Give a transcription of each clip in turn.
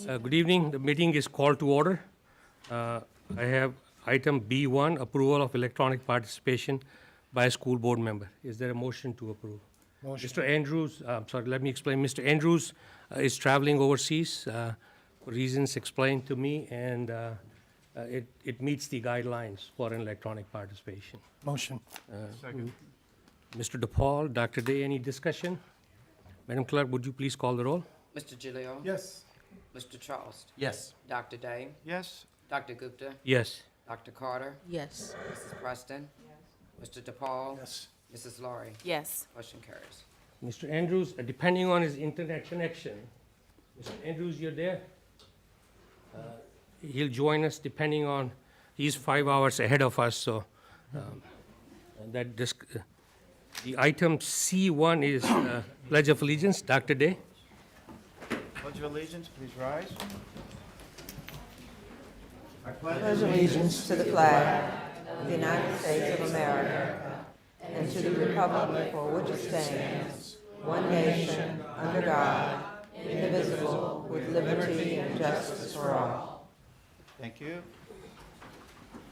Good evening. The meeting is called to order. I have item B1, approval of electronic participation by a school board member. Is there a motion to approve? Motion. Mr. Andrews, let me explain. Mr. Andrews is traveling overseas for reasons explained to me, and it meets the guidelines for an electronic participation. Motion. Second. Mr. DePaul, Dr. Day, any discussion? Madam Clerk, would you please call the roll? Mr. Gilio? Yes. Mr. Charles? Yes. Dr. Day? Yes. Dr. Gupta? Yes. Dr. Carter? Yes. Mrs. Preston? Mr. DePaul? Yes. Mrs. Laurie? Yes. Motion carries. Mr. Andrews, depending on his internet connection, Mr. Andrews, you're there? He'll join us depending on, he's 5 hours ahead of us, so the item C1 is Pledge of Allegiance. Dr. Day? Pledge of allegiance, please rise. I Pledge allegiance to the flag of the United States of America and to the republic for which it stands, one nation, under God, indivisible, with liberty and justice for all. Thank you.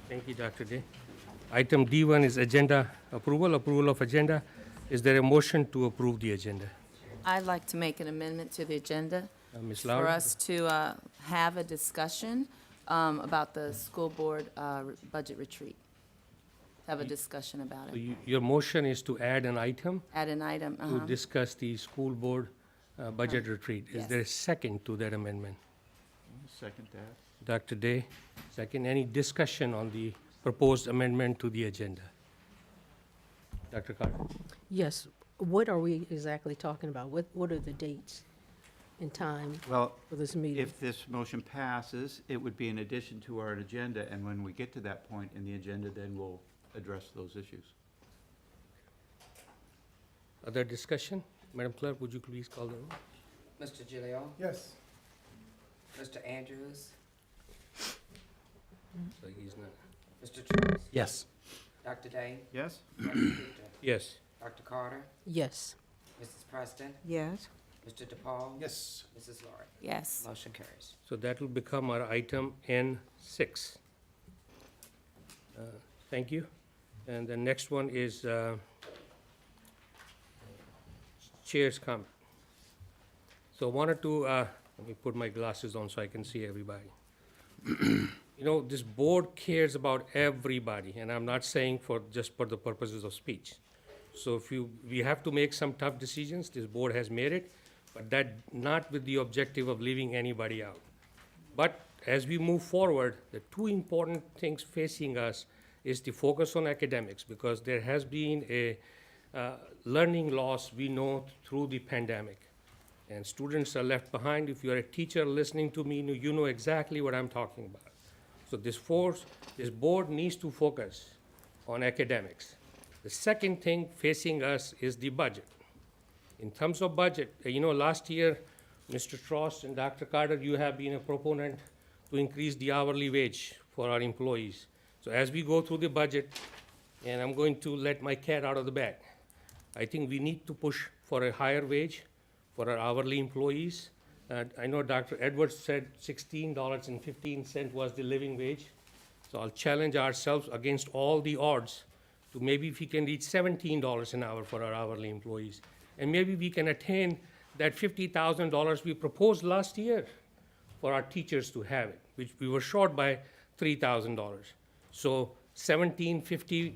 Thank you, Dr. Day. Item D1 is agenda approval of agenda. Is there a motion to approve the agenda? I'd like to make an amendment to the agenda Ms. for Lowry? us to have a discussion about the school board budget retreat. Have a discussion about So it. your motion is to add an item Add an item, to discuss the school board budget retreat. Is yes. there a second to that amendment? Second that. Dr. Day, second. Any discussion on the proposed amendment to the agenda? Dr. Carter? Yes. What are we exactly talking about? What are the dates and time Well, for this meeting? if this motion passes, it would be in addition to our agenda, and when we get to that point in the agenda, then we'll address those issues. Other discussion? Madam Clerk, would you please call the roll? Mr. Gilio? Yes. Mr. Andrews? So he's not. Mr. Charles? Yes. Dr. Day? Yes? Dr. Gupta? Yes. Dr. Carter? Yes. Mrs. Preston? Yes. Mr. DePaul? Yes. Mrs. Laurie? yes. Motion carries. So that will become our item N6. Thank you. And the next one is Chair's comment. So I wanted to, let me put my glasses on so I can see everybody. You know, this board cares about everybody, and I'm not saying just for the purposes of speech. So we have to make some tough decisions, this board has made it, but that not with the objective of leaving anybody out. But as we move forward, the two important things facing us is the focus on academics, because there has been a learning loss, we know, through the pandemic. And students are left behind. If you're a teacher listening to me, you know exactly what I'm talking about. So this board needs to focus on academics. The second thing facing us is the budget. In terms of budget, you know, last year, Mr. Frost and Dr. Carter, you have been a proponent to increase the hourly wage for our employees. So as we go through the budget, and I'm going to let my cat out of the bag, I think we need to push for a higher wage for our hourly employees. I know Dr. Edwards said $16.15 was the living wage. So I'll challenge ourselves against all the odds to maybe if we can reach $17 an hour for our hourly employees. And maybe we can attain that $50,000 we proposed last year for our teachers to have it, which we were short by $3,000. So $17.50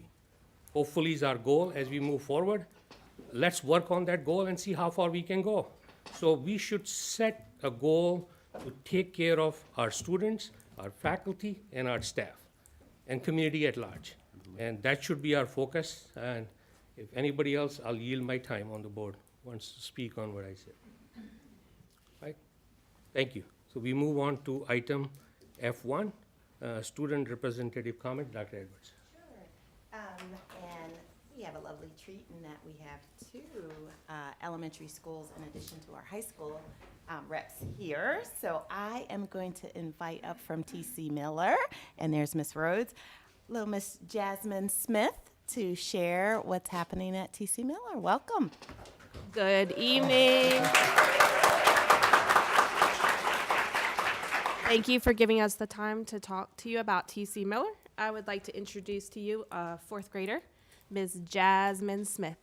hopefully is our goal as we move forward. Let's work on that goal and see how far we can go. So we should set a goal to take care of our students, our faculty, and our staff, and community at large. And that should be our focus. And if anybody else, I'll yield my time on the board, wants to speak on what I said. Right? Thank you. So we move on to item F1, student representative comment, Dr. Edwards. Sure. And we have a lovely treat in that we have two elementary schools in addition to our high school reps here. So I am going to invite up from TC Miller, and there's Miss Rhodes, little Miss Jasmine Smith, to share what's happening at TC Miller. Welcome. Good evening. Thank you for giving us the time to talk to you about T.C. Miller. I would like to introduce to you a fourth grader, Ms. Jasmine Smith.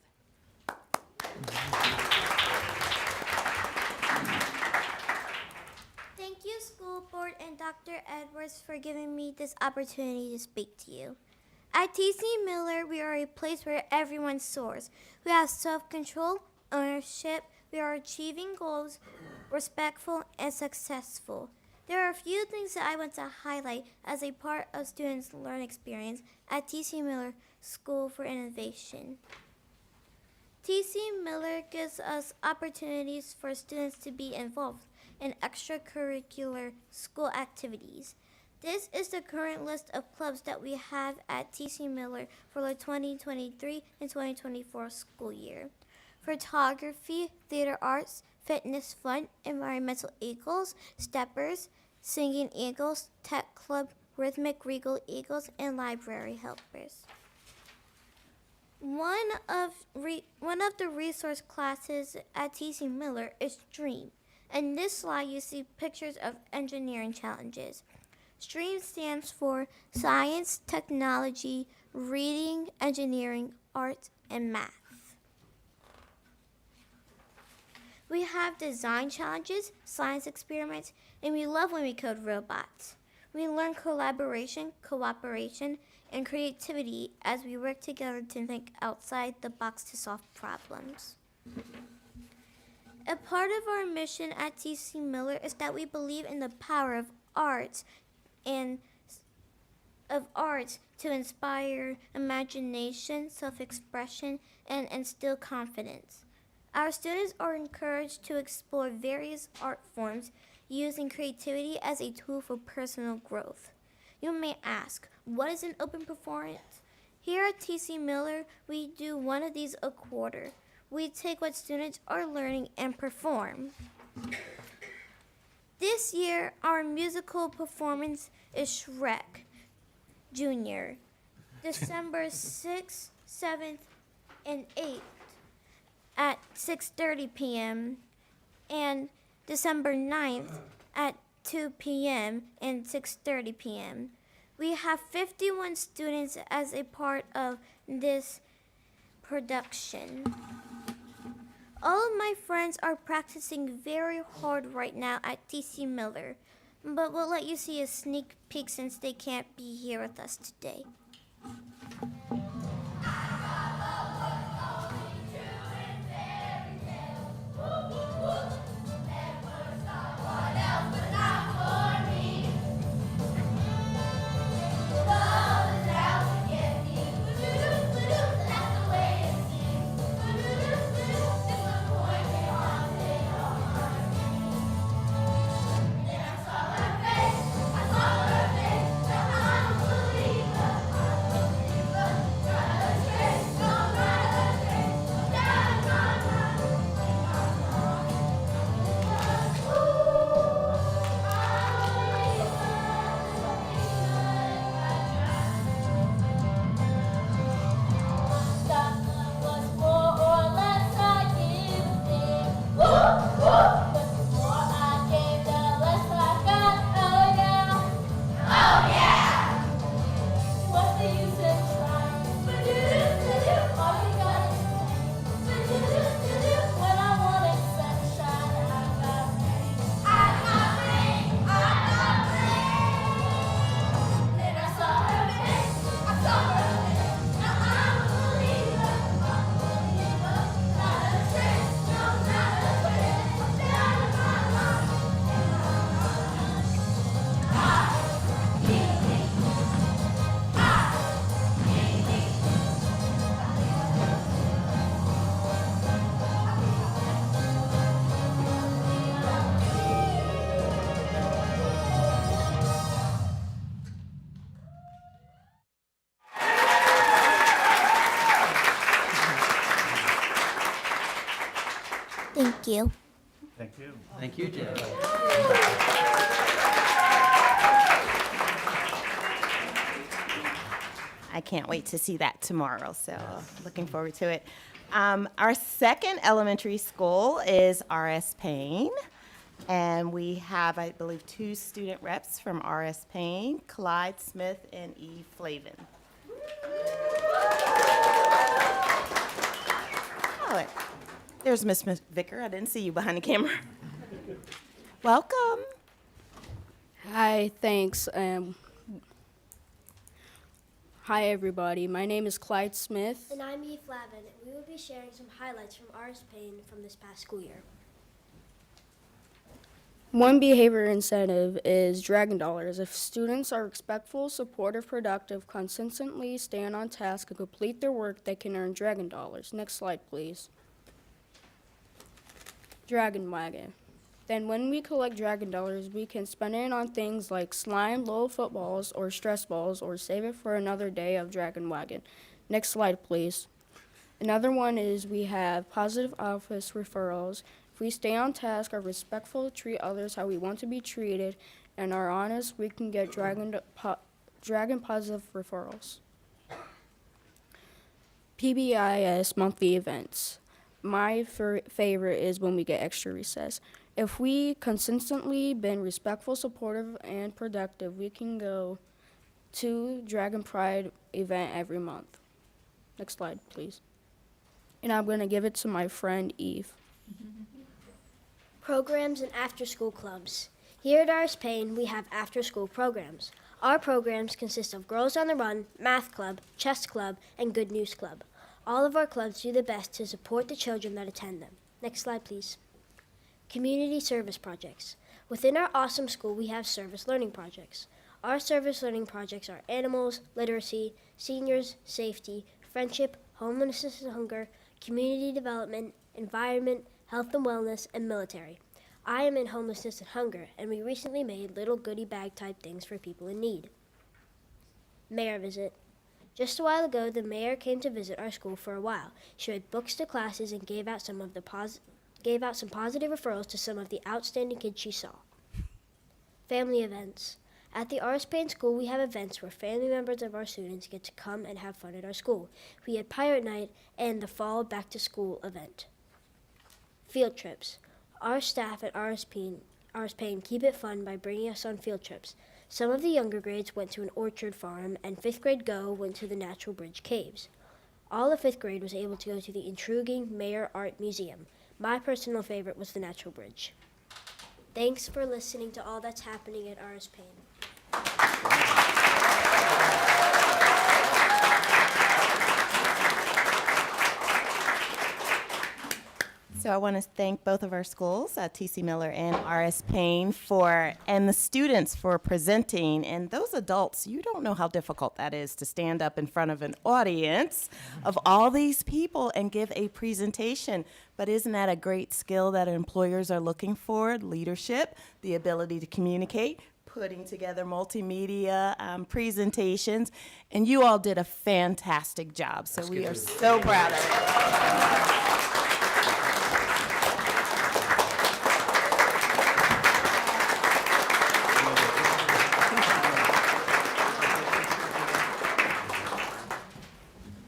Thank you, School Board and Dr. Edwards, for giving me this opportunity to speak to you. At TC Miller, we are a place where everyone soars. We have self-control, ownership, we are achieving goals, respectful, and successful. There are a few things that I want to highlight as a part of students' learning experience at TC Miller School for Innovation. TC Miller gives us opportunities for students to be involved in extracurricular school activities. This is the current list of clubs that we have at TC Miller for the 2023 and 2024 school year. Photography, theater arts, fitness fun, environmental eagles, steppers, singing eagles, tech club, rhythmic regal eagles, and library helpers. One of the resource classes at TC Miller is STREAM. In this slide, you see pictures of engineering challenges. STREAM stands for Science, Technology, Reading, Engineering, Art, and Math. We have design challenges, science experiments, and we love when we code robots. We learn collaboration, cooperation, and creativity as we work together to think outside the box to solve problems. A part of our mission at TC Miller is that we believe in the power of arts to inspire imagination, self-expression, and instill confidence. Our students are encouraged to explore various art forms using creativity as a tool for personal growth. You may ask, what is an open performance? Here at TC Miller, we do one of these a quarter. We take what students are learning and perform. This year, our musical performance is Shrek Jr., December 6th, 7th, and 8th at 6:30 p.m. and December 9th at 2 p.m. and 6:30 p.m. We have 51 students as a part of this production. All of my friends are practicing very hard right now at TC Miller, but we'll let you see a sneak peek since they can't be here with us today. Thank you. Thank you. Thank you, Jim. I can't wait to see that tomorrow, so looking forward to it. Our second elementary school is RS Payne. And we have, I believe, 2 student reps from RS Payne, Clyde Smith and E. Flavin. Oh, there's Miss Vicker. I didn't see you behind the camera. Welcome. Hi, thanks. Hi, everybody. My name is Clyde Smith. And I'm Eve Flavin, and we will be sharing some highlights from RS Payne from this past school year. One behavior incentive is Dragon Dollars. If students are respectful, supportive, productive, consistently stand on task, and complete their work, they can earn Dragon Dollars. Next slide, please. Dragon Wagon. Then when we collect Dragon Dollars, we can spend it on things like slime, little footballs, or stress balls, or save it for another day of Dragon Wagon. Next slide, please. Another one is we have positive office referrals. If we stay on task, are respectful, treat others how we want to be treated, and are honest, we can get dragon positive referrals. PBIS monthly events. My favorite is when we get extra recess. If we consistently been respectful, supportive, and productive, we can go to Dragon Pride event every month. Next slide, please. And I'm going to give it to my friend Eve. Programs and after-school clubs. Here at RS Payne, we have after-school programs. Our programs consist of Girls on the Run, Math Club, Chess Club, and Good News Club. All of our clubs do their best to support the children that attend them. Next slide, please. Community service projects. Within our awesome school, we have service learning projects. Our service learning projects are animals, literacy, seniors, safety, friendship, homelessness and hunger, community development, environment, health and wellness, and military. I am in homelessness and hunger, and we recently made little goodie bag type things for people in need. Mayor visit. Just a while ago, the mayor came to visit our school for a while. She read books to classes and gave out some positive referrals to some of the outstanding kids she saw. Family events. At the RS Payne School, we have events where family members of our students get to come and have fun at our school. We had Pirate Night and the Fall Back to School event. Field trips. Our staff at RS Payne keep it fun by bringing us on field trips. Some of the younger grades went to an orchard farm, and 5th grade Go went to the Natural Bridge Caves. All of 5th grade was able to go to the intriguing Mayer Art Museum. My personal favorite was the Natural Bridge. Thanks for listening to all that's happening at RS Payne. So I want to thank both of our schools, TC Miller and RS Payne, and the students for presenting. And those adults, you don't know how difficult that is to stand up in front of an audience of all these people and give a presentation. But isn't that a great skill that employers are looking for? Leadership, the ability to communicate, putting together multimedia presentations. And you all did a fantastic job. So we are so proud of it.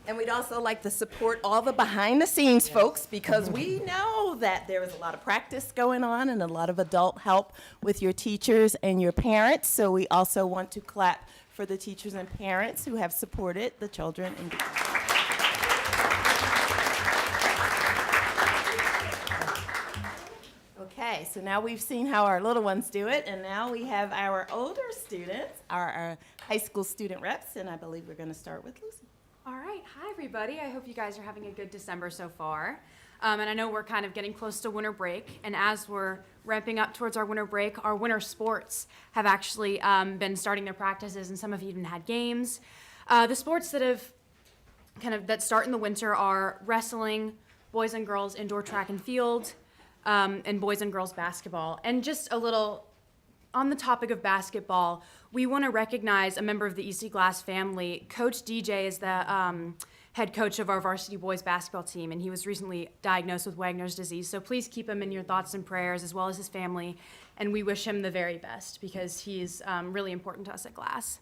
And we'd also like to support all the behind-the-scenes folks, because we know that there is a lot of practice going on and a lot of adult help with your teachers and your parents. So we also want to clap for the teachers and parents who have supported the children. Okay, so now we've seen how our little ones do it, and now we have our older students, our high school student reps, and I believe we're going to start with Lucy. All right. Hi, everybody. I hope you guys are having a good December so far. And I know we're kind of getting close to winter break. And as we're ramping up towards our winter break, our winter sports have actually been starting their practices, and some have even had games. The sports that start in the winter are wrestling, boys and girls indoor track and field, and boys and girls basketball. And just a little on the topic of basketball, we want to recognize a member of the EC Glass family. Coach DJ is the head coach of our varsity boys basketball team, and he was recently diagnosed with Wagner's disease. So please keep him in your thoughts and prayers, as well as his family, and we wish him the very best, because he's really important to us at Glass.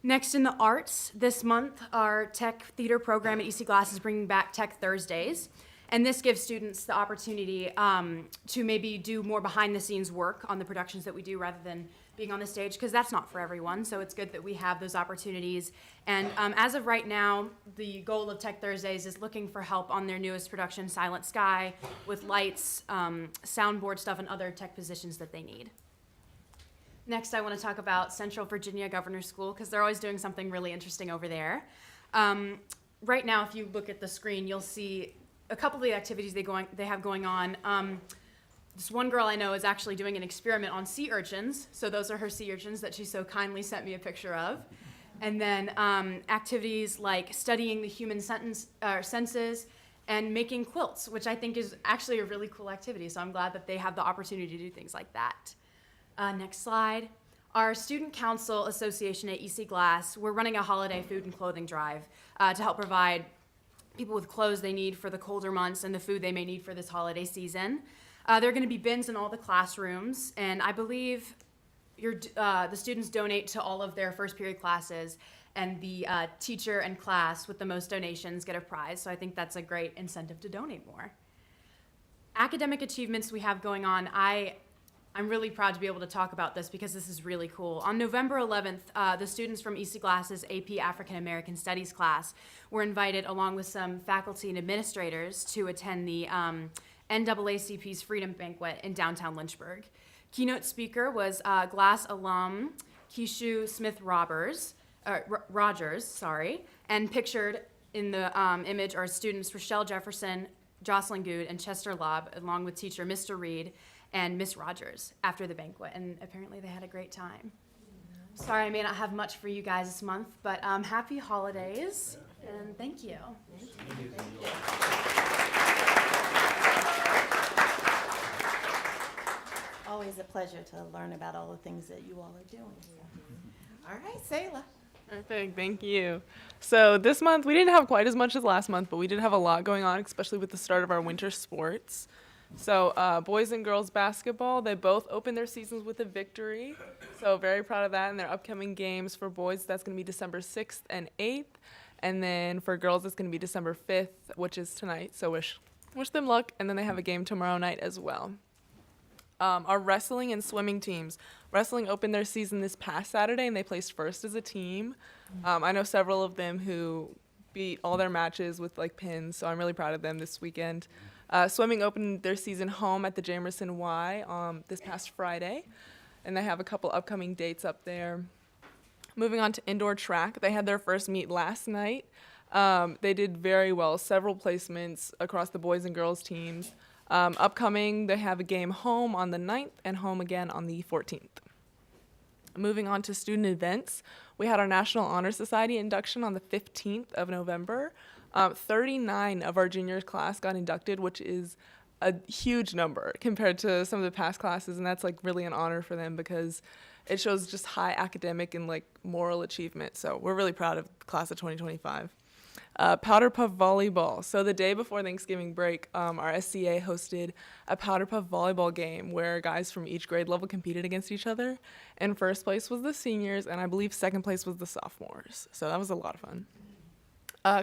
Next, in the arts, this month, our Tech Theater program at EC Glass is bringing back Tech Thursdays. And this gives students the opportunity to maybe do more behind the scenes work on the productions that we do rather than being on the stage, because that's not for everyone. So it's good that we have those opportunities. And as of right now, the goal of Tech Thursdays is looking for help on their newest production, Silent Sky, with lights, soundboard stuff, and other tech positions that they need. Next, I want to talk about Central Virginia Governor's School, because they're always doing something really interesting over there. Right now, if you look at the screen, you'll see a couple of the activities they have going on. This one girl I know is actually doing an experiment on sea urchins. So those are her sea urchins that she so kindly sent me a picture of. And then activities like studying the human senses and making quilts, which I think is actually a really cool activity. So I'm glad that they have the opportunity to do things like that. Next slide. Our Student Council Association at EC Glass, we're running a holiday food and clothing drive to help provide people with clothes they need for the colder months and the food they may need for this holiday season. There are going to be bins in all the classrooms, and I believe the students donate to all of their first period classes, and the teacher and class with the most donations get a prize. So I think that's a great incentive to donate more. Academic achievements we have going on. I'm really proud to be able to talk about this because this is really cool. On November 11th, the students from EC Glass's AP African American Studies class were invited, along with some faculty and administrators, to attend the NAACP's Freedom Banquet in downtown Lynchburg. Keynote speaker was Glass alum Keishu Smith-Rogers, and pictured in the image are students Rochelle Jefferson, Jocelyn Good, and Chester Lobb, along with teacher Mr. Reed and Miss Rogers after the banquet, and apparently they had a great time. Sorry I may not have much for you guys this month, but happy holidays, and thank you. Always a pleasure to learn about all the things that you all are doing. All right, Sayla. Perfect, thank you. So this month, we didn't have quite as much as last month, but we did have a lot going on, especially with the start of our winter sports. So boys and girls basketball, they both opened their seasons with a victory. So very proud of that. And their upcoming games for boys, that's going to be December 6th and 8th. And then for girls, it's going to be December 5th, which is tonight. So wish them luck. And then they have a game tomorrow night as well. Our wrestling and swimming teams. Wrestling opened their season this past Saturday, and they placed first as a team. I know several of them who beat all their matches with like pins, so I'm really proud of them this weekend. Swimming opened their season home at the Jamerson Y this past Friday, and they have a couple upcoming dates up there. Moving on to indoor track, they had their first meet last night. They did very well, several placements across the boys and girls teams. Upcoming, they have a game home on the 9th and home again on the 14th. Moving on to student events, we had our National Honor Society induction on the 15th of November. 39 of our junior class got inducted, which is a huge number compared to some of the past classes, and that's like really an honor for them because it shows just high academic and like moral achievement. So we're really proud of the class of 2025. Powder Puff Volleyball. So the day before Thanksgiving break, our SCA hosted a Powder Puff Volleyball game where guys from each grade level competed against each other. And first place was the seniors, and I believe second place was the sophomores. So that was a lot of fun.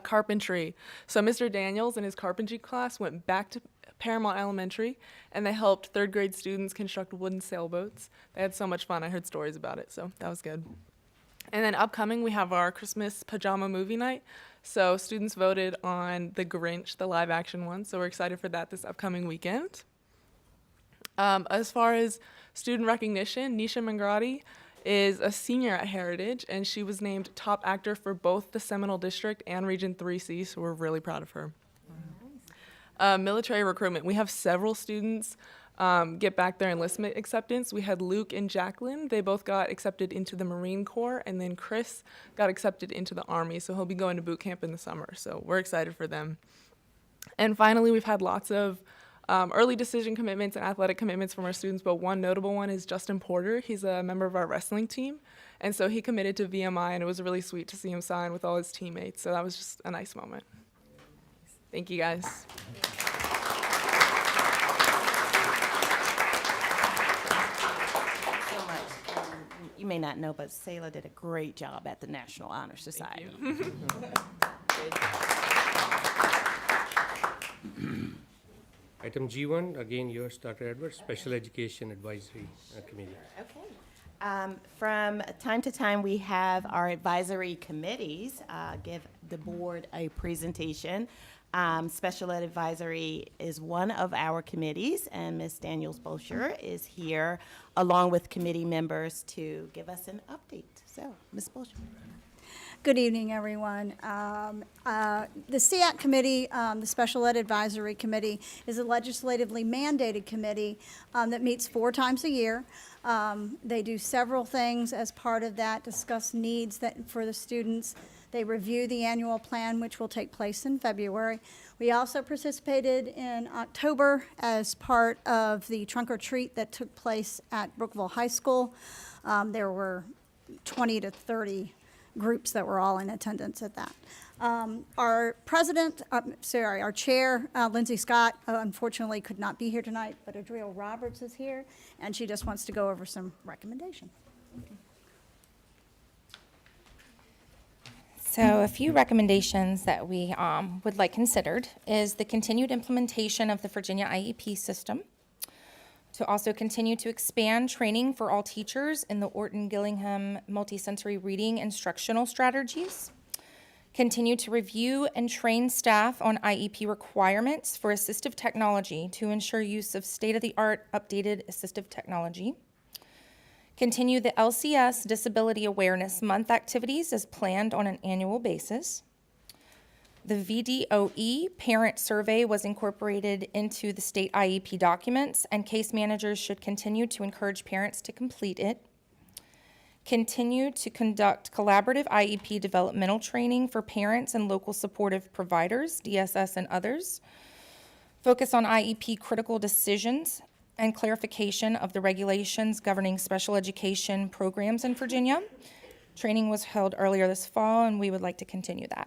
Carpentry. So Mr. Daniels and his carpentry class went back to Paramount Elementary, and they helped third grade students construct wooden sailboats. They had so much fun. I heard stories about it, so that was good. And then upcoming, we have our Christmas pajama movie night. So students voted on The Grinch, the live action one. So we're excited for that this upcoming weekend. As far as student recognition, Nisha Mangrati is a senior at Heritage, and she was named top actor for both the Seminole District and Region 3C, so we're really proud of her. Military recruitment. We have several students get back their enlistment acceptance. We had Luke and Jacqueline. They both got accepted into the Marine Corps, and then Chris got accepted into the Army, so he'll be going to boot camp in the summer, so we're excited for them. And finally, we've had lots of early decision commitments and athletic commitments from our students, but one notable one is Justin Porter. He's a member of our wrestling team, and so he committed to VMI, and it was really sweet to see him sign with all his teammates, so that was just a nice moment. Thank you, guys. So much. You may not know, but Sayla did a great job at the National Honor Society. Thank you. Item G1, again, yours, Dr. Edwards, Special Education Advisory Committee. Okay. From time to time, we have our advisory committees give the board a presentation. Special Ed Advisory is one of our committees, and Ms. Daniels-Bosher is here along with committee members to give us an update. So, Ms. Bosher. Good evening, everyone. The SEAC committee, the Special Ed Advisory Committee, is a legislatively mandated committee that meets 4 times a year. They do several things as part of that, discuss needs for the students. They review the annual plan, which will take place in February. We also participated in October as part of the trunk or treat that took place at Brookville High School. There were 20 to 30 groups that were all in attendance at that. Our chair, Lindsay Scott, unfortunately could not be here tonight, but Adriel Roberts is here, and she just wants to go over some recommendations. So a few recommendations that we would like considered is the continued implementation of the Virginia IEP system, to also continue to expand training for all teachers in the Orton-Gillingham multisensory reading instructional strategies, continue to review and train staff on IEP requirements for assistive technology to ensure use of state-of-the-art updated assistive technology, continue the LCS Disability Awareness Month activities as planned on an annual basis. The VDOE parent survey was incorporated into the state IEP documents, and case managers should continue to encourage parents to complete it. Continue to conduct collaborative IEP developmental training for parents and local supportive providers, DSS and others. Focus on IEP critical decisions and clarification of the regulations governing special education programs in Virginia. Training was held earlier this fall, and we would like to continue that.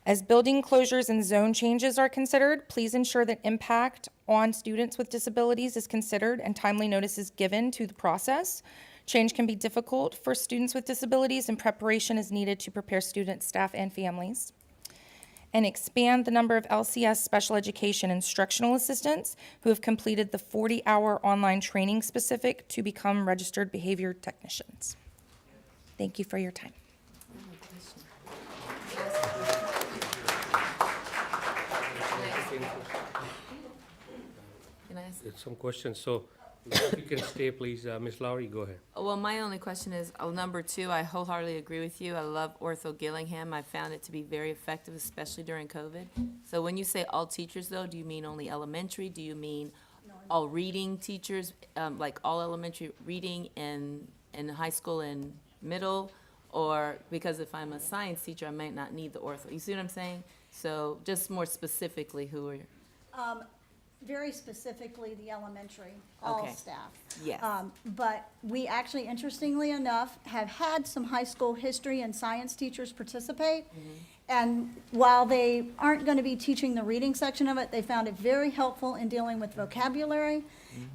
As building closures and zone changes are considered, please ensure that impact on students with disabilities is considered and timely notice is given to the process. Change can be difficult for students with disabilities, and preparation is needed to prepare students, staff, and families. And expand the number of LCS special education instructional assistants who have completed the 40-hour online training specific to become registered behavior technicians. Thank you for your time. Can I ask? Some questions, so if you can stay, please. Ms. Lowry, go ahead. Well, my only question is, number 2, I wholeheartedly agree with you. I love Ortho Gillingham. I found it to be very effective, especially during COVID. So when you say all teachers, though, do you mean only elementary? Do you mean all reading teachers, like all elementary reading in high school and middle? Or because if I'm a science teacher, I might not need the ortho. You see what I'm saying? So just more specifically, who are you? Very specifically, the elementary, all Okay. staff. Yes. But we actually, interestingly enough, have had some high school history and science teachers participate. And while they aren't going to be teaching the reading section of it, they found it very helpful in dealing with vocabulary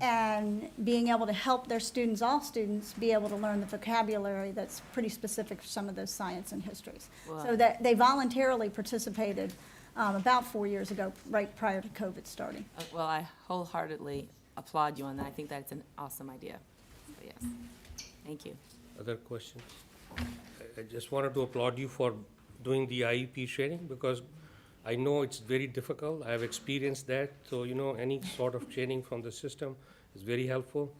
and being able to help their students, all students, be able to learn the vocabulary that's pretty specific for some of those science and histories. Wow. So that they voluntarily participated about 4 years ago, right prior to COVID starting. Well, I wholeheartedly applaud you on that. I think that's an awesome idea. So, yes. Thank you. Other questions? I just wanted to applaud you for doing the IEP training, because I know it's very difficult. I have experienced that. So, any sort of training from the system is very helpful.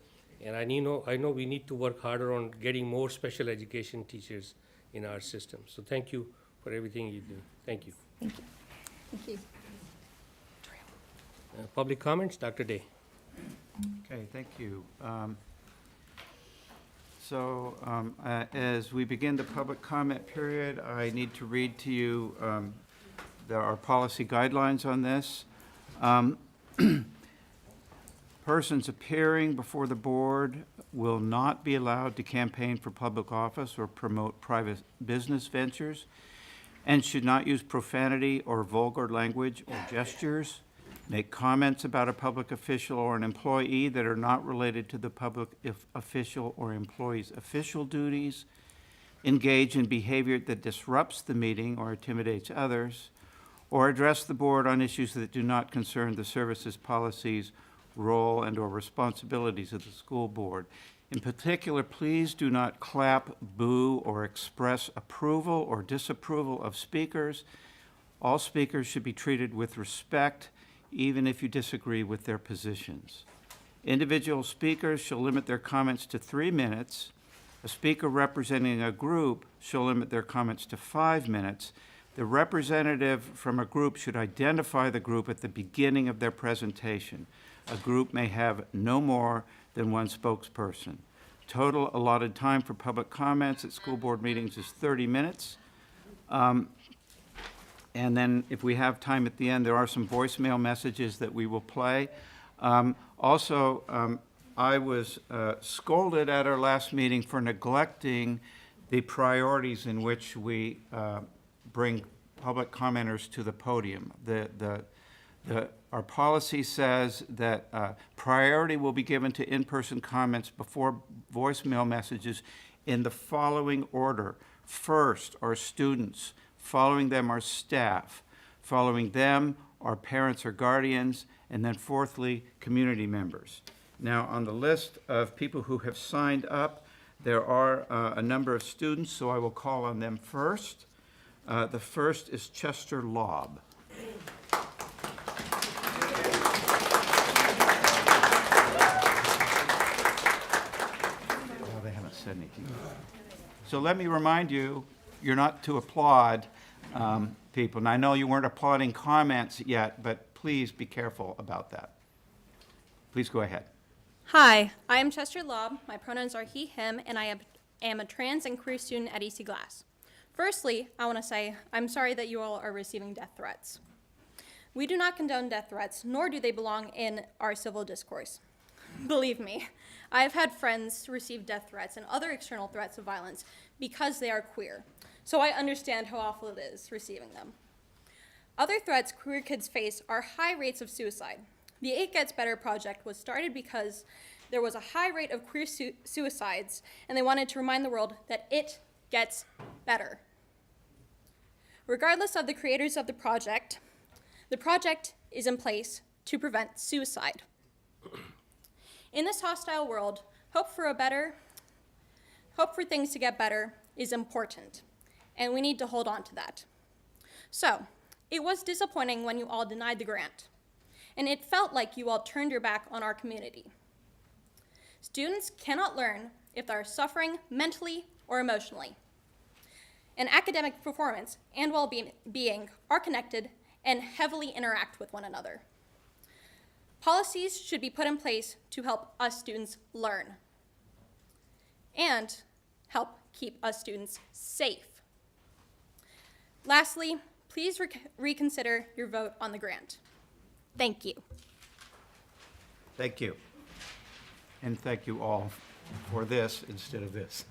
And I know we need to work harder on getting more special education teachers in our system. So thank you for everything you do. Thank you. Thank you. Thank you. Public comments, Dr. Day. Okay, thank you. As we begin the public comment period, I need to read to you our policy guidelines on this. Persons appearing before the board will not be allowed to campaign for public office or promote private business ventures, and should not use profanity or vulgar language or gestures, make comments about a public official or an employee that are not related to the public official or employee's official duties, engage in behavior that disrupts the meeting or intimidates others, or address the board on issues that do not concern the services, policies, role, and/or responsibilities of the school board. In particular, please do not clap, boo, or express approval or disapproval of speakers. All speakers should be treated with respect, even if you disagree with their positions. Individual speakers shall limit their comments to 3 minutes. A speaker representing a group shall limit their comments to 5 minutes. The representative from a group should identify the group at the beginning of their presentation. A group may have no more than one spokesperson. Total allotted time for public comments at school board meetings is 30 minutes. And then if we have time at the end, there are some voicemail messages that we will play. I was scolded at our last meeting for neglecting the priorities in which we bring public commenters to the podium. Our policy says that priority will be given to in-person comments before voicemail messages in the following order. First are students, following them are staff, following them are parents or guardians, and then fourthly, community members. Now, on the list of people who have signed up, there are a number of students, so I will call on them first. The first is Chester Lobb. Oh, they haven't said anything. So let me remind you, you're not to applaud people. And I know you weren't applauding comments yet, but please be careful about that. Please go ahead. Hi, I am Chester Lobb. My pronouns are he, him, and I am a trans and queer student at EC Glass. Firstly, I want to say I'm sorry that you all are receiving death threats. We do not condone death threats, nor do they belong in our civil discourse. Believe me, I have had friends receive death threats and other external threats of violence because they are queer, so I understand how awful it is receiving them. Other threats queer kids face are high rates of suicide. The It Gets Better project was started because there was a high rate of queer suicides, and they wanted to remind the world that it gets better. Regardless of the creators of the project is in place to prevent suicide. In this hostile world, hope for things to get better is important, and we need to hold on to that. So, it was disappointing when you all denied the grant, and it felt like you all turned your back on our community. Students cannot learn if they're suffering mentally or emotionally. And academic performance and well-being are connected and heavily interact with one another. Policies should be put in place to help us students learn and help keep us students safe. Lastly, please reconsider your vote on the grant. Thank you. Thank you. And thank you all for this instead of this.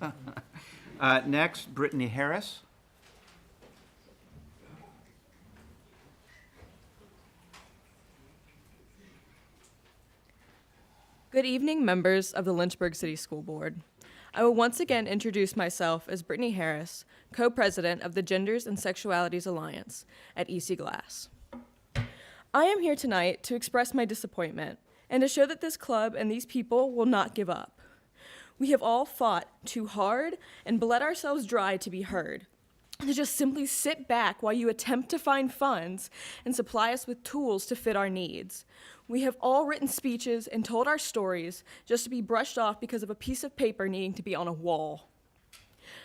Next, Brittany Harris. Good evening, members of the Lynchburg City School Board. I will once again introduce myself as Brittany Harris, co-president of the Genders and Sexualities Alliance at EC Glass. I am here tonight to express my disappointment and to show that this club and these people will not give up. We have all fought too hard and bled ourselves dry to be heard, to just simply sit back while you attempt to find funds and supply us with tools to fit our needs. We have all written speeches and told our stories just to be brushed off because of a piece of paper needing to be on a wall.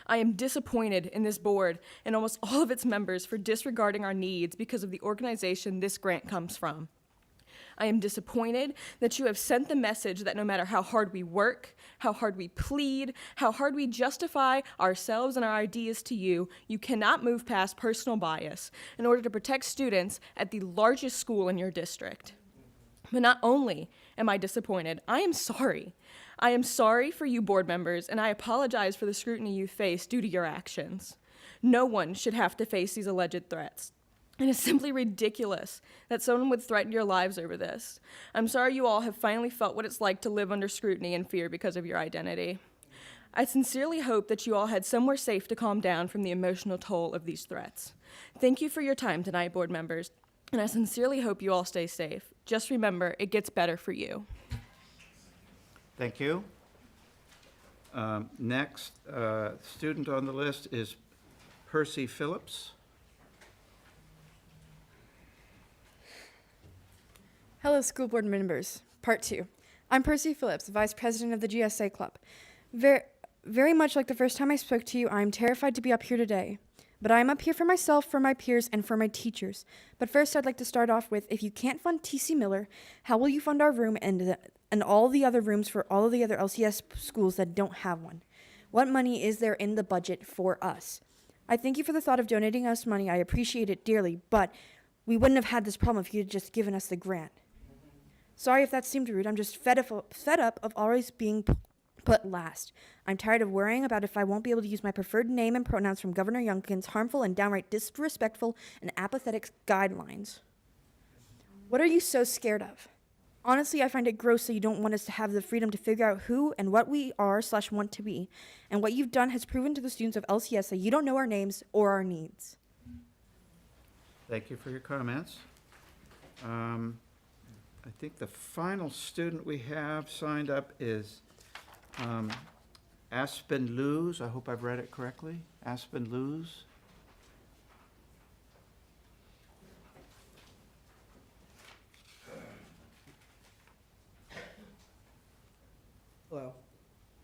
I am disappointed in this board and almost all of its members for disregarding our needs because of the organization this grant comes from. I am disappointed that you have sent the message that no matter how hard we work, how hard we plead, how hard we justify ourselves and our ideas to you, you cannot move past personal bias in order to protect students at the largest school in your district. But not only am I disappointed, I am sorry. I am sorry for you board members, and I apologize for the scrutiny you face due to your actions. No one should have to face these alleged threats. It is simply ridiculous that someone would threaten your lives over this. I'm sorry you all have finally felt what it's like to live under scrutiny and fear because of your identity. I sincerely hope that you all had somewhere safe to calm down from the emotional toll of these threats. Thank you for your time tonight, board members, and I sincerely hope you all stay safe. Just remember, it gets better for you. Thank you. Next student on the list is Percy Phillips. Hello, school board members. Part 2. I'm Percy Phillips, Vice President of the GSA Club. Very much like the first time I spoke to you, I'm terrified to be up here today. But I am up here for myself, for my peers, and for my teachers. But first, I'd like to start off with, if you can't fund TC Miller, how will you fund our room and all the other rooms for all of the other LCS schools that don't have one? What money is there in the budget for us? I thank you for the thought of donating us money. I appreciate it dearly, but we wouldn't have had this problem if you had just given us the grant. Sorry if that seemed rude. I'm just fed up of always being put last. I'm tired of worrying about if I won't be able to use my preferred name and pronouns from Governor Youngkin's harmful and downright disrespectful and apathetic guidelines. What are you so scared of? Honestly, I find it gross that you don't want us to have the freedom to figure out who and what we are/want to be. And what you've done has proven to the students of LCS that you don't know our names or our needs. Thank you for your comments. I think the final student we have signed up is Aspen Luz. I hope I've read it correctly. Aspen Luz. Hello,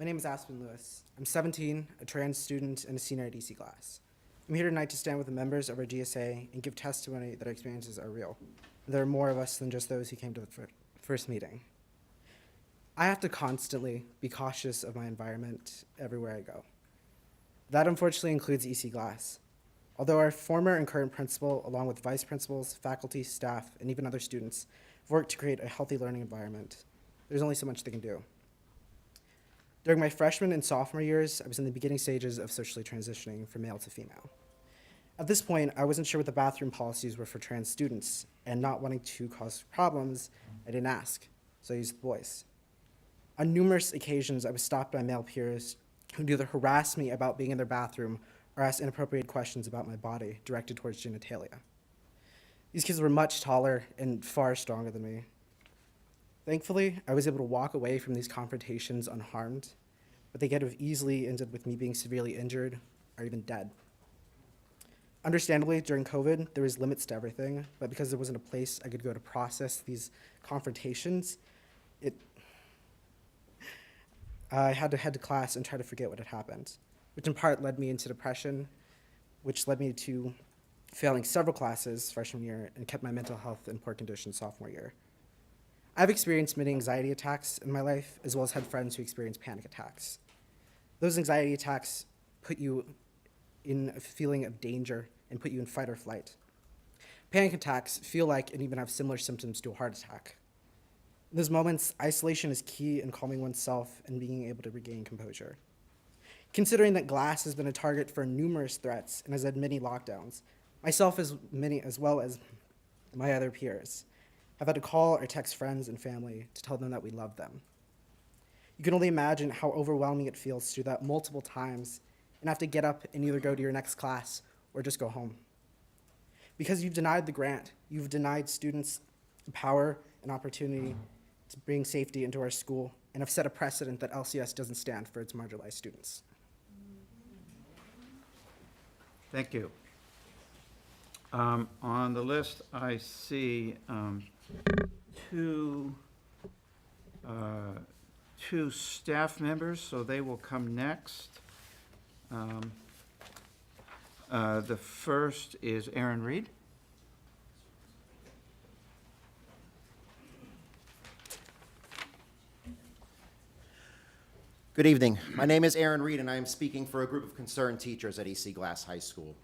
my name is Aspen Lewis. I'm 17, a trans student, and a senior at EC Glass. I'm here tonight to stand with the members of our GSA and give testimony that our experiences are real. There are more of us than just those who came to the first meeting. I have to constantly be cautious of my environment everywhere I go. That unfortunately includes EC Glass. Although our former and current principal, along with vice principals, faculty, staff, and even other students, have worked to create a healthy learning environment, there's only so much they can do. During my freshman and sophomore years, I was in the beginning stages of socially transitioning from male to female. At this point, I wasn't sure what the bathroom policies were for trans students, and not wanting to cause problems, I didn't ask, so I used the boys. On numerous occasions, I was stopped by male peers who'd either harass me about being in their bathroom or ask inappropriate questions about my body directed towards genitalia. These kids were much taller and far stronger than me. Thankfully, I was able to walk away from these confrontations unharmed, but they could have easily ended with me being severely injured or even dead. Understandably, during COVID, there was limits to everything, but because there wasn't a place I could go to process these confrontations, I had to head to class and try to forget what had happened, which in part led me into depression, which led me to failing several classes freshman year and kept my mental health in poor condition sophomore year. I've experienced many anxiety attacks in my life, as well as had friends who experienced panic attacks. Those anxiety attacks put you in a feeling of danger and put you in fight or flight. Panic attacks feel like and even have similar symptoms to a heart attack. In those moments, isolation is key in calming oneself and being able to regain composure. Considering that Glass has been a target for numerous threats and has had many lockdowns, myself as well as my other peers have had to call or text friends and family to tell them that we love them. You can only imagine how overwhelming it feels to do that multiple times and have to get up and either go to your next class or just go home. Because you've denied the grant, you've denied students the power and opportunity to bring safety into our school and have set a precedent that LCS doesn't stand for its marginalized students. Thank you. On the list, I see two staff members, so they will come next. The first is Aaron Reed. Good evening. My name is Aaron Reed, and I am speaking for a group of concerned teachers at EC Glass High School.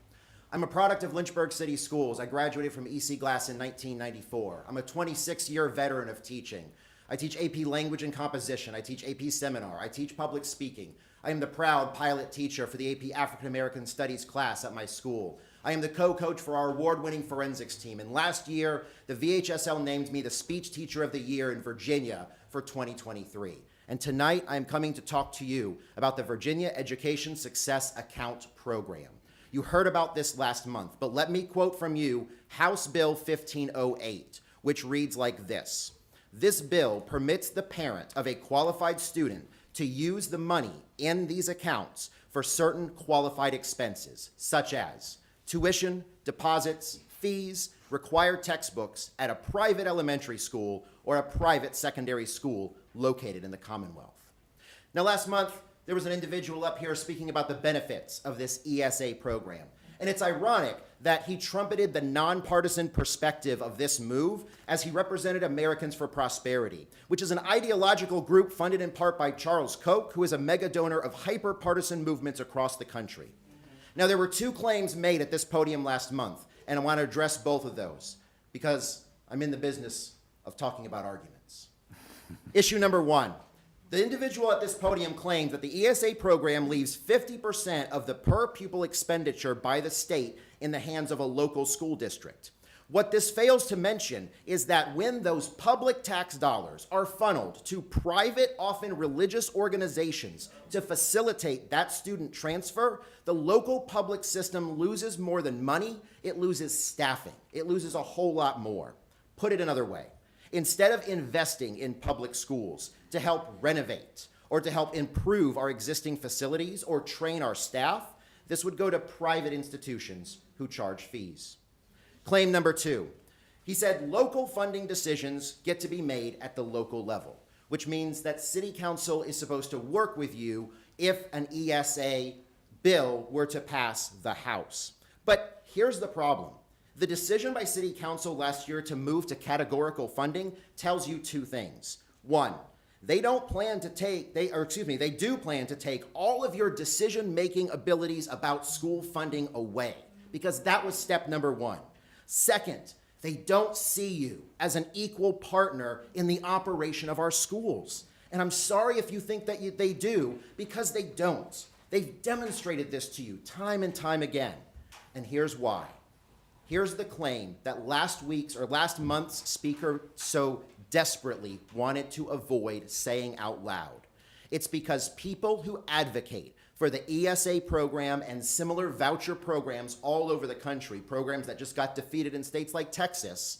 I'm a product of Lynchburg City Schools. I graduated from EC Glass in 1994. I'm a 26-year veteran of teaching. I teach AP Language and Composition. I teach AP Seminar. I teach public speaking. I am the proud pilot teacher for the AP African American Studies class at my school. I am the co-coach for our award-winning forensics team. And last year, the VHSL named me the Speech Teacher of the Year in Virginia for 2023. And tonight, I am coming to talk to you about the Virginia Education Success Account Program. You heard about this last month, but let me quote from you House Bill 1508, which reads like this. This bill permits the parent of a qualified student to use the money in these accounts for certain qualified expenses, such as tuition, deposits, fees, required textbooks at a private elementary school or a private secondary school located in the Commonwealth. Now, last month, there was an individual up here speaking about the benefits of this ESA program. And it's ironic that he trumpeted the nonpartisan perspective of this move as he represented Americans for Prosperity, which is an ideological group funded in part by Charles Koch, who is a mega donor of hyper-partisan movements across the country. Now, there were two claims made at this podium last month, and I want to address both of those because I'm in the business of talking about arguments. Issue number one. The individual at this podium claimed that the ESA program leaves 50% of the per pupil expenditure by the state in the hands of a local school district. What this fails to mention is that when those public tax dollars are funneled to private, often religious organizations to facilitate that student transfer, the local public system loses more than money, it loses staffing. It loses a whole lot more. Put it another way. Instead of investing in public schools to help renovate or to help improve our existing facilities or train our staff, this would go to private institutions who charge fees. Claim number two, he said local funding decisions get to be made at the local level, which means that City Council is supposed to work with you if an ESA bill were to pass the House. But here's the problem. The decision by City Council last year to move to categorical funding tells you two things. One, they do plan to take all of your decision-making abilities about school funding away, because that was step number one. Second, they don't see you as an equal partner in the operation of our schools. And I'm sorry if you think that they do, because they don't. They've demonstrated this to you time and time again. And here's why. Here's the claim that last month's speaker so desperately wanted to avoid saying out loud. It's because people who advocate for the ESA program and similar voucher programs all over the country, programs that just got defeated in states like Texas,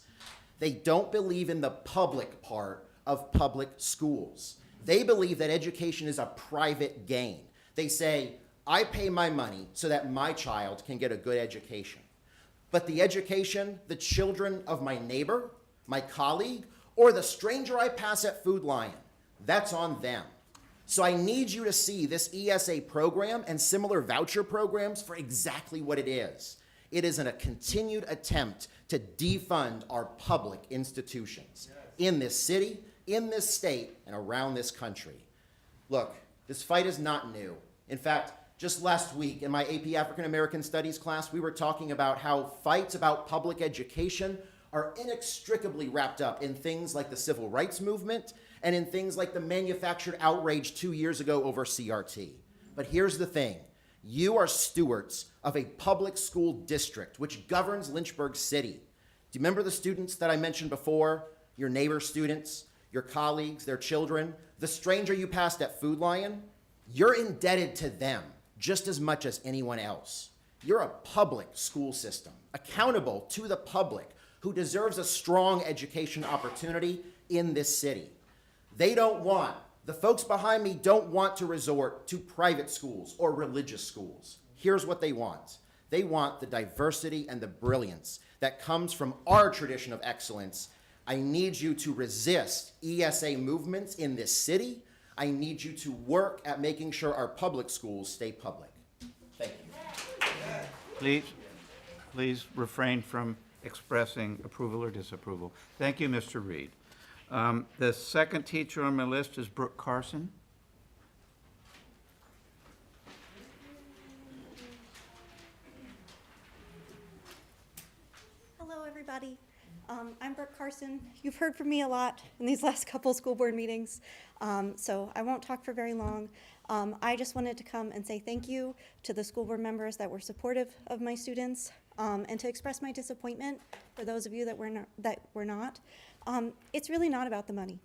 they don't believe in the public part of public schools. They believe that education is a private gain. They say, I pay my money so that my child can get a good education. But the education, the children of my neighbor, my colleague, or the stranger I pass at Food Lion, that's on them. So I need you to see this ESA program and similar voucher programs for exactly what it is. It is a continued attempt to defund our public institutions in this city, in this state, and around this country. Look, this fight is not new. In fact, just last week in my AP African American Studies class, we were talking about how fights about public education are inextricably wrapped up in things like the civil rights movement and in things like the manufactured outrage 2 years ago over CRT. But here's the thing. You are stewards of a public school district which governs Lynchburg City. Do you remember the students that I mentioned before? Your neighbor students, your colleagues, their children, the stranger you passed at Food Lion? You're indebted to them just as much as anyone else. You're a public school system, accountable to the public, who deserves a strong education opportunity in this city. The folks behind me don't want to resort to private schools or religious schools. Here's what they want. They want the diversity and the brilliance that comes from our tradition of excellence. I need you to resist ESA movements in this city. I need you to work at making sure our public schools stay public. Thank you. Please refrain from expressing approval or disapproval. Thank you, Mr. Reed. The second teacher on my list is Brooke Carson. Hello, everybody. I'm Brooke Carson. You've heard from me a lot in these last couple school board meetings, so I won't talk for very long. I just wanted to come and say thank you to the school board members that were supportive of my students, and to express my disappointment for those of you that were not. It's really not about the money.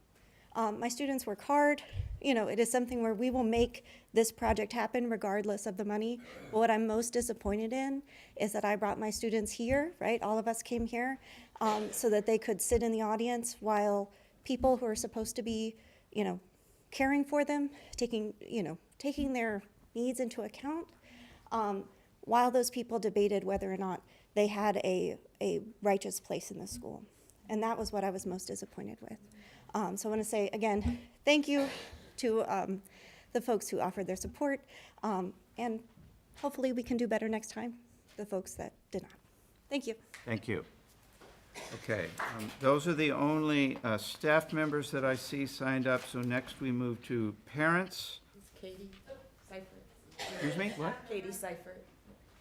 My students work hard, it is something where we will make this project happen regardless of the money. But what I'm most disappointed in is that I brought my students here, right? All of us came here so that they could sit in the audience while people who are supposed to be, caring for them, taking their needs into account, while those people debated whether or not they had a righteous place in the school. And that was what I was most disappointed with. So I want to say, again, thank you to the folks who offered their support, and hopefully we can do better next time, the folks that did not. Thank you. Thank you. Okay, those are the only staff members that I see signed up, so next we move to parents. Katie Seifert. Excuse me, what? Katie Seifert.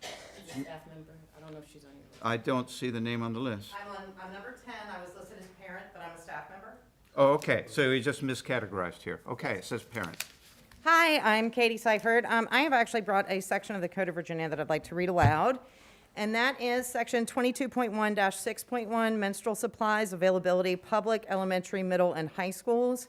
She's a staff member. I don't know if she's on your list. I don't see the name on the list. I'm number 10. I was listed as parent, but I'm a staff member. Oh, okay, so you just miscategorized here. Okay, it says parents. Hi, I'm Katie Seifert. I have actually brought a section of the Code of Virginia that I'd like to read aloud, and that is section 22.1-6.1, menstrual supplies availability, public, elementary, middle, and high schools.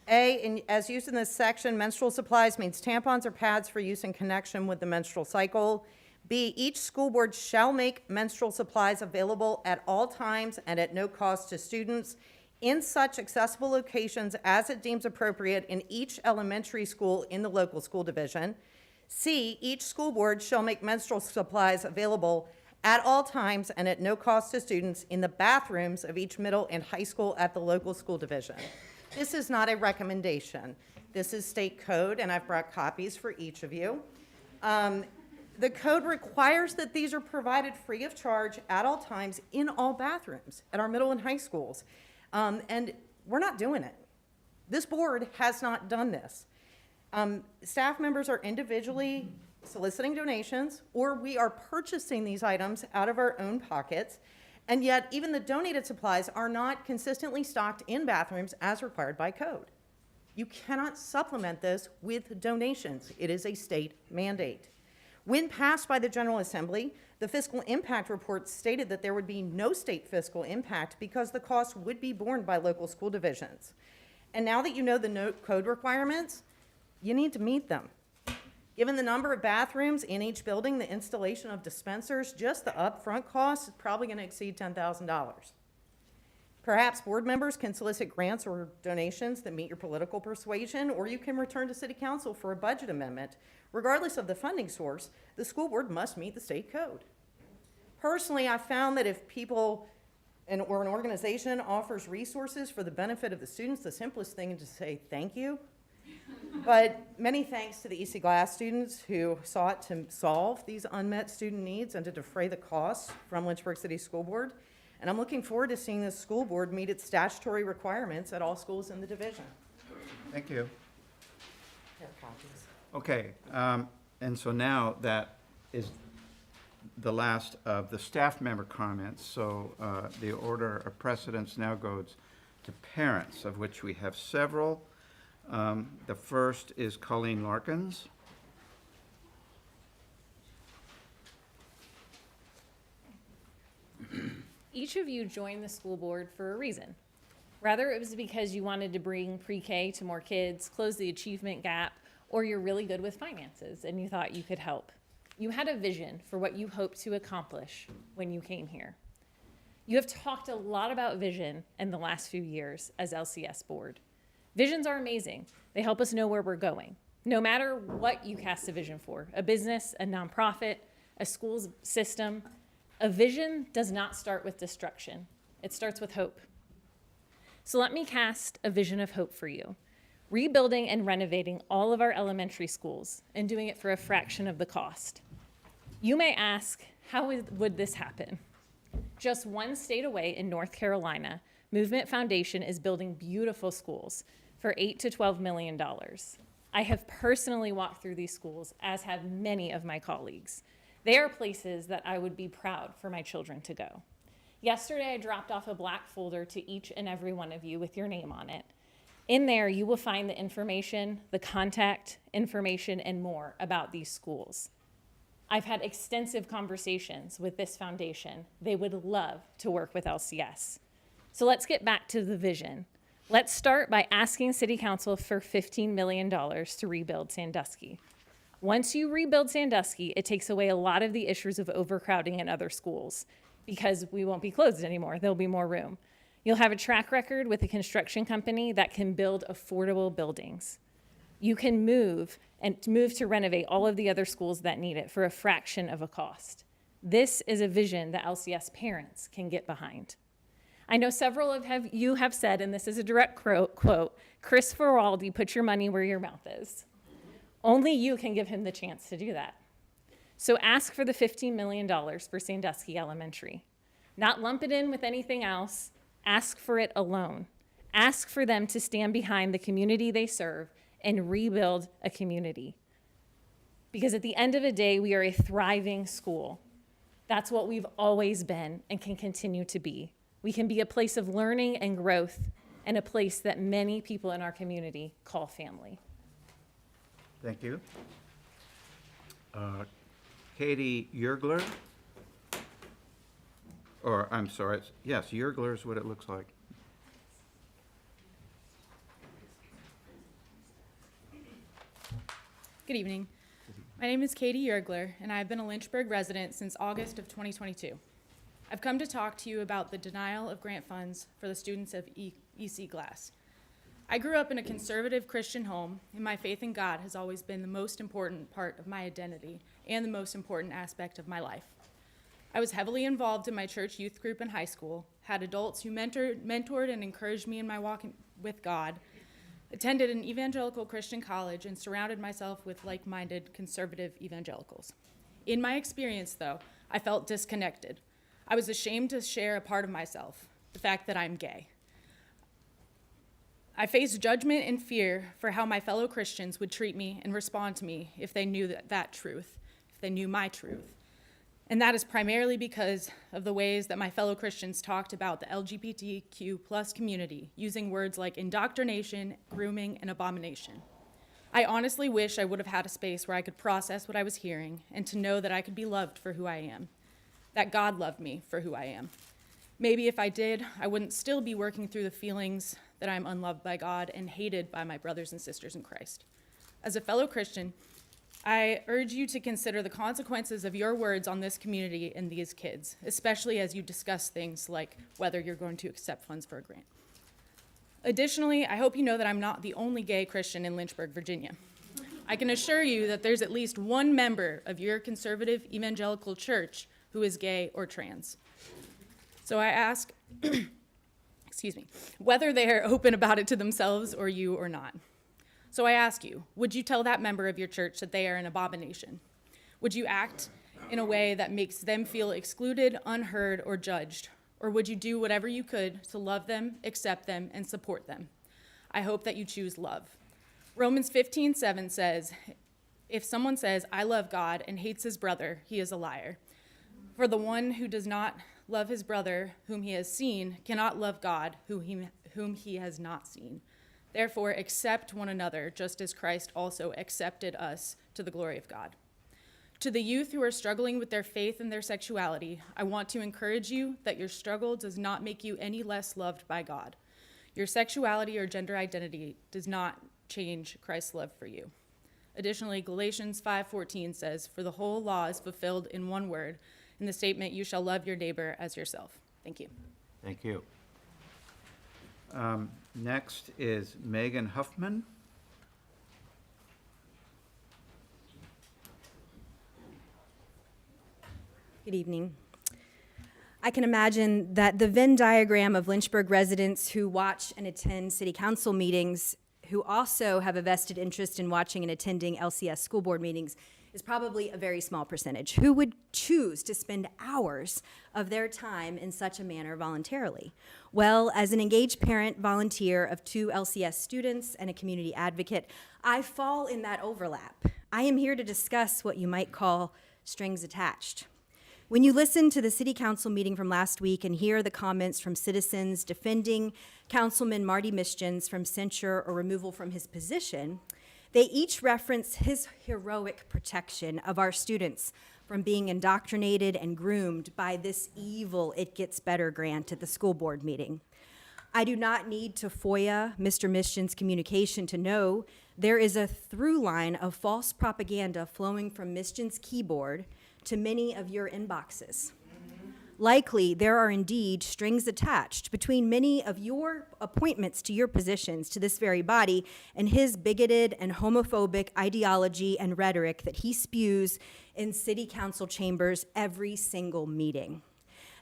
As used in this section, menstrual supplies means tampons or pads for use in connection with the menstrual cycle. B, each school board shall make menstrual supplies available at all times and at no cost to students in such accessible locations as it deems appropriate in each elementary school in the local school division. C, each school board shall make menstrual supplies available at all times and at no cost to students in the bathrooms of each middle and high school at the local school division. This is not a recommendation. This is state code, and I've brought copies for each of you. The code requires that these are provided free of charge at all times in all bathrooms at our middle and high schools. And we're not doing it. This board has not done this. Staff members are individually soliciting donations, or we are purchasing these items out of our own pockets, and yet even the donated supplies are not consistently stocked in bathrooms as required by code. You cannot supplement this with donations. It is a state mandate. When passed by the General Assembly, the fiscal impact report stated that there would be no state fiscal impact because the cost would be borne by local school divisions. And now that you know the code requirements, you need to meet them. Given the number of bathrooms in each building, the installation of dispensers, just the upfront cost is probably going to exceed $10,000. Perhaps board members can solicit grants or donations that meet your political persuasion, or you can return to City Council for a budget amendment. Regardless of the funding source, the school board must meet the state code. Personally, I've found that if people or an organization offers resources for the benefit of the students, the simplest thing is to say thank you. But many thanks to the EC Glass students who sought to solve these unmet student needs and to defray the costs from Lynchburg City School Board. And I'm looking forward to seeing this school board meet its statutory requirements at all schools in the division. Thank you. Have copies. Okay, and so now that is the last of the staff member comments. So the order of precedence now goes to parents, of which we have several. The first is Colleen Larkins. Each of you joined the school board for a reason. Rather, it was because you wanted to bring pre-K to more kids, close the achievement gap, or you're really good with finances and you thought you could help. You had a vision for what you hoped to accomplish when you came here. You have talked a lot about vision in the last few years as LCS board. Visions are amazing. They help us know where we're going. No matter what you cast a vision for, a business, a nonprofit, a school's system, a vision does not start with destruction. It starts with hope. So let me cast a vision of hope for you. Rebuilding and renovating all of our elementary schools and doing it for a fraction of the cost. You may ask, how would this happen? Just one state away in North Carolina, Movement Foundation is building beautiful schools for $8 to $12 million. I have personally walked through these schools, as have many of my colleagues. They are places that I would be proud for my children to go. Yesterday, I dropped off a black folder to each and every one of you with your name on it. In there, you will find the information, the contact information, and more about these schools. I've had extensive conversations with this foundation. They would love to work with LCS. So let's get back to the vision. Let's start by asking City Council for $15 million to rebuild Sandusky. Once you rebuild Sandusky, it takes away a lot of the issues of overcrowding in other schools because we won't be closed anymore. There'll be more room. You'll have a track record with a construction company that can build affordable buildings. You can move to renovate all of the other schools that need it for a fraction of a cost. This is a vision that LCS parents can get behind. I know several of you have said, and this is a direct quote, Chris Feraldi, put your money where your mouth is. Only you can give him the chance to do that. So ask for the $15 million for Sandusky Elementary. Not lump it in with anything else. Ask for it alone. Ask for them to stand behind the community they serve and rebuild a community. Because at the end of the day, we are a thriving school. That's what we've always been and can continue to be. We can be a place of learning and growth and a place that many people in our community call family. Thank you. Katie Yergler? Or, I'm sorry, yes, Yergler is what it looks like. Good evening. My name is Katie Yergler, and I've been a Lynchburg resident since August of 2022. I've come to talk to you about the denial of grant funds for the students of EC Glass. I grew up in a conservative Christian home, and my faith in God has always been the most important part of my identity and the most important aspect of my life. I was heavily involved in my church youth group in high school, had adults who mentored and encouraged me in my walk with God, attended an evangelical Christian college, and surrounded myself with like-minded conservative evangelicals. In my experience, though, I felt disconnected. I was ashamed to share a part of myself, the fact that I'm gay. I faced judgment and fear for how my fellow Christians would treat me and respond to me if they knew that truth, if they knew my truth. And that is primarily because of the ways that my fellow Christians talked about the LGBTQ plus community, using words like indoctrination, grooming, and abomination. I honestly wish I would have had a space where I could process what I was hearing and to know that I could be loved for who I am, that God loved me for who I am. Maybe if I did, I wouldn't still be working through the feelings that I'm unloved by God and hated by my brothers and sisters in Christ. As a fellow Christian, I urge you to consider the consequences of your words on this community and these kids, especially as you discuss things like whether you're going to accept funds for a grant. Additionally, I hope you know that I'm not the only gay Christian in Lynchburg, Virginia. I can assure you that there's at least one member of your conservative evangelical church who is gay or trans. So I ask, whether they are open about it to themselves or you or not. So I ask you, would you tell that member of your church that they are an abomination? Would you act in a way that makes them feel excluded, unheard, or judged? Or would you do whatever you could to love them, accept them, and support them? I hope that you choose love. Romans 15:7 says, if someone says, I love God and hates his brother, he is a liar. For the one who does not love his brother whom he has seen cannot love God whom he has not seen. Therefore, accept one another, just as Christ also accepted us to the glory of God. To the youth who are struggling with their faith and their sexuality, I want to encourage you that your struggle does not make you any less loved by God. Your sexuality or gender identity does not change Christ's love for you. Additionally, Galatians 5:14 says, for the whole law is fulfilled in one word, in the statement, you shall love your neighbor as yourself. Thank you. Thank you. Next is Megan Huffman. Good evening. I can imagine that the Venn diagram of Lynchburg residents who watch and attend city council meetings, who also have a vested interest in watching and attending LCS school board meetings, is probably a very small percentage. Who would choose to spend hours of their time in such a manner voluntarily? Well, as an engaged parent, volunteer of 2 LCS students, and a community advocate, I fall in that overlap. I am here to discuss what you might call strings attached. When you listen to the city council meeting from last week and hear the comments from citizens defending Councilman Marty Mischens from censure or removal from his position, they each reference his heroic protection of our students from being indoctrinated and groomed by this evil It Gets Better grant at the school board meeting. I do not need to FOIA Mr. Mission's communication to know there is a through line of false propaganda flowing from Mission's keyboard to many of your inboxes. Likely, there are indeed strings attached between many of your appointments to your positions to this very body and his bigoted and homophobic ideology and rhetoric that he spews in city council chambers every single meeting.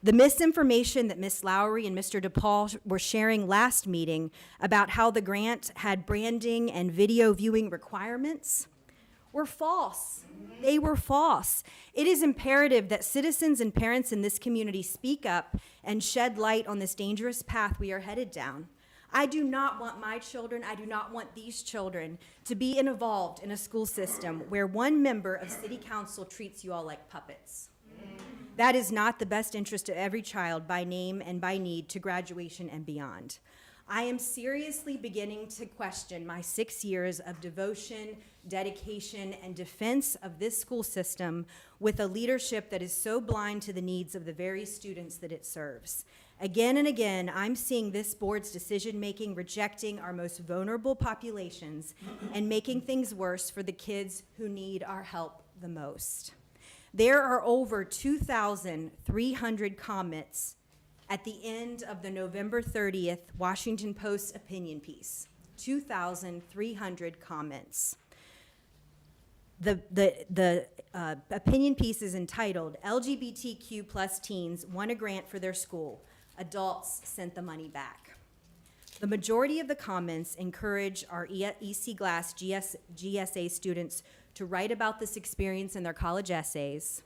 The misinformation that Ms. Lowry and Mr. DePaul were sharing last meeting about how the grant had branding and video viewing requirements were false. They were false. It is imperative that citizens and parents in this community speak up and shed light on this dangerous path we are headed down. I do not want my children, I do not want these children to be involved in a school system where one member of city council treats you all like puppets. That is not the best interest of every child by name and by need to graduation and beyond. I am seriously beginning to question my 6 years of devotion, dedication, and defense of this school system with a leadership that is so blind to the needs of the very students that it serves. Again and again, I'm seeing this board's decision-making rejecting our most vulnerable populations and making things worse for the kids who need our help the most. There are over 2,300 comments at the end of the November 30th Washington Post opinion piece. 2,300 comments. The opinion piece is entitled, LGBTQ plus teens won a grant for their school. Adults sent the money back. The majority of the comments encourage our EC Glass GSA students to write about this experience in their college essays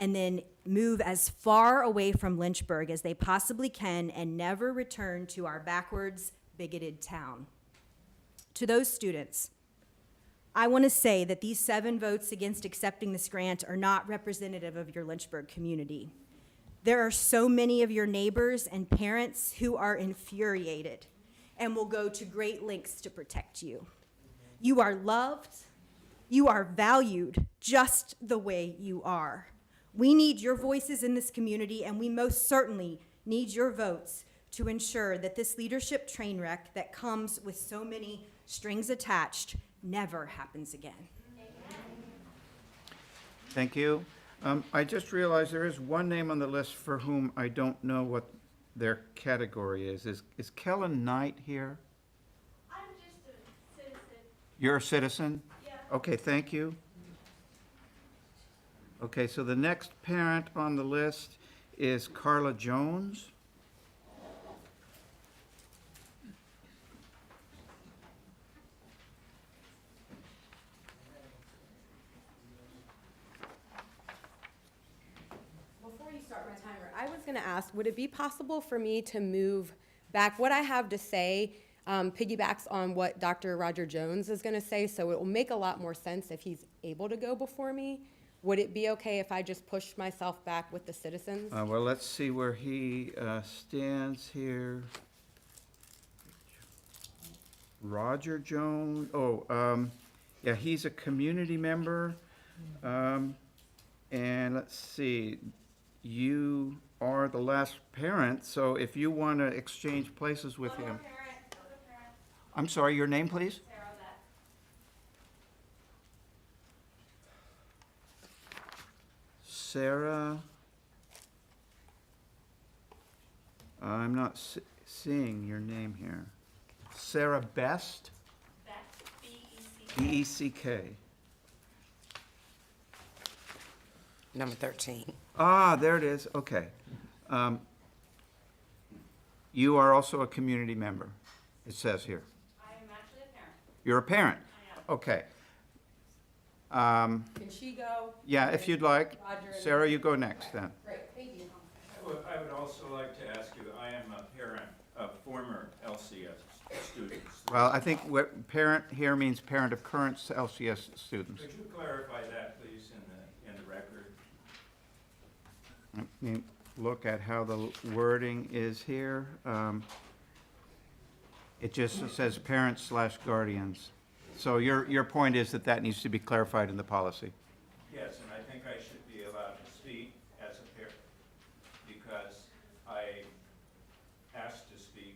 and then move as far away from Lynchburg as they possibly can and never return to our backwards, bigoted town. To those students, I want to say that these 7 votes against accepting this grant are not representative of your Lynchburg community. There are so many of your neighbors and parents who are infuriated and will go to great lengths to protect you. You are loved. You are valued just the way you are. We need your voices in this community, and we most certainly need your votes to ensure that this leadership train wreck that comes with so many strings attached never happens again. Thank you. I just realized there is one name on the list for whom I don't know what their category is. Is Kellen Knight here? I'm just a citizen. You're a citizen? Yeah. Okay, thank you. Okay, so the next parent on the list is Carla Jones. Before you start my timer, I was going to ask, would it be possible for me to move back? What I have to say piggybacks on what Dr. Roger Jones is going to say, so it will make a lot more sense if he's able to go before me. Would it be okay if I just pushed myself back with the citizens? Well, let's see where he stands here. Roger Jones, yeah, he's a community member. And let's see, you are the last parent, so if you want to exchange places with him. I'm sorry, your name, please? Sarah, I'm not seeing your name here. Sarah Best? B-E-C-K. Number 13. Ah, there it is, okay. You are also a community member, it says here. I am actually a parent. You're a parent? I am. Okay. Can she go? Yeah, if you'd like. Roger and- Sarah, you go next then. Great, thank you. I would also like to ask you, I am a parent of former LCS students. Well, I think what parent here means parent of current LCS students. Could you clarify that, please, in the record? Let me look at how the wording is here. It just says parents/guardians. So your point is that that needs to be clarified in the policy? Yes, and I think I should be allowed to speak as a parent because I asked to speak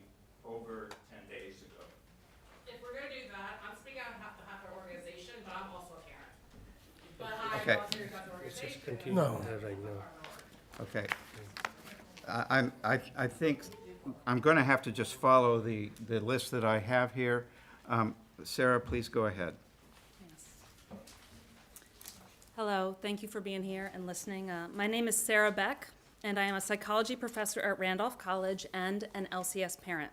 Okay. Let's just continue on that right now. Okay. I think I'm going to have to just follow the list that I have here. Sarah, please go ahead. Hello, thank you for being here and listening. My name is Sarah Beck, and I am a psychology professor at Randolph College and an LCS parent.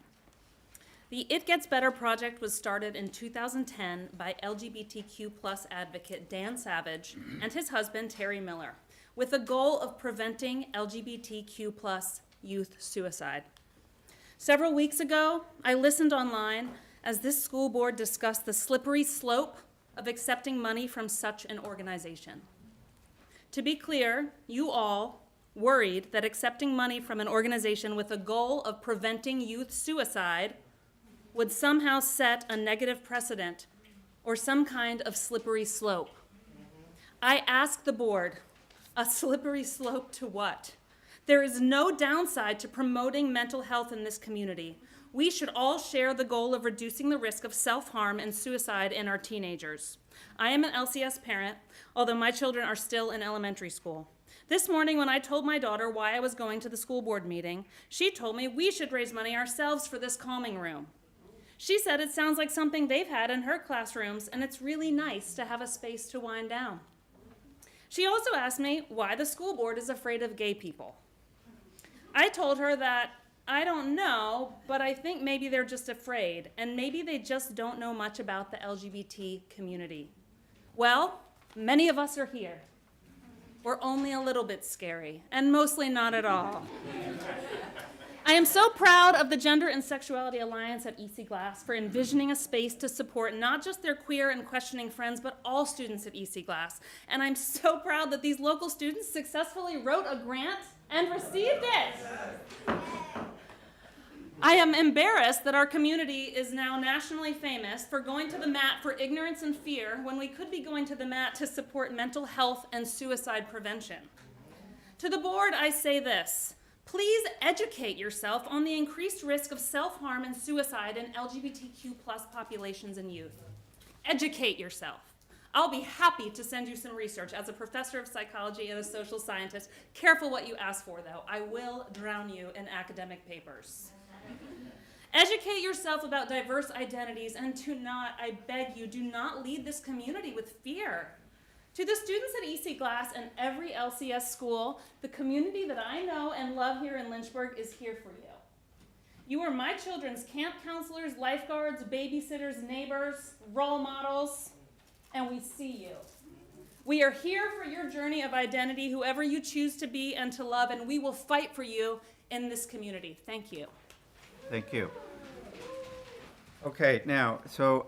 The It Gets Better project was started in 2010 by LGBTQ+ advocate Dan Savage and his husband Terry Miller, with the goal of preventing LGBTQ+ youth suicide. Several weeks ago, I listened online as this school board discussed the slippery slope of accepting money from such an organization. To be clear, you all worried that accepting money from an organization with a goal of preventing youth suicide would somehow set a negative precedent or some kind of slippery slope. I ask the board, a slippery slope to what? There is no downside to promoting mental health in this community. We should all share the goal of reducing the risk of self-harm and suicide in our teenagers. I am an LCS parent, although my children are still in elementary school. This morning when I told my daughter why I was going to the school board meeting, she told me we should raise money ourselves for this calming room. She said it sounds like something they've had in her classrooms, and it's really nice to have a space to wind down. She also asked me why the school board is afraid of gay people. I told her that I don't know, but I think maybe they're just afraid, and maybe they just don't know much about the LGBT community. Well, many of us are here. We're only a little bit scary, and mostly not at all. I am so proud of the Gender and Sexuality Alliance at EC Glass for envisioning a space to support not just their queer and questioning friends, but all students at EC Glass. And I'm so proud that these local students successfully wrote a grant and received it. I am embarrassed that our community is now nationally famous for going to the mat for ignorance and fear when we could be going to the mat to support mental health and suicide prevention. To the board, I say this. Please educate yourself on the increased risk of self-harm and suicide in LGBTQ+ populations and youth. Educate yourself. I'll be happy to send you some research as a professor of psychology and a social scientist. Careful what you ask for, though. I will drown you in academic papers. Educate yourself about diverse identities, and I beg you, do not lead this community with fear. To the students at EC Glass and every LCS school, the community that I know and love here in Lynchburg is here for you. You are my children's camp counselors, lifeguards, babysitters, neighbors, role models, and we see you. We are here for your journey of identity, whoever you choose to be and to love, and we will fight for you in this community. Thank you. Thank you. Okay, now, so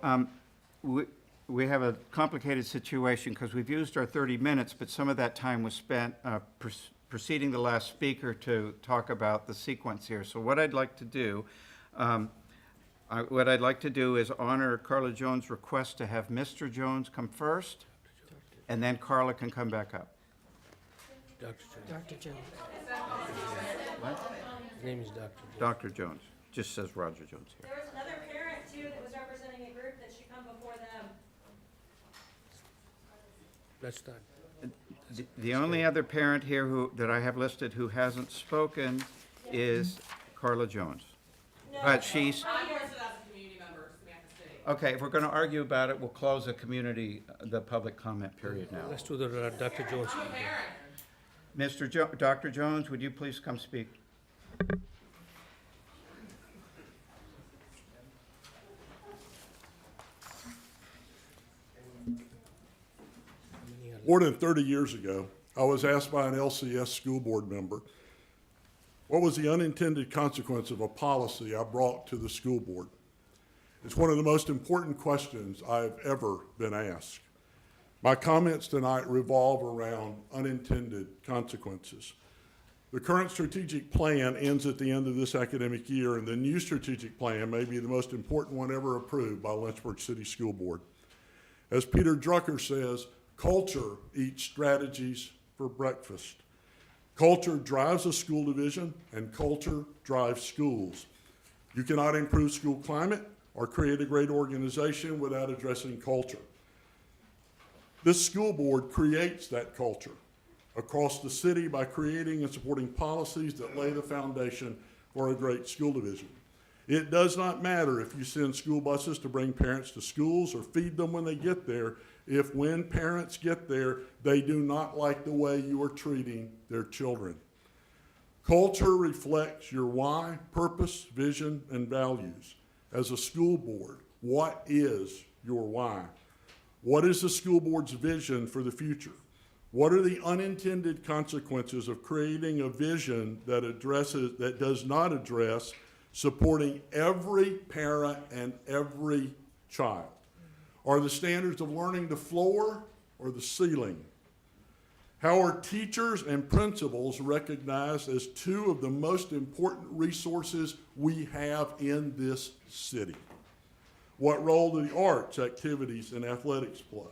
we have a complicated situation because we've used our 30 minutes, but some of that time was spent preceding the last speaker to talk about the sequence here. So what I'd like to do, is honor Carla Jones' request to have Mr. Jones come first, and then Carla can come back up. Dr. Jones. What? His name is Dr. Jones. Dr. Jones. Just says Roger Jones here. There was another parent, too, that was representing a group that should come before them. Let's start. The only other parent here that I have listed who hasn't spoken is Carla Jones. But she's... Okay, if we're going to argue about it, we'll close the public comment period now. Let's do the Dr. Jones. Dr. Jones, would you please come speak? More than 30 years ago, I was asked by an LCS school board member, what was the unintended consequence of a policy I brought to the school board? It's one of the most important questions I've ever been asked. My comments tonight revolve around unintended consequences. The current strategic plan ends at the end of this academic year, and the new strategic plan may be the most important one ever approved by Lynchburg City School Board. As Peter Drucker says, culture eats strategies for breakfast. Culture drives a school division, and culture drives schools. You cannot improve school climate or create a great organization without addressing culture. This school board creates that culture across the city by creating and supporting policies that lay the foundation for a great school division. It does not matter if you send school buses to bring parents to schools or feed them when they get there, if when parents get there, they do not like the way you are treating their children. Culture reflects your why, purpose, vision, and values. As a school board, what is your why? What is the school board's vision for the future? What are the unintended consequences of creating a vision that does not address supporting every parent and every child? Are the standards of learning the floor or the ceiling? How are teachers and principals recognized as two of the most important resources we have in this city? What role do the arts, activities, and athletics play?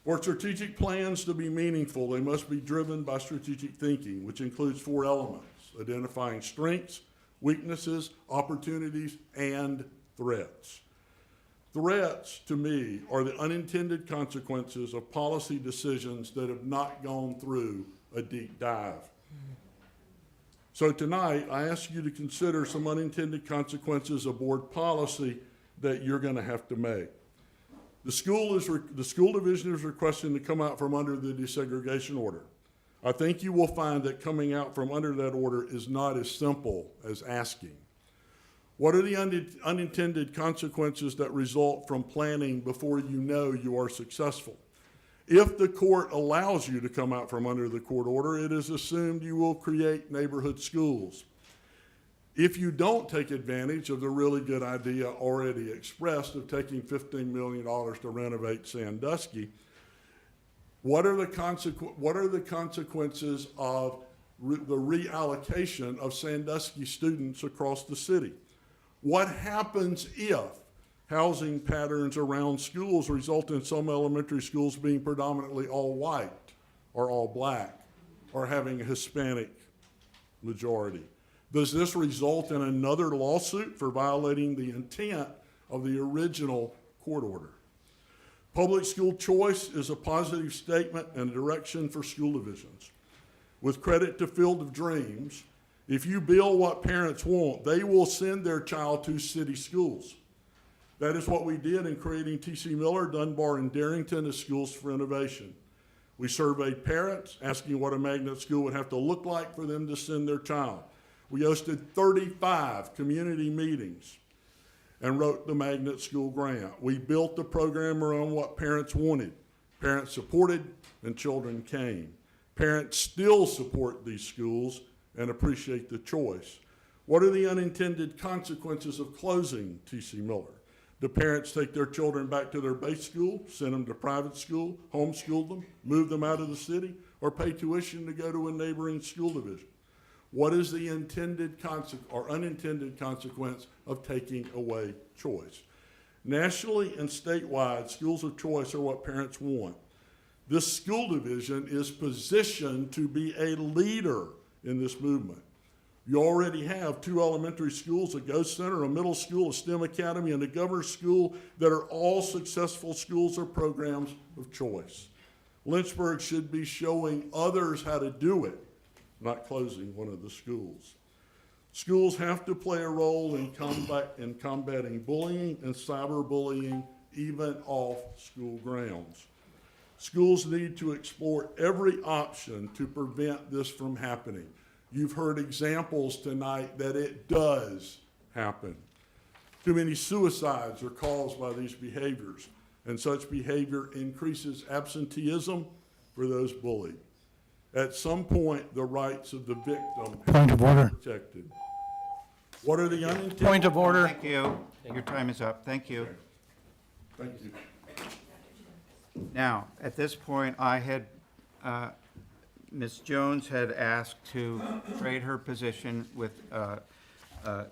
For strategic plans to be meaningful, they must be driven by strategic thinking, which includes 4 elements: identifying strengths, weaknesses, opportunities, and threats. Threats, to me, are the unintended consequences of policy decisions that have not gone through a deep dive. So tonight, I ask you to consider some unintended consequences of board policy that you're going to have to make. The school division is requesting to come out from under the desegregation order. I think you will find that coming out from under that order is not as simple as asking. What are the unintended consequences that result from planning before you know you are successful? If the court allows you to come out from under the court order, it is assumed you will create neighborhood schools. If you don't take advantage of the really good idea already expressed of taking $15 million to renovate Sandusky, what are the consequences of the reallocation of Sandusky students across the city? What happens if housing patterns around schools result in some elementary schools being predominantly all white or all black or having a Hispanic majority? Does this result in another lawsuit for violating the intent of the original court order? Public school choice is a positive statement and a direction for school divisions. With credit to Field of Dreams, if you build what parents want, they will send their child to city schools. That is what we did in creating T.C. Miller, Dunbar, and Darrington as schools for innovation. We surveyed parents, asking what a magnet school would have to look like for them to send their child. We hosted 35 community meetings and wrote the magnet school grant. We built the program around what parents wanted. Parents supported and children came. Parents still support these schools and appreciate the choice. What are the unintended consequences of closing T.C. Miller? Do parents take their children back to their base school, send them to private school, homeschool them, move them out of the city, or pay tuition to go to a neighboring school division? What is the intended or unintended consequence of taking away choice? Nationally and statewide, schools of choice are what parents want. This school division is positioned to be a leader in this movement. You already have 2 elementary schools, a Ghost Center, a middle school, a STEM academy, and a governor's school that are all successful schools or programs of choice. Lynchburg should be showing others how to do it, not closing one of the schools. Schools have to play a role in combating bullying and cyberbullying, even off school grounds. Schools need to explore every option to prevent this from happening. You've heard examples tonight that it does happen. Too many suicides are caused by these behaviors, and such behavior increases absenteeism for those bullied. At some point, the rights of the victim have to be protected. What are the unintended... Point of order. Thank you. Your time is up. Thank you. Thank you. Now, at this point, Ms. Jones had asked to trade her position with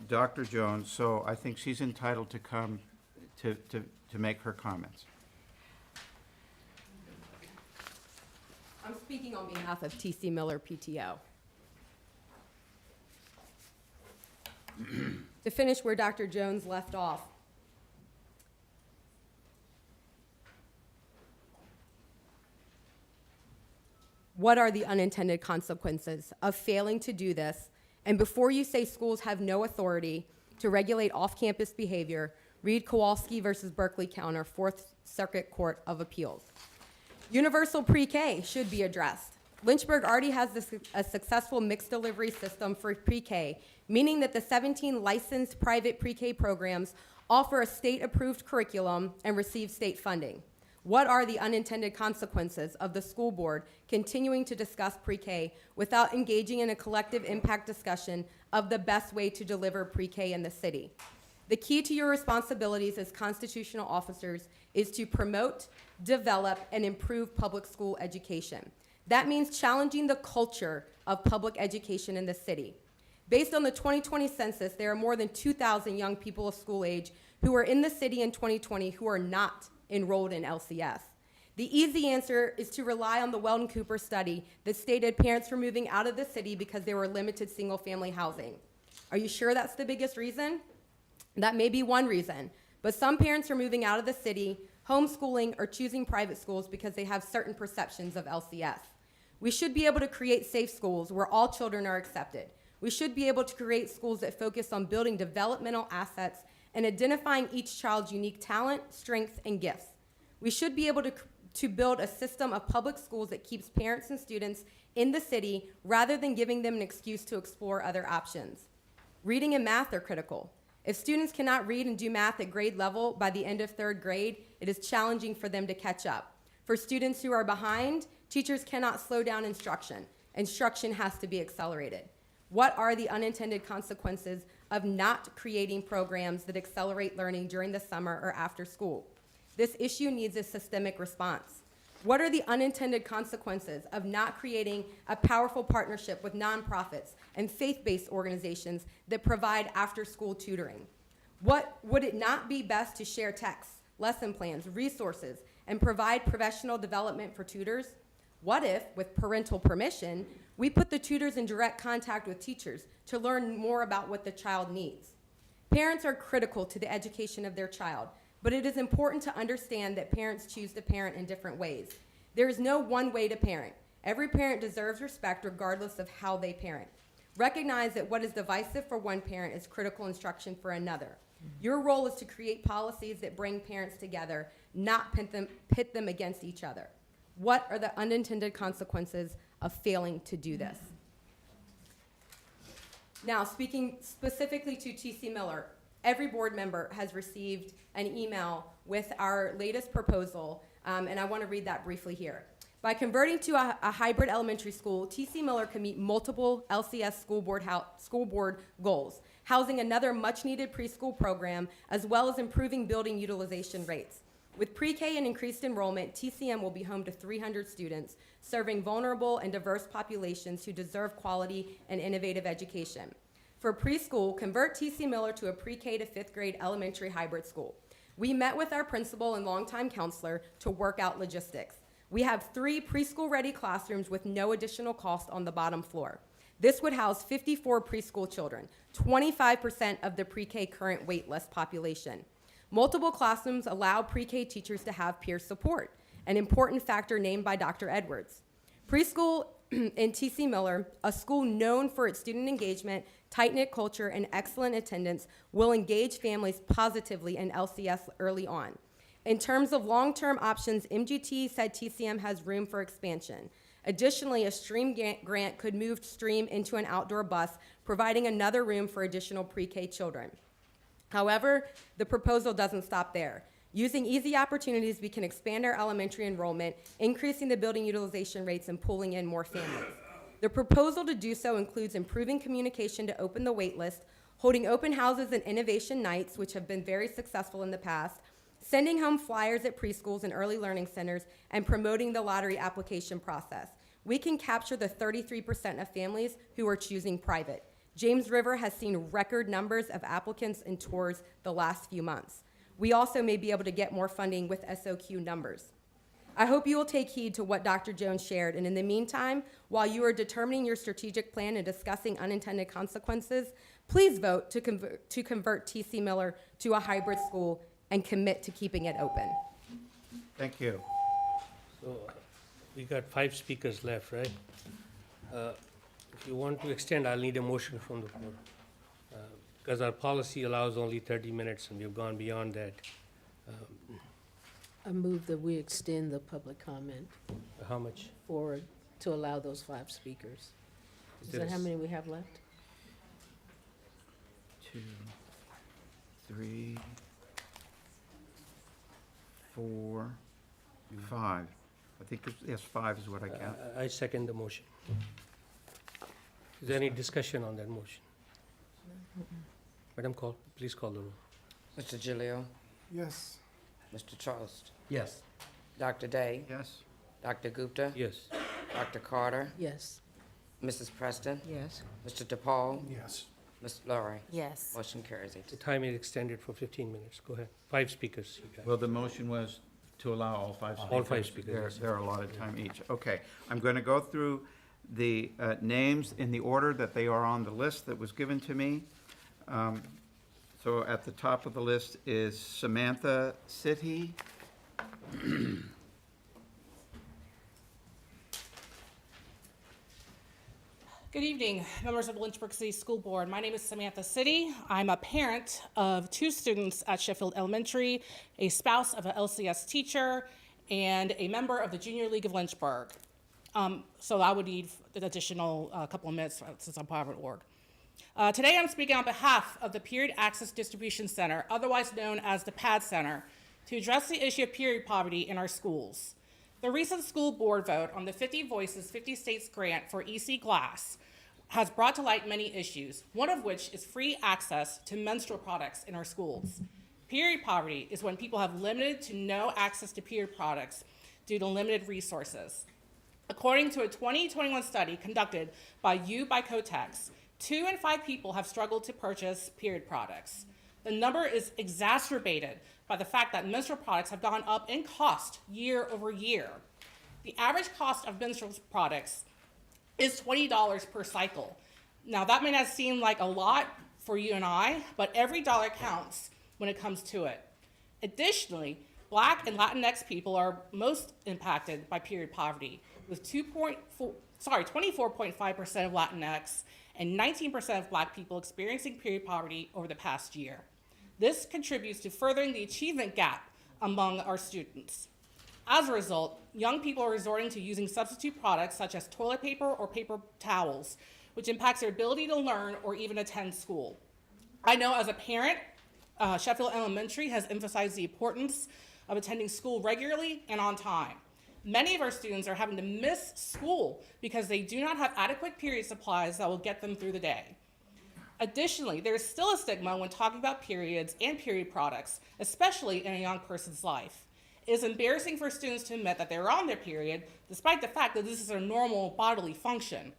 Dr. Jones, so I think she's entitled to come to make her comments. I'm speaking on behalf of T.C. Miller PTO. To finish where Dr. Jones left off, what are the unintended consequences of failing to do this? And before you say schools have no authority to regulate off-campus behavior, read Kowalski versus Berkeley Counter, Fourth Circuit Court of Appeals. Universal pre-K should be addressed. Lynchburg already has a successful mixed delivery system for pre-K, meaning that the 17 licensed private pre-K programs offer a state-approved curriculum and receive state funding. What are the unintended consequences of the school board continuing to discuss pre-K without engaging in a collective impact discussion of the best way to deliver pre-K in the city? The key to your responsibilities as constitutional officers is to promote, develop, and improve public school education. That means challenging the culture of public education in the city. Based on the 2020 census, there are more than 2,000 young people of school age who are in the city in 2020 who are not enrolled in LCS. The easy answer is to rely on the Weldon Cooper study that stated parents were moving out of the city because there were limited single-family housing. Are you sure that's the biggest reason? That may be one reason, but some parents are moving out of the city, homeschooling, or choosing private schools because they have certain perceptions of LCS. We should be able to create safe schools where all children are accepted. We should be able to create schools that focus on building developmental assets and identifying each child's unique talent, strengths, and gifts. We should be able to build a system of public schools that keeps parents and students in the city rather than giving them an excuse to explore other options. Reading and math are critical. If students cannot read and do math at grade level by the end of 3rd grade, it is challenging for them to catch up. For students who are behind, teachers cannot slow down instruction. Instruction has to be accelerated. What are the unintended consequences of not creating programs that accelerate learning during the summer or after school? This issue needs a systemic response. What are the unintended consequences of not creating a powerful partnership with nonprofits and faith-based organizations that provide after-school tutoring? Would it not be best to share texts, lesson plans, resources, and provide professional development for tutors? What if, with parental permission, we put the tutors in direct contact with teachers to learn more about what the child needs? Parents are critical to the education of their child, but it is important to understand that parents choose to parent in different ways. There is no one way to parent. Every parent deserves respect regardless of how they parent. Recognize that what is divisive for one parent is critical instruction for another. Your role is to create policies that bring parents together, not pit them against each other. What are the unintended consequences of failing to do this? Now, speaking specifically to TC Miller, every board member has received an email with our latest proposal, and I want to read that briefly here. By converting to a hybrid elementary school, TC Miller can meet multiple LCS school board goals, housing another much-needed preschool program, as well as improving building utilization rates. With pre-K and increased enrollment, TCM will be home to 300 students, serving vulnerable and diverse populations who deserve quality and innovative education. For preschool, convert TC Miller to a pre-K to 5th grade elementary hybrid school. We met with our principal and longtime counselor to work out logistics. We have 3 preschool-ready classrooms with no additional cost on the bottom floor. This would house 54 preschool children, 25% of the pre-K current wait list population. Multiple classrooms allow pre-K teachers to have peer support, an important factor named by Dr. Edwards. Preschool in TC Miller, a school known for its student engagement, tight-knit culture, and excellent attendance, will engage families positively in LCS early on. In terms of long-term options, MGT said TCM has room for expansion. Additionally, a STREAM grant could move STREAM into an outdoor bus, providing another room for additional pre-K children. However, the proposal doesn't stop there. Using easy opportunities, we can expand our elementary enrollment, increasing the building utilization rates and pulling in more families. The proposal to do so includes improving communication to open the wait list, holding open houses and innovation nights, which have been very successful in the past, sending home flyers at preschools and early learning centers, and promoting the lottery application process. We can capture the 33% of families who are choosing private. James River has seen record numbers of applicants and tours the last few months. We also may be able to get more funding with SOQ numbers. I hope you will take heed to what Dr. Jones shared, and in the meantime, while you are determining your strategic plan and discussing unintended consequences, please vote to convert TC Miller to a hybrid school and commit to keeping it open. Thank you. So We got 5 speakers left, right? If you want to extend, I'll need a motion from the board. Because our policy allows only 30 minutes, and we've gone beyond that. I move that we extend the public comment How much? to allow those 5 speakers. Is that how many we have left? 2, 3, 4, 5. I think, yes, 5 is what I count. I second the motion. Is there any discussion on that motion? Madam, please call the roll. Mr. Gilio, Yes. Mr. Charles, Yes. Dr. Day, Yes. Dr. Gupta, Yes. Dr. Carter, Yes. Mrs. Preston, Yes. Mr. DePaul, Yes. Ms. Laurie. Yes. Motion carries The 8-0. time is extended for 15 minutes. Go ahead. 5 speakers. You got. Well, the motion was to allow all 5 speakers. All 5 speakers. They're allotted time each. Okay, I'm going to go through the names in the order that they are on the list that was given to me. So at the top of the list is Samantha City. Good evening, members of the Lynchburg City School Board. My name is Samantha City. I'm a parent of 2 students at Sheffield Elementary, a spouse of an LCS teacher, and a member of the Junior League of Lynchburg. So I would need an additional couple of minutes since I'm part of an org. Today I'm speaking on behalf of the Period Access Distribution Center, otherwise known as the PAD Center, to address the issue of period poverty in our schools. The recent school board vote on the 50 Voices, 50 States grant for EC Glass has brought to light many issues, one of which is free access to menstrual products in our schools. Period poverty is when people have limited to no access to period products due to limited resources. According to a 2021 study conducted by Kotex, 2 in 5 people have struggled to purchase period products. The number is exacerbated by the fact that menstrual products have gone up in cost year over year. The average cost of menstrual products is $20 per cycle. Now, that may not seem like a lot for you and I, but every dollar counts when it comes to it. Additionally, Black and Latinx people are most impacted by period poverty, with 24.5% of Latinx and 19% of Black people experiencing period poverty over the past year. This contributes to furthering the achievement gap among our students. As a result, young people are resorting to using substitute products such as toilet paper or paper towels, which impacts their ability to learn or even attend school. I know as a parent, Sheffield Elementary has emphasized the importance of attending school regularly and on time. Many of our students are having to miss school because they do not have adequate period supplies that will get them through the day. Additionally, there is still a stigma when talking about periods and period products, especially in a young person's life. It is embarrassing for students to admit that they're on their period, despite the fact that this is a normal bodily function.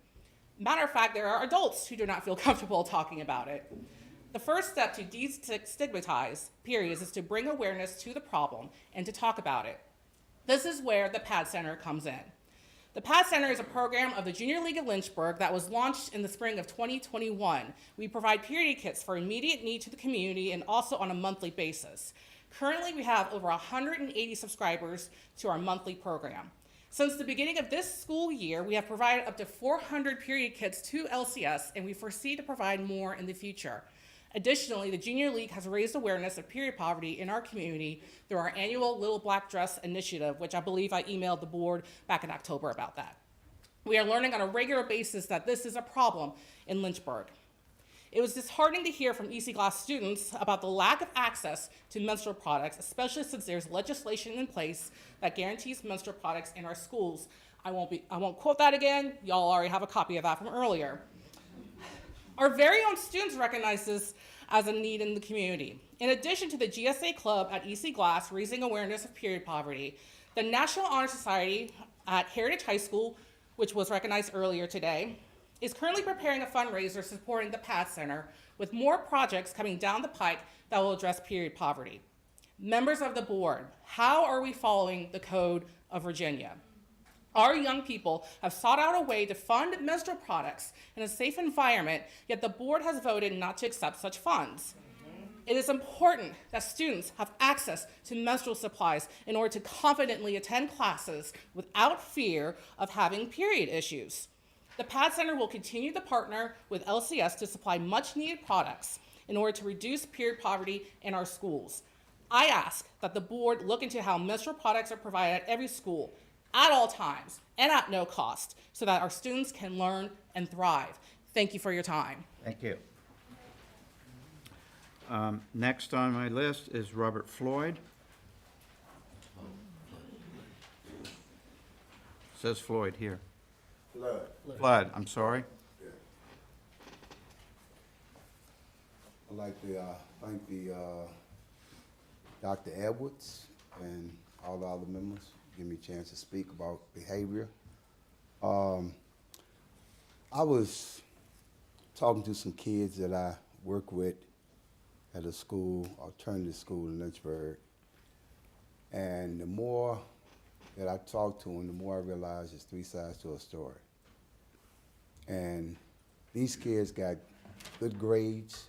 Matter of fact, there are adults who do not feel comfortable talking about it. The first step to destigmatize periods is to bring awareness to the problem and to talk about it. This is where the PAD Center comes in. The PAD Center is a program of the Junior League of Lynchburg that was launched in the spring of 2021. We provide period kits for immediate need to the community and also on a monthly basis. Currently, we have over 180 subscribers to our monthly program. Since the beginning of this school year, we have provided up to 400 period kits to LCS, and we foresee to provide more in the future. Additionally, the Junior League has raised awareness of period poverty in our community through our annual Little Black Dress initiative, which I believe I emailed the board back in October about that. We are learning on a regular basis that this is a problem in Lynchburg. It was disheartening to hear from EC Glass students about the lack of access to menstrual products, especially since there's legislation in place that guarantees menstrual products in our schools. I won't quote that again. Y'all already have a copy of that from earlier. Our very own students recognize this as a need in the community. In addition to the GSA Club at EC Glass raising awareness of period poverty, the National Honor Society at Heritage High School, which was recognized earlier today, is currently preparing a fundraiser supporting the PAD Center with more projects coming down the pike that will address period poverty. Members of the board, how are we following the Code of Virginia? Our young people have sought out a way to fund menstrual products in a safe environment, yet the board has voted not to accept such funds. It is important that students have access to menstrual supplies in order to confidently attend classes without fear of having period issues. The PAD Center will continue to partner with LCS to supply much-needed products in order to reduce period poverty in our schools. I ask that the board look into how menstrual products are provided at every school, at all times, and at no cost, so that our students can learn and thrive. Thank you for your time. Thank you. Next on my list is Robert Floyd. Says Floyd here. Flood, I'm sorry. I'd like to thank the Dr. Edwards and all the other members for giving me a chance to speak about behavior. I was talking to some kids that I work with at a school, alternative school in Lynchburg, and the more that I talk to them, the more I realize there's three sides to a story. And these kids got good grades,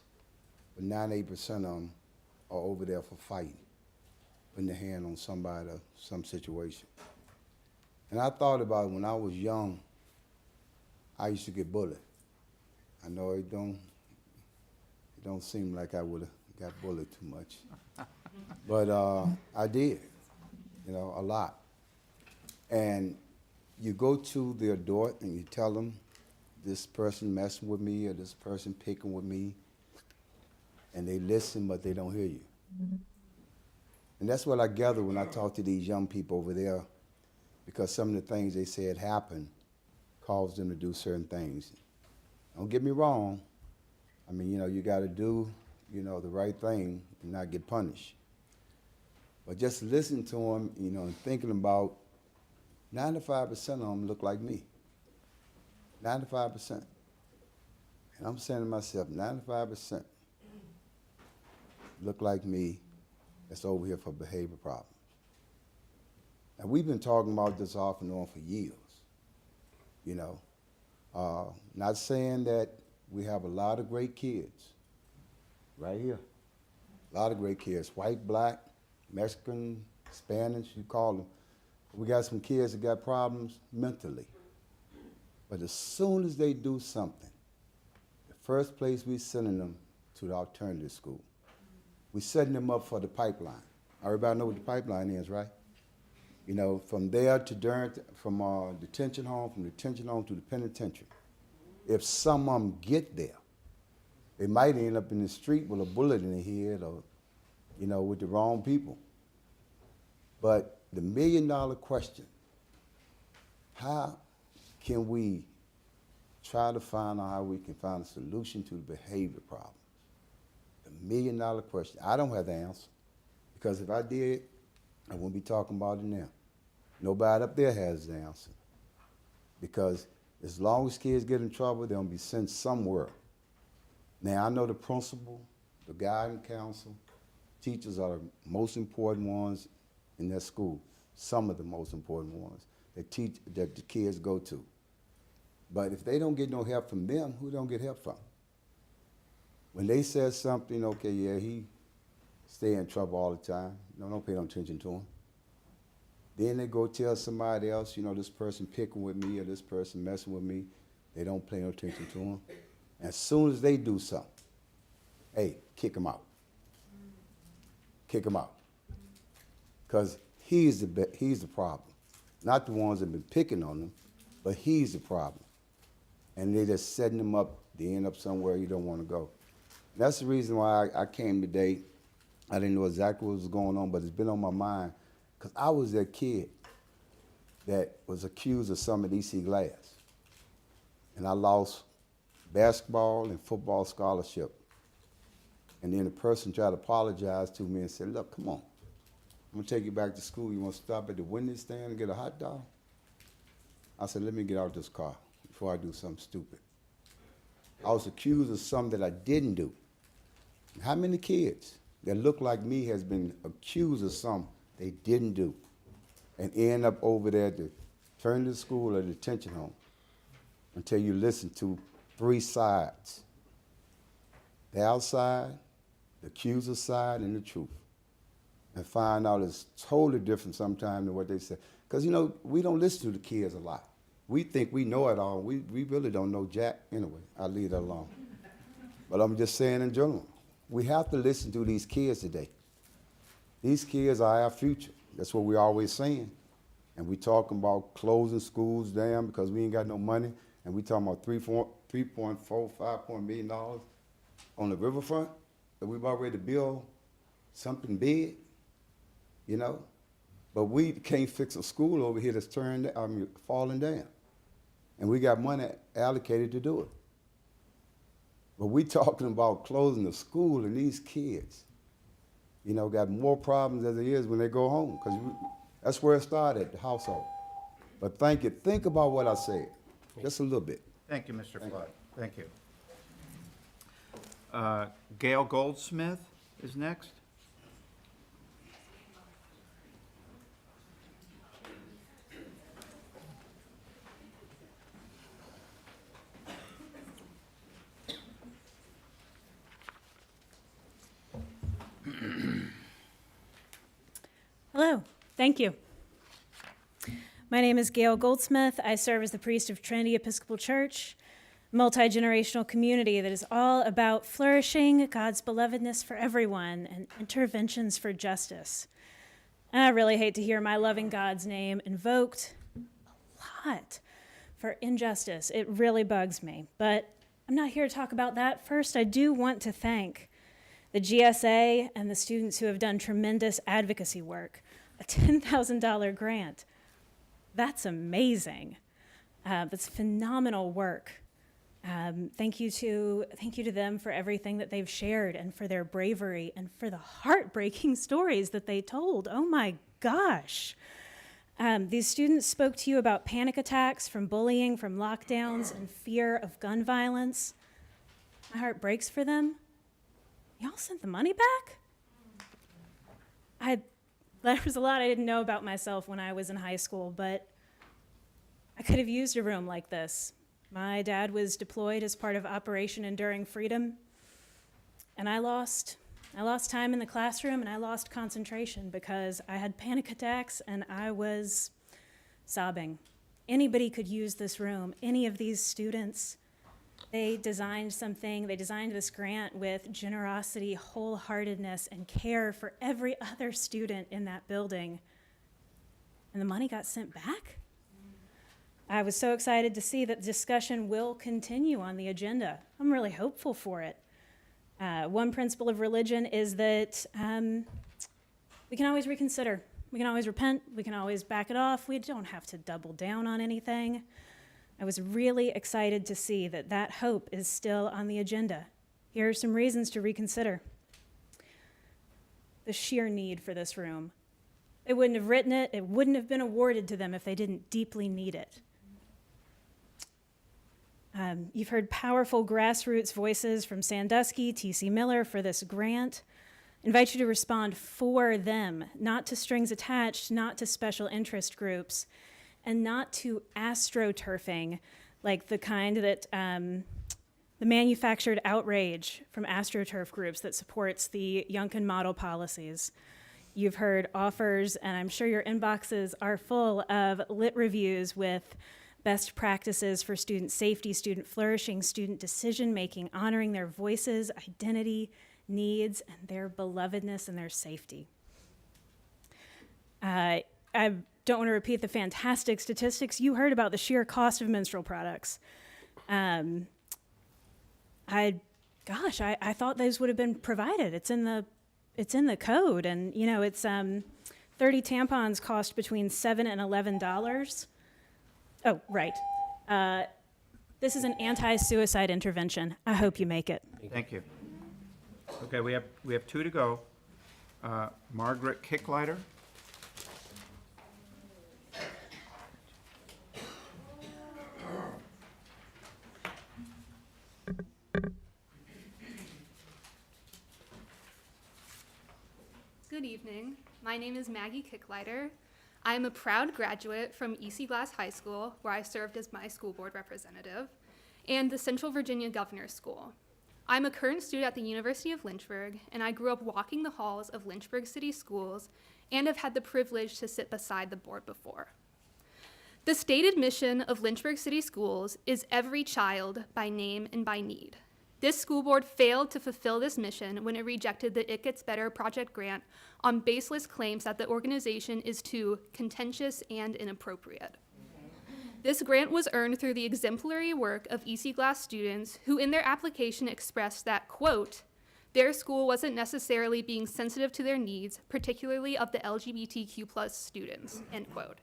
but 98% of them are over there for fighting, putting their hand on somebody or some situation. And I thought about it when I was young, I used to get bullied. I know it don't seem like I would have got bullied too much, but I did, a lot. And you go to the adult and you tell them, this person messing with me or this person picking with me, and they listen, but they don't hear you. And that's what I gather when I talk to these young people over there, because some of the things they said happened caused them to do certain things. Don't get me wrong. I mean, you got to do, the right thing and not get punished. But just listening to them, and thinking about 95% of them look like me. 95%. And I'm saying to myself, 95% look like me that's over here for behavior problems. And we've been talking about this off and on for years, Not saying that we have a lot of great kids right here. A lot of great kids, white, black, Mexican, Spanish, you call them. We got some kids that got problems mentally. But as soon as they do something, the first place we're sending them to the alternative school. We're setting them up for the pipeline. Everybody know what the pipeline is, right? From there to from detention home, from detention home to the penitentiary. If some of them get there, they might end up in the street with a bullet in their head or, with the wrong people. But the million-dollar question, how can we try to find out how we can find a solution to the behavior problems? The million-dollar question. I don't have the answer, because if I did, I wouldn't be talking about it now. Nobody up there has the answer, because as long as kids get in trouble, they'll be sent somewhere. Now, I know the principal, the guidance council, teachers are the most important ones in their school, some of the most important ones that the kids go to. But if they don't get no help from them, who don't get help from? When they said something, okay, yeah, he stay in trouble all the time, don't pay no attention to him. Then they go tell somebody else, this person picking with me or this person messing with me, they don't pay no attention to him. As soon as they do something, hey, kick him out. Kick him out. Because he's the problem. Not the ones that have been picking on him, but he's the problem. And they're just setting him up to end up somewhere you don't want to go. And that's the reason why I came today. I didn't know exactly what was going on, but it's been on my mind, because I was that kid that was accused of some at EC Glass. And I lost basketball and football scholarship. And then the person tried to apologize to me and said, look, come on. I'm going to take you back to school. You want to stop at the window stand and get a hot dog? I said, let me get out of this car before I do something stupid. I was accused of something that I didn't do. How many kids that look like me has been accused of something they didn't do and end up over there to turn to school or detention home until you listen to three sides? The outside, the accuser's side and the truth, and find out it's totally different sometimes than what they say. Because, you know, we don't listen to the kids a lot. We think we know it all. We really don't know jack. Anyway, I'll leave that alone. But I'm just saying in general, we have to listen to these kids today. These kids are our future. That's what we're always saying. And we talking about closing schools down because we ain't got no money. And we talking about $3.5 million on the riverfront that we've already built something big, you know. But we can't fix a school over here that's falling down. And we got money allocated to do it. But we talking about closing the school, and these kids, you know, got more problems as it is when they go home, because that's where it started, at the household. But thank you. Think about what I said, just a little bit. Thank you, Mr. Flood. Thank you. Gail Goldsmith is next. Hello, thank you. My name is Gail Goldsmith. I serve as the priest of Trinity Episcopal Church, a multi-generational community that is all about flourishing God's belovedness for everyone and interventions for justice. And I really hate to hear my loving God's name invoked a lot for injustice. It really bugs me, but I'm not here to talk about that. First, I do want to thank the GSA and the students who have done tremendous advocacy work. A $10,000 grant. That's amazing. That's phenomenal work. Thank you to them for everything that they've shared and for their bravery and for the heartbreaking stories that they told. Oh my gosh. These students spoke to you about panic attacks from bullying, from lockdowns, and fear of gun violence. My heart breaks for them. Y'all sent the money back? There was a lot I didn't know about myself when I was in high school, but I could have used a room like this. My dad was deployed as part of Operation Enduring Freedom, and I lost time in the classroom, and I lost concentration because I had panic attacks and I was sobbing. Anybody could use this room, any of these students. They designed this grant with generosity, wholeheartedness, and care for every other student in that building. And the money got sent back? I was so excited to see that the discussion will continue on the agenda. I'm really hopeful for it. One principle of religion is that we can always reconsider. We can always repent. We can always back it off. We don't have to double down on anything. I was really excited to see that that hope is still on the agenda. Here are some reasons to reconsider. The sheer need for this room. They wouldn't have written it. It wouldn't have been awarded to them if they didn't deeply need it. You've heard powerful grassroots voices from Sandusky, T.C. Miller for this grant. I invite you to respond for them, not to strings attached, not to special interest groups, and not to astroturfing, like the kind that the manufactured outrage from astroturf groups that supports the Youngkin model policies. You've heard offers, and I'm sure your inboxes are full of lit reviews with best practices for student safety, student flourishing, student decision-making, honoring their voices, identity, needs, and their belovedness and their safety. I don't want to repeat the fantastic statistics. You heard about the sheer cost of menstrual products. I thought those would have been provided. It's in the code, and you know, it's 30 tampons cost between $7 and $11. Oh, right. This is an anti-suicide intervention. I hope you make it. Thank you. Okay, we have two to go. Margaret Kicklighter. Good evening. My name is Maggie Kicklighter. I am a proud graduate from EC Glass High School, where I served as my school board representative, and the Central Virginia Governor's School. I'm a current student at the University of Lynchburg, and I grew up walking the halls of Lynchburg City Schools and have had the privilege to sit beside the board before. The stated mission of Lynchburg City Schools is every child by name and by need. This school board failed to fulfill this mission when it rejected the It Gets Better project grant on baseless claims that the organization is too contentious and inappropriate. This grant was earned through the exemplary work of EC Glass students who in their application expressed that, quote, their school wasn't necessarily being sensitive to their needs, particularly of the LGBTQ+ students, end quote.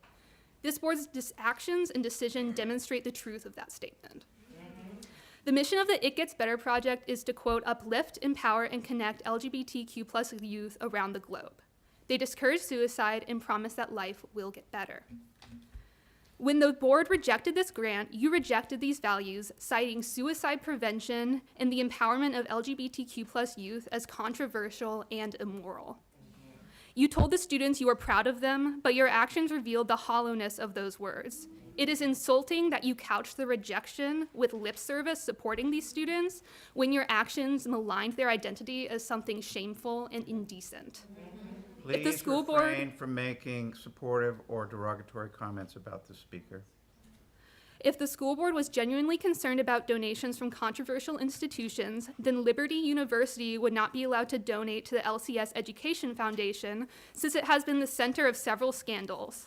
This board's actions and decision demonstrate the truth of that statement. The mission of the It Gets Better project is to, quote, uplift, empower, and connect LGBTQ+ youth around the globe. They discourage suicide and promise that life will get better. When the board rejected this grant, you rejected these values, citing suicide prevention and the empowerment of LGBTQ+ youth as controversial and immoral. You told the students you were proud of them, but your actions revealed the hollowness of those words. It is insulting that you couch the rejection with lip service supporting these students when your actions maligned their identity as something shameful and indecent. If the Please school board refrain from making supportive or derogatory comments about the speaker. If the school board was genuinely concerned about donations from controversial institutions, then Liberty University would not be allowed to donate to the LCS Education Foundation, since it has been the center of several scandals.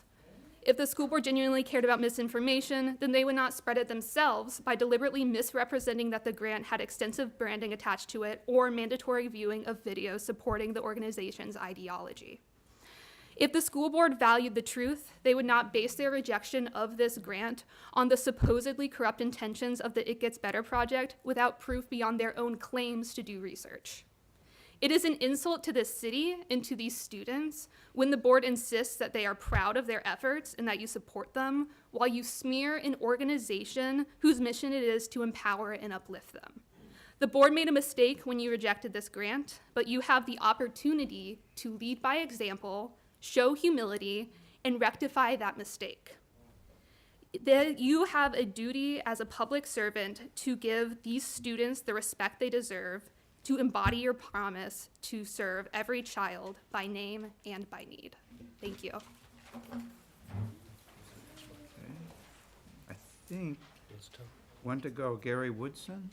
If the school board genuinely cared about misinformation, then they would not spread it themselves by deliberately misrepresenting that the grant had extensive branding attached to it or mandatory viewing of videos supporting the organization's ideology. If the school board valued the truth, they would not base their rejection of this grant on the supposedly corrupt intentions of the It Gets Better project without proof beyond their own claims to do research. It is an insult to this city and to these students when the board insists that they are proud of their efforts and that you support them, while you smear an organization whose mission it is to empower and uplift them. The board made a mistake when you rejected this grant, but you have the opportunity to lead by example, show humility, and rectify that mistake. You have a duty as a public servant to give these students the respect they deserve, to embody your promise to serve every child by name and by need. Thank you. I think, one to go, Gary Woodson?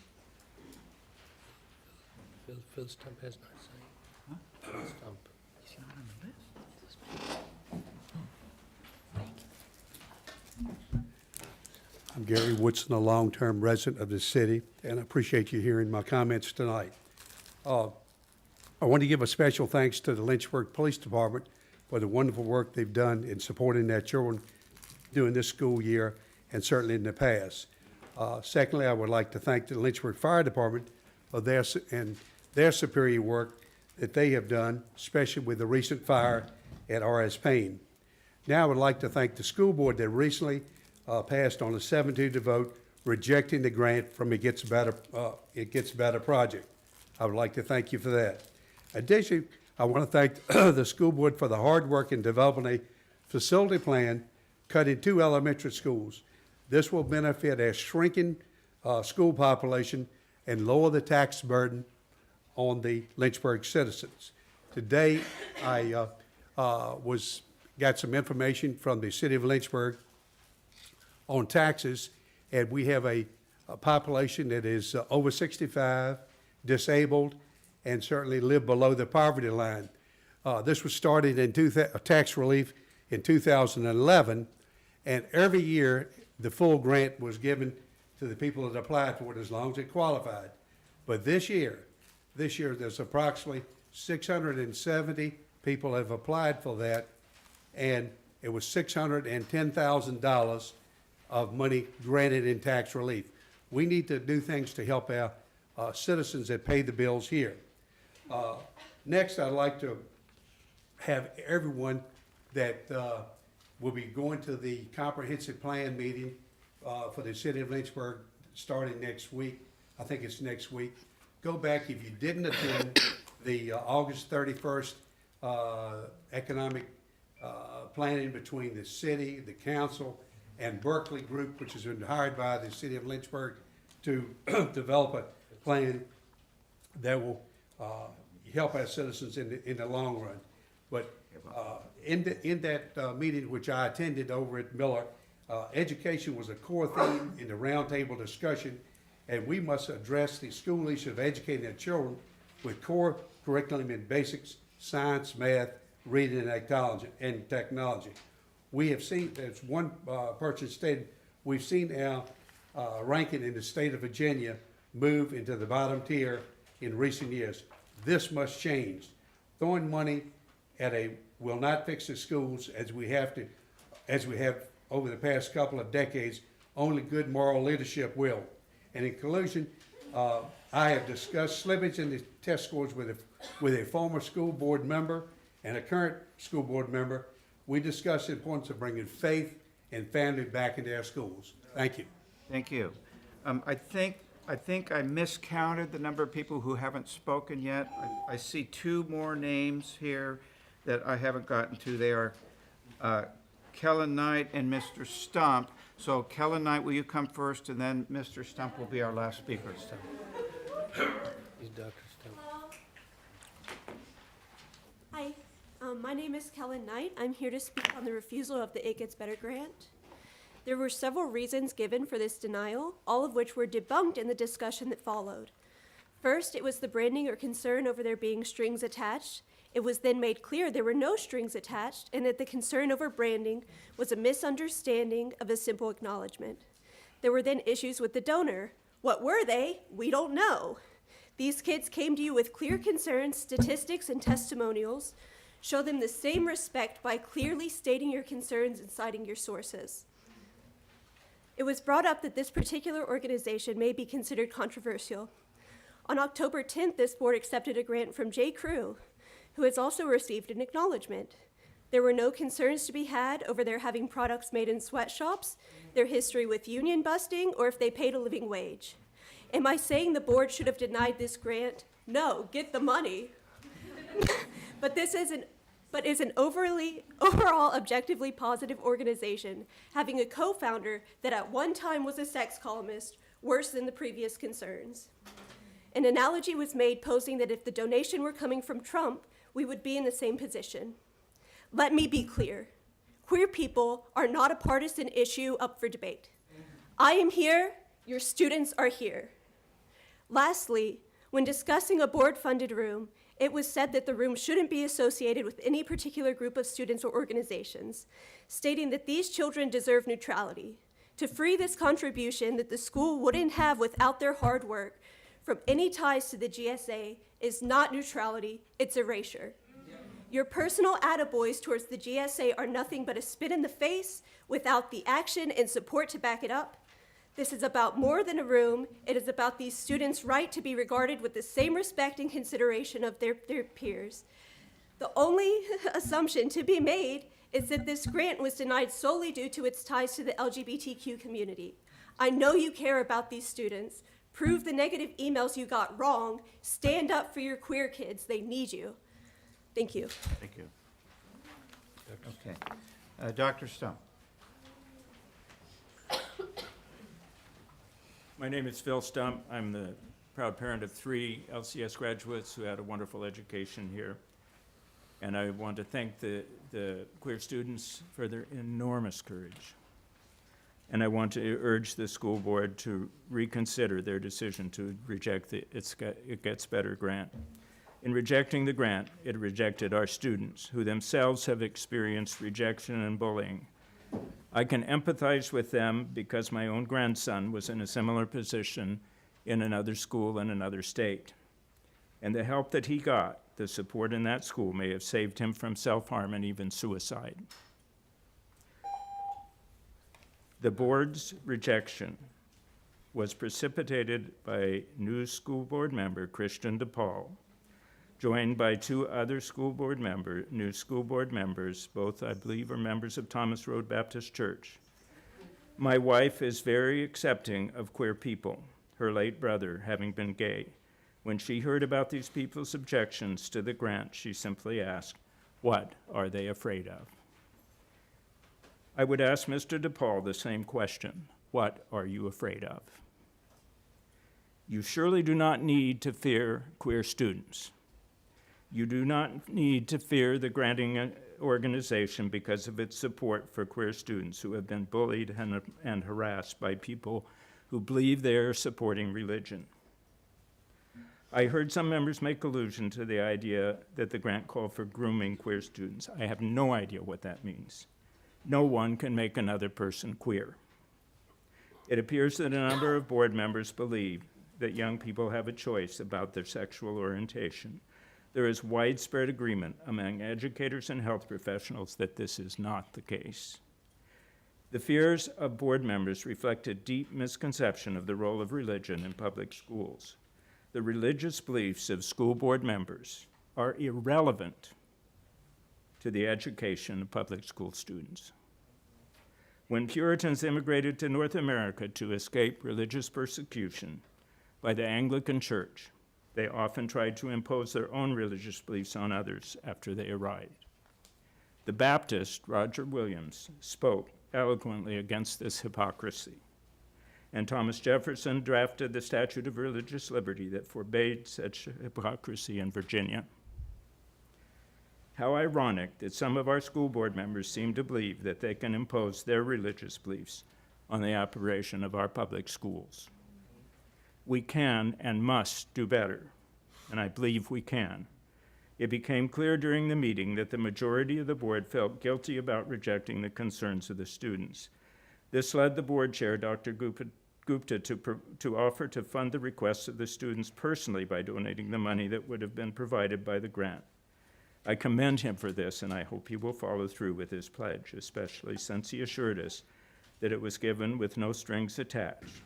Phil Stump has not signed. Huh? Phil Stump. He's not on the list. I'm Gary Woodson, a long-term resident of the city, and I appreciate you hearing my comments tonight. I want to give a special thanks to the Lynchburg Police Department for the wonderful work they've done in supporting their children during this school year and certainly in the past. Secondly, I would like to thank the Lynchburg Fire Department for their superior work that they have done, especially with the recent fire at RS Payne. Now I would like to thank the school board that recently passed on a 7-2 vote rejecting the grant from It Gets Better project. I would like to thank you for that. Additionally, I want to thank the school board for the hard work in developing a facility plan cutting 2 elementary schools. This will benefit a shrinking school population and lower the tax burden on the Lynchburg citizens. Today, I got some information from the city of Lynchburg on taxes, and we have a population that is over 65, disabled, and certainly live below the poverty line. This was started in tax relief in 2011, and every year the full grant was given to the people that applied for it as long as they qualified. But this year there's approximately 670 people have applied for that, and it was $610,000 of money granted in tax relief. We need to do things to help our citizens that pay the bills here. Next, I'd like to have everyone that will be going to the comprehensive plan meeting for the city of Lynchburg starting next week. I think it's next week. Go back, if you didn't attend the August 31st economic planning between the city, the council, and Berkeley Group, which has been hired by the city of Lynchburg to develop a plan. that will help our citizens in the long run. But in that meeting which I attended over at Miller, education was a core theme in the roundtable discussion, and we must address the school issue of educating our children with core curriculum in basics, science, math, reading, and technology. We have seen, as one person stated, we've seen our ranking in the state of Virginia move into the bottom tier in recent years. This must change. Throwing money at will not fix the schools as we have over the past couple of decades. Only good moral leadership will. And in conclusion, I have discussed slippage in the test scores with a former school board member and a current school board member. We discussed the importance of bringing faith and family back into our schools. Thank you. Thank you. I think I miscounted the number of people who haven't spoken yet. I see two more names here that I haven't gotten to. They are Kellen Knight and Mr. Stump. So Kellen Knight, will you come first, and then Mr. Stump will be our last speaker. Is Dr. Stump. Hi, my name is Kellen Knight. I'm here to speak on the refusal of the It Gets Better grant. There were several reasons given for this denial, all of which were debunked in the discussion that followed. First, it was the branding or concern over there being strings attached. It was then made clear there were no strings attached and that the concern over branding was a misunderstanding of a simple acknowledgement. There were then issues with the donor. What were they? We don't know. These kids came to you with clear concerns, statistics, and testimonials. Show them the same respect by clearly stating your concerns and citing your sources. It was brought up that this particular organization may be considered controversial. On October 10th, this board accepted a grant from J. Crew, who has also received an acknowledgement. There were no concerns to be had over their having products made in sweatshops, their history with union busting, or if they paid a living wage. Am I saying the board should have denied this grant? No, get the money. But is an overall objectively positive organization, having a co-founder that at one time was a sex columnist, worse than the previous concerns. An analogy was made posing that if the donation were coming from Trump, we would be in the same position. Let me be clear. Queer people are not a partisan issue up for debate. I am here, your students are here. Lastly, when discussing a board-funded room, it was said that the room shouldn't be associated with any particular group of students or organizations, stating that these children deserve neutrality. To free this contribution that the school wouldn't have without their hard work from any ties to the GSA is not neutrality, it's erasure. Your personal attaboys towards the GSA are nothing but a spit in the face without the action and support to back it up. This is about more than a room. It is about these students' right to be regarded with the same respect and consideration of their peers. The only assumption to be made is that this grant was denied solely due to its ties to the LGBTQ community. I know you care about these students. Prove the negative emails you got wrong. Stand up for your queer kids. They need you. Thank you. Thank you. Okay. Dr. Stump. My name is Phil Stump. I'm the proud parent of 3 LCS graduates who had a wonderful education here. And I want to thank the queer students for their enormous courage. And I want to urge the school board to reconsider their decision to reject the It Gets Better grant. In rejecting the grant, it rejected our students, who themselves have experienced rejection and bullying. I can empathize with them because my own grandson was in a similar position in another school in another state. And the help that he got, the support in that school, may have saved him from self-harm and even suicide. The board's rejection was precipitated by new school board member Christian DePaul, joined by 2 other new school board members, both I believe are members of Thomas Road Baptist Church. My wife is very accepting of queer people, her late brother having been gay. When she heard about these people's objections to the grant, she simply asked, "What are they afraid of?" I would ask Mr. DePaul the same question. What are you afraid of? You surely do not need to fear queer students. You do not need to fear the granting organization because of its support for queer students who have been bullied and harassed by people who believe they are supporting religion. I heard some members make allusion to the idea that the grant called for grooming queer students. I have no idea what that means. No one can make another person queer. It appears that a number of board members believe that young people have a choice about their sexual orientation. There is widespread agreement among educators and health professionals that this is not the case. The fears of board members reflect a deep misconception of the role of religion in public schools. The religious beliefs of school board members are irrelevant to the education of public school students. When Puritans immigrated to North America to escape religious persecution by the Anglican Church, they often tried to impose their own religious beliefs on others after they arrived. The Baptist, Roger Williams, spoke eloquently against this hypocrisy, and Thomas Jefferson drafted the Statute of Religious Liberty that forbade such hypocrisy in Virginia. How ironic that some of our school board members seem to believe that they can impose their religious beliefs on the operation of our public schools. We can and must do better, and I believe we can. It became clear during the meeting that the majority of the board felt guilty about rejecting the concerns of the students. This led the board chair, Dr. Gupta, to offer to fund the requests of the students personally by donating the money that would have been provided by the grant. I commend him for this, and I hope he will follow through with his pledge, especially since he assured us that it was given with no strings attached.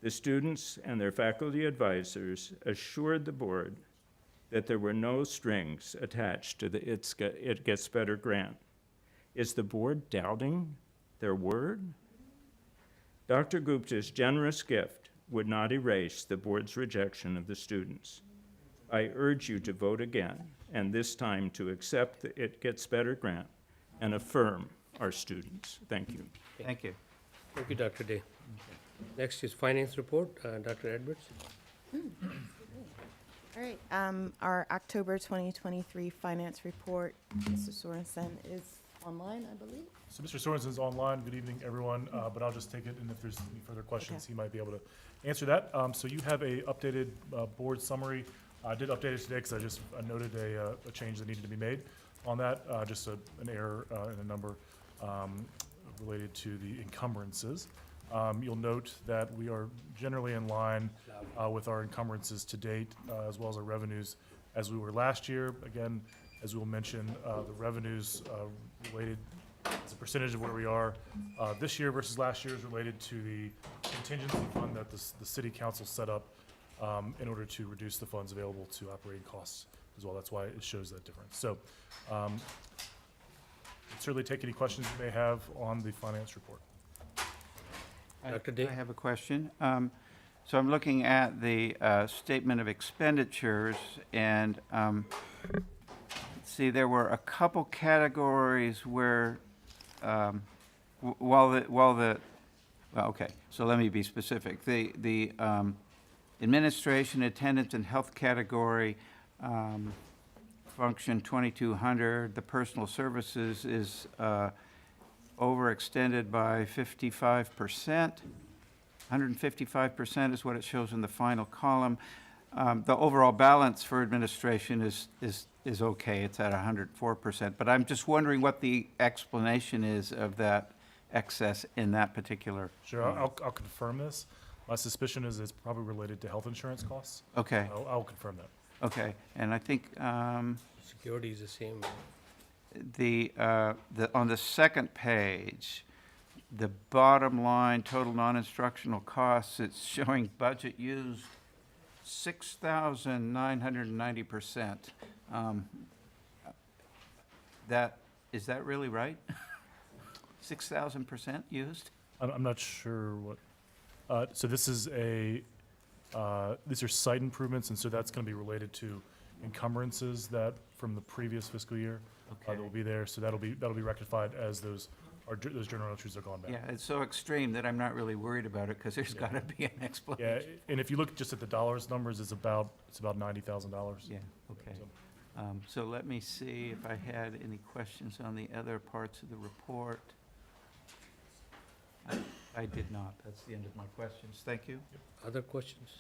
The students and their faculty advisors assured the board that there were no strings attached to the It Gets Better grant. Is the board doubting their word? Dr. Gupta's generous gift would not erase the board's rejection of the students. I urge you to vote again, and this time to accept the It Gets Better grant and affirm our students. Thank you. Thank you. Thank you, Dr. Day. Next is finance report, Dr. Edwards. All right, our October 2023 finance report, Mr. Sorensen, is online, I believe. So Mr. Sorensen's online. Good evening, everyone, but I'll just take it, and if there's any further questions, he might be able to answer that. So you have a updated board summary. I did update it today because I noted a change that needed to be made on that, just an error in a number related to the encumbrances. You'll note that we are generally in line with our encumbrances to date, as well as our revenues as we were last year. Again, as we'll mention, the revenues related as a percentage of where we are this year versus last year is related to the contingency fund that the city council set up in order to reduce the funds available to operating costs as well. That's why it shows that difference. So certainly take any questions you may have on the finance report. Dr. Day? I have a question. So I'm looking at the statement of expenditures, and see, there were a couple categories where, well, okay, so let me be specific. The administration, attendance, and health category, function 2200, the personal services is overextended by 55%. 155% is what it shows in the final column. The overall balance for administration is okay. It's at 104%. But I'm just wondering what the explanation is of that excess in that particular. Sure, I'll confirm this. My suspicion is it's probably related to health insurance costs. Okay. I'll confirm that. Okay, and I think Security is the same. on the second page, the bottom line, total non-instructional costs, it's showing budget used 6,990%. Is that really right? 6,000% used? I'm not sure what, so this is these are site improvements, and so that's going to be related to encumbrances that from the previous fiscal year that will be there. So that'll be rectified as those those journal entries are gone back. Yeah, it's so extreme that I'm not really worried about it, because there's got to be an Yeah, explanation. and if you look just at the dollars numbers, it's about $90,000. Yeah, okay. So let me see if I had any questions on the other parts of the report. I did not. That's the end of my questions. Thank you. Other questions?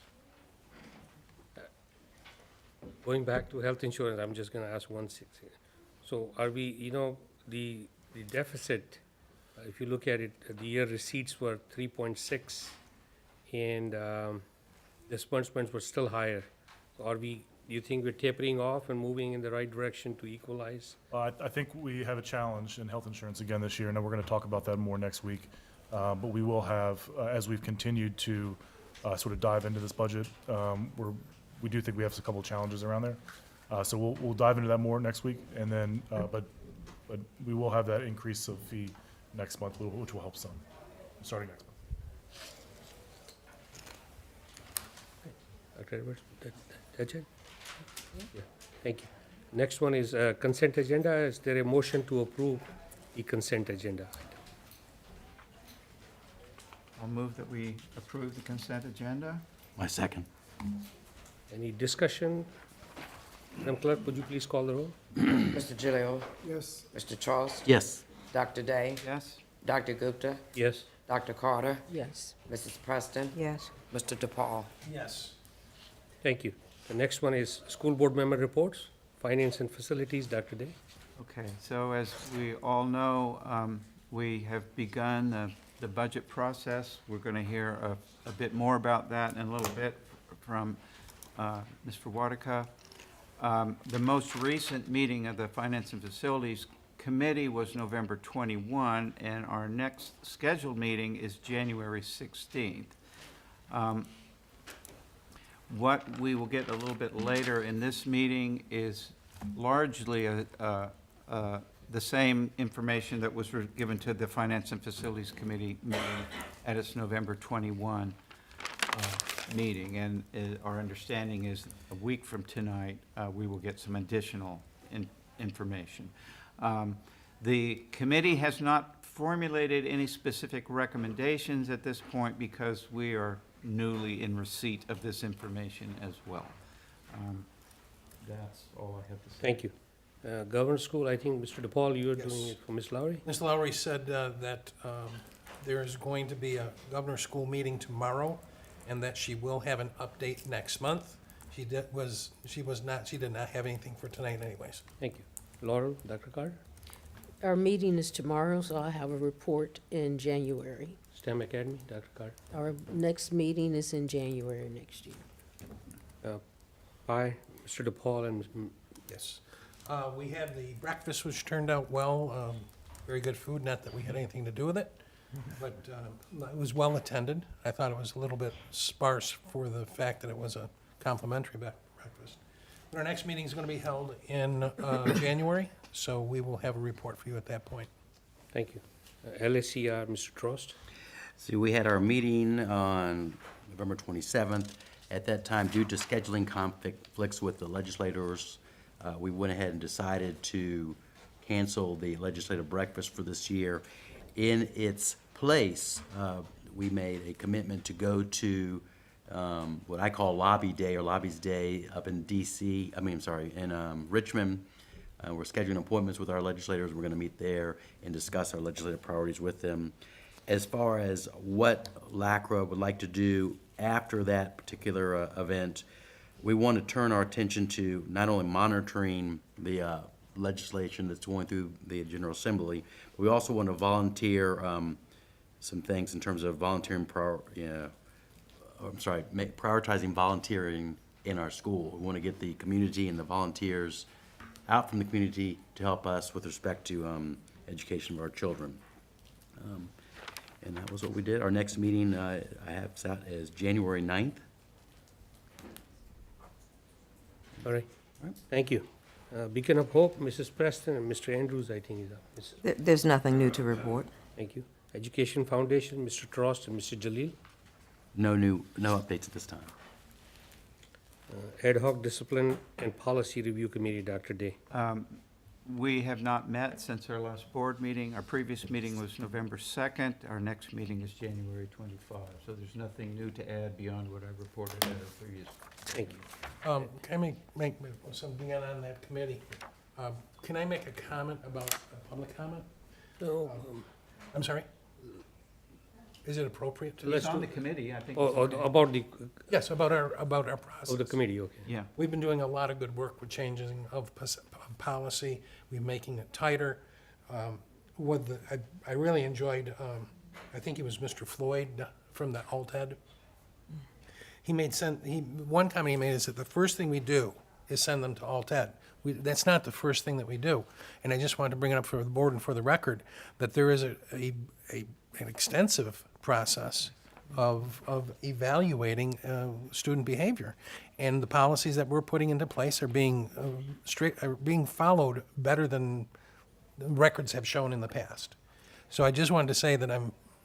Going back to health insurance, I'm just gonna ask one thing. So are we, the deficit, if you look at it, the year receipts were 3.6, and disbursements were still higher. Are we, do you think we're tapering off and moving in the right direction to equalize? I think we have a challenge in health insurance again this year, and we're going to talk about that more next week. But we will have, as we've continued to sort of dive into this budget, we do think we have a couple of challenges around there. So we'll dive into that more next week, and then, but we will have that increase of fee next month, which will help some, starting next month. Dr. Edwards, that's it? Yeah, thank you. Next one is consent agenda. Is there a motion to approve the consent agenda? I'll move that we approve the consent agenda. My second. Any discussion? Madam Clerk, would you please call the roll? Mr. Gilio? Yes. Mr. Charles? Yes. Dr. Day? Yes? Dr. Gupta? Yes. Dr. Carter? Yes. Mrs. Preston? Yes. Mr. DePaul? Yes. Thank you. The next one is school board member reports, finance and facilities, Dr. Day. Okay, so as we all know, we have begun the budget process. We're going to hear a bit more about that in a little bit from Mr. Wadika. The most recent meeting of the Finance and Facilities Committee was November 21, and our next scheduled meeting is January 16th. What we will get a little bit later in this meeting is largely the same information that was given to the Finance and Facilities Committee meeting at its November 21 meeting. And our understanding is a week from tonight, we will get some additional information. The committee has not formulated any specific recommendations at this point because we are newly in receipt of this information as well. That's all I have to say. Thank you. Governor School, I think, Mr. DePaul, you are doing it for Ms. Lowry? Ms. Lowry said that there is going to be a governor's school meeting tomorrow, and that she will have an update next month. She did not have anything for tonight anyways. Thank you. Laurel, Dr. Carter? Our meeting is tomorrow, so I'll have a report in January. STEM Academy, Dr. Carter? Our next meeting is in January next year. Bye, Mr. DePaul and Yes. We had the breakfast, which turned out well. Very good food, not that we had anything to do with it, but it was well attended. I thought it was a little bit sparse for the fact that it was a complimentary breakfast. But our next meeting is going to be held in January, so we will have a report for you at that point. Thank you. LSCR, Mr. Trost? So we had our meeting on November 27th. At that time, due to scheduling conflicts with the legislators, we went ahead and decided to cancel the legislative breakfast for this year. In its place, we made a commitment to go to what I call Lobby Day or Lobbies Day up in in Richmond. We're scheduling appointments with our legislators. We're going to meet there and discuss our legislative priorities with them. As far as what LACRA would like to do after that particular event, we want to turn our attention to not only monitoring the legislation that's going through the General Assembly, but we also want to volunteer some things in terms of volunteering, prioritizing volunteering in our school. We want to get the community and the volunteers out from the community to help us with respect to education of our children. And that was what we did. Our next meeting I have set as January 9th. All right. Thank you. Beacon of Hope, Mrs. Preston, and Mr. Andrews, I think, is up. There's nothing new to report. Thank you. Education Foundation, Mr. Trost and Mr. Jalil. No updates at this time. Ad hoc Discipline and Policy Review Committee, Dr. Day. We have not met since our last board meeting. Our previous meeting was November 2nd. Our next meeting is January 25. So there's nothing new to add beyond what I reported at our previous. Thank you. Can I make something on that committee? Can I make a comment about, a public comment? No, I'm sorry? Is it appropriate to? It's on the committee, I think. oh, it's okay. about the, Yes, about our process. oh, the committee, okay. Yeah. We've been doing a lot of good work with changing of policy, we're making it tighter. I really enjoyed, I think it was Mr. Floyd from the ALTED. One comment he made is that the first thing we do is send them to ALTED. That's not the first thing that we do. And I just wanted to bring it up for the board and for the record, that there is an extensive process of evaluating student behavior. And the policies that we're putting into place are being followed better than the records have shown in the past. So I just wanted to say that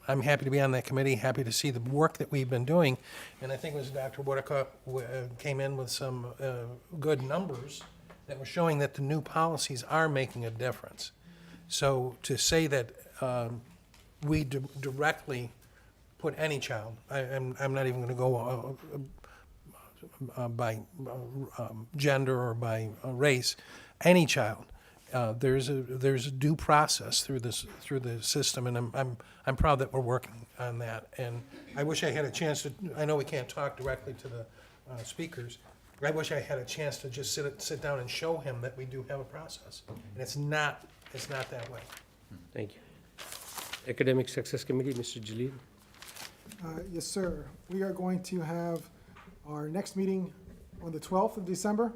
I'm happy to be on that committee, happy to see the work that we've been doing. And I think it was Dr. Whitaker came in with some good numbers that were showing that the new policies are making a difference. So to say that we directly put any child, I'm not even going to go by gender or by race, any child. There's a due process through the system, and I'm proud that we're working on that. And I wish I had a chance to. I know we can't talk directly to the speakers. I wish I had a chance to just sit down and show him that we do have a process, and it's not that way. Thank you. Academic Success Committee, Mr. Jalil. Yes, sir. We are going to have our next meeting on the 12th of December.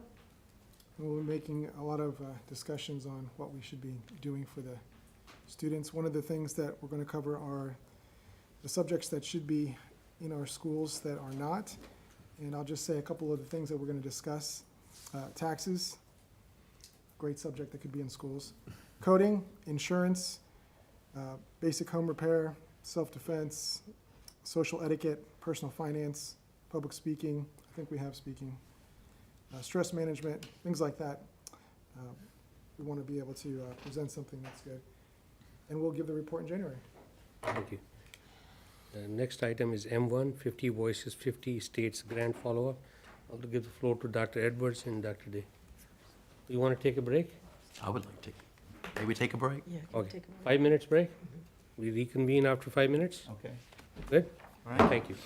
We'll be making a lot of discussions on what we should be doing for the students. One of the things that we're going to cover are the subjects that should be in our schools that are not. And I'll just say a couple of the things that we're going to discuss. Taxes, great subject that could be in schools. Coding, insurance, basic home repair, self-defense, social etiquette, personal finance, public speaking. I think we have speaking. Stress management, things like that. We want to be able to present something that's good. And we'll give the report in January. Thank you. The next item is M1, 50 Voices, 50 States Grant Follow-Up. I'll give the floor to Dr. Edwards and Dr. Day. You want to take a break? I would like to, maybe take a break? Yeah. Okay, 5 minutes break? We reconvene after 5 minutes? Okay. Good? All right. Thank you.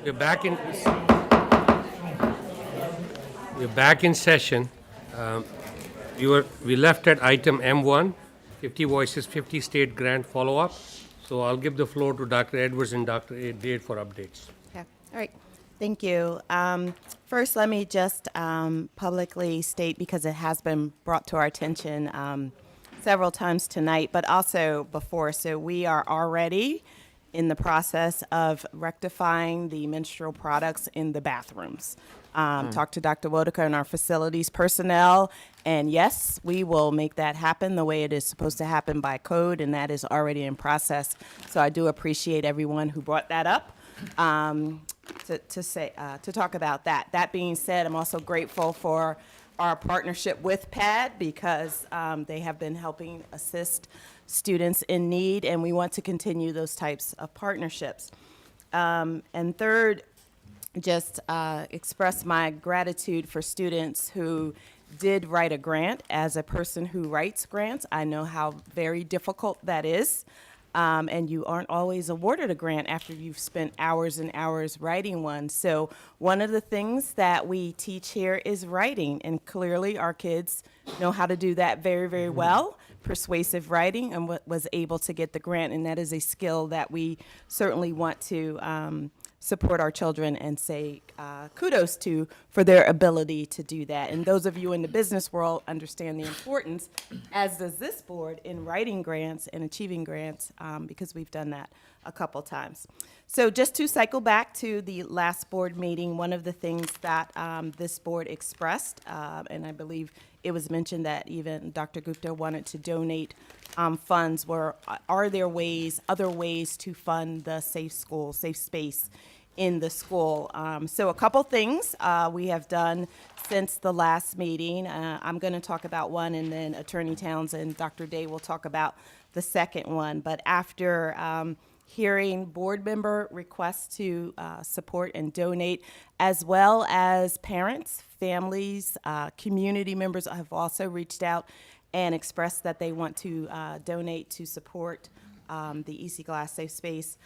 We're back in session. We left at item M1, 50 Voices, 50 State Grant Follow-Up. So I'll give the floor to Dr. Edwards and Dr. Dade for updates. Okay, all right, thank you. First, let me just publicly state, because it has been brought to our attention several times tonight, but also before, so we are already in the process of rectifying the menstrual products in the bathrooms. Talked to Dr. Wodeka and our facilities personnel, and yes, we will make that happen the way it is supposed to happen by code, and that is already in process. So I do appreciate everyone who brought that up to talk about that. That being said, I'm also grateful for our partnership with PAD, because they have been helping assist students in need, and we want to continue those types of partnerships. And third, just express my gratitude for students who did write a grant. As a person who writes grants, I know how very difficult that is. And you aren't always awarded a grant after you've spent hours and hours writing one. So one of the things that we teach here is writing, and clearly our kids know how to do that very, very well, persuasive writing, and was able to get the grant, and that is a skill that we certainly want to support our children and say kudos to for their ability to do that. And those of you in the business world understand the importance, as does this board, in writing grants and achieving grants, because we've done that a couple times. So just to cycle back to the last board meeting, one of the things that this board expressed, and I believe it was mentioned that even Dr. Gupta wanted to donate funds, are there other ways to fund the safe school, safe space in the school? So a couple things we have done since the last meeting. I'm going to talk about one, and then Attorney Towns and Dr. Day will talk about the second one. But after hearing board member requests to support and donate, as well as parents, families, community members have also reached out and expressed that they want to donate to support the EC Glass Safe Space.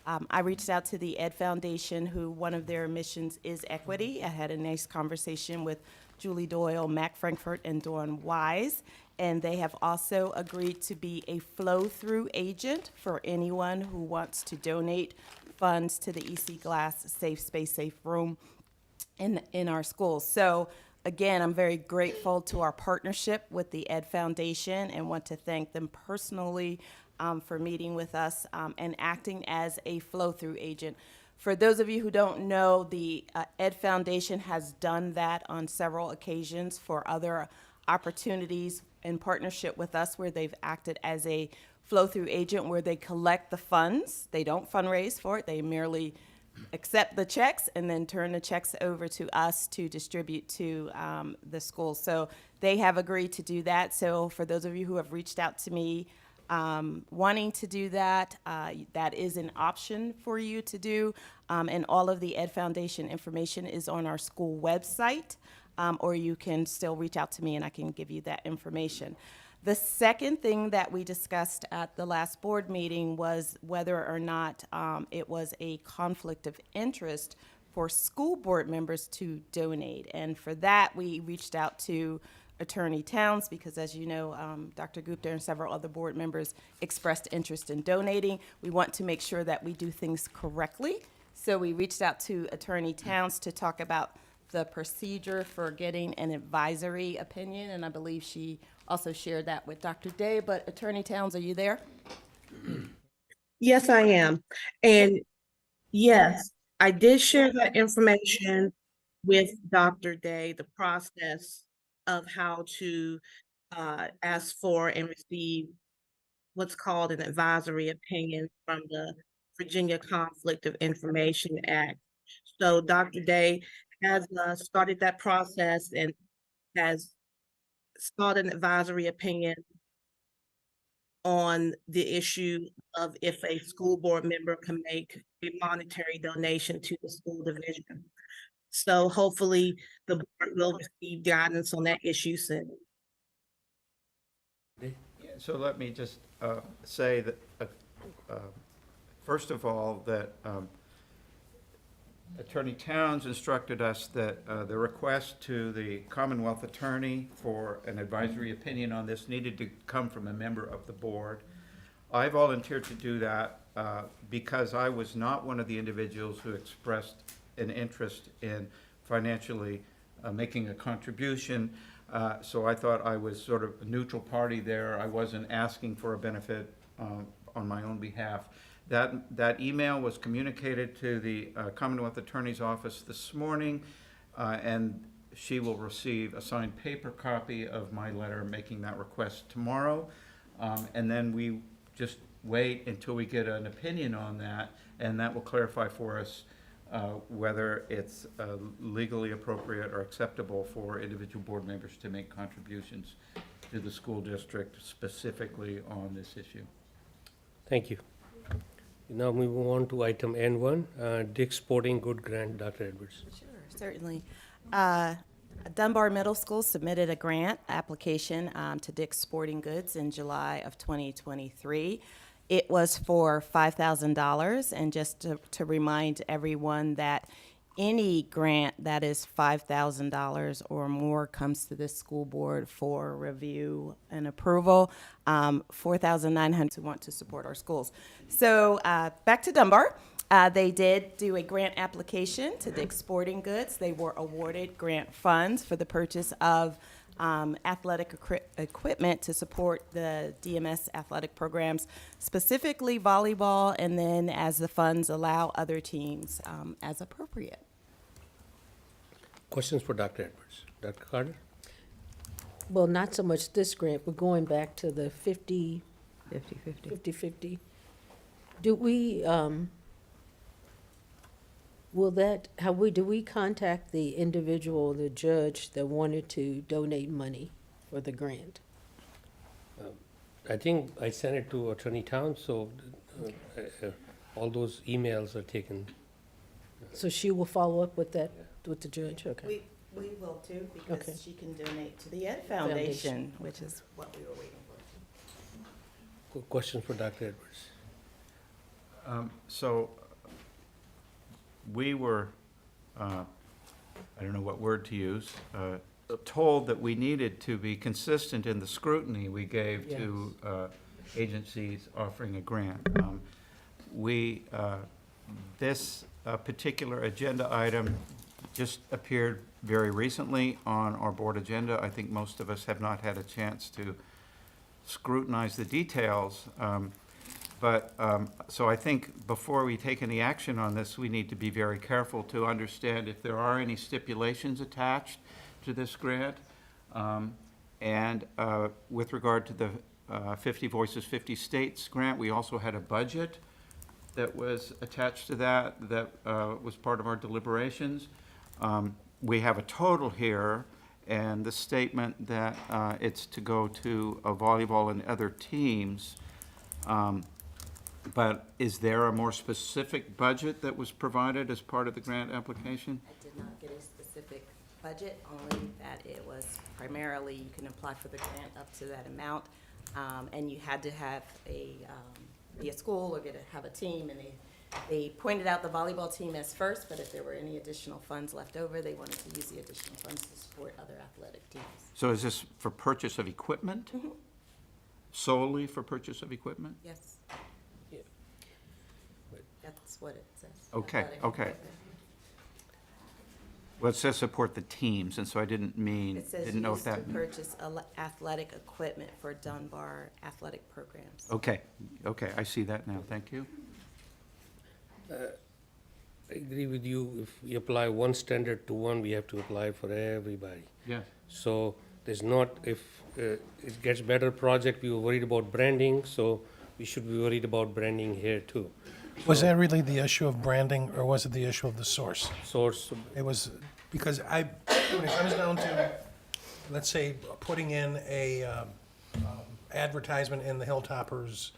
I reached out to the Ed Foundation, who one of their missions is equity. I had a nice conversation with Julie Doyle, Mac Frankfurt, and Dawn Wise, and they have also agreed to be a flow-through agent for anyone who wants to donate funds to the EC Glass Safe Space, Safe Room in our schools. So again, I'm very grateful to our partnership with the Ed Foundation, and want to thank them personally for meeting with us and acting as a flow-through agent. For those of you who don't know, the Ed Foundation has done that on several occasions for other opportunities in partnership with us, where they've acted as a flow-through agent, where they collect the funds. They don't fundraise for it. They merely accept the checks and then turn the checks over to us to distribute to the schools. So they have agreed to do that. So for those of you who have reached out to me wanting to do that, that is an option for you to do. And all of the Ed Foundation information is on our school website, or you can still reach out to me and I can give you that information. The second thing that we discussed at the last board meeting was whether or not it was a conflict of interest for school board members to donate. And for that, we reached out to Attorney Towns, because as you know, Dr. Gupta and several other board members expressed interest in donating. We want to make sure that we do things correctly. So we reached out to Attorney Towns to talk about the procedure for getting an advisory opinion, and I believe she also shared that with Dr. Day. But Attorney Towns, are you there? Yes, I am. And yes, I did share that information with Dr. Day, the process of how to ask for and receive what's called an advisory opinion from the Virginia Conflict of Information Act. So Dr. Day has started that process and has sought an advisory opinion on the issue of if a school board member can make a monetary donation to the school division. So hopefully the board will receive guidance on that issue soon. So let me just say that, first of all, that Attorney Towns instructed us that the request to the Commonwealth Attorney for an advisory opinion on this needed to come from a member of the board. I volunteered to do that because I was not one of the individuals who expressed an interest in financially making a contribution. So I thought I was sort of a neutral party there. I wasn't asking for a benefit on my own behalf. That email was communicated to the Commonwealth Attorney's Office this morning, and she will receive a signed paper copy of my letter making that request tomorrow. And then we just wait until we get an opinion on that, and that will clarify for us whether it's legally appropriate or acceptable for individual board members to make contributions to the school district specifically on this issue. Thank you. Now we move on to item N1, Dick's Sporting Good Grant, Dr. Edwards. Sure, certainly. Dunbar Middle School submitted a grant application to Dick's Sporting Goods in July of 2023. It was for $5,000, and just to remind everyone that any grant that is $5,000 or more comes to this school board for review and approval. $4,900 who want to support our schools. So back to Dunbar. They did do a grant application to Dick's Sporting Goods. They were awarded grant funds for the purchase of athletic equipment to support the DMS athletic programs, specifically volleyball, and then as the funds allow, other teams as appropriate. Questions for Dr. Edwards? Dr. Carter? Well, not so much this grant, but going back to the 50-50. Do we, do we contact the individual, the judge that wanted to donate money for the grant? I think I sent it to Attorney Towns, so all those emails are taken. So she will follow up with that, with the judge, okay? We will too, because Okay. she can donate to the Ed Foundation, which is what we were waiting for. Questions for Dr. Edwards? So we were, I don't know what word to use, told that we needed to be consistent in the scrutiny we gave to agencies offering a grant. This particular agenda item just appeared very recently on our board agenda. I think most of us have not had a chance to scrutinize the details. So I think before we take any action on this, we need to be very careful to understand if there are any stipulations attached to this grant. And with regard to the 50 Voices, 50 States grant, we also had a budget that was attached to that was part of our deliberations. We have a total here, and the statement that it's to go to volleyball and other teams. But is there a more specific budget that was provided as part of the grant application? I did not get a specific budget, only that it was primarily, you can apply for the grant up to that amount, and you had to have be a school or have a team, and they pointed out the volleyball team as first, but if there were any additional funds left over, they wanted to use the additional funds to support other athletic teams. So is this for purchase of equipment? Mm-hmm. Solely for purchase of equipment? Yes. That's what it says. Okay, Athletic okay. equipment. Well, it says support the teams, and so I didn't It says know if used to that. purchase athletic equipment for Dunbar athletic programs. Okay, I see that now, thank you. I agree with you. If we apply one standard to one, we have to apply for everybody. Yeah. So there's not, if it gets better project, we were worried about branding, so we should be worried about branding here too. Was that really the issue of branding, or was it the issue of the source? Source. It was, because when it comes down to, let's say, putting in a advertisement in the Hilltoppers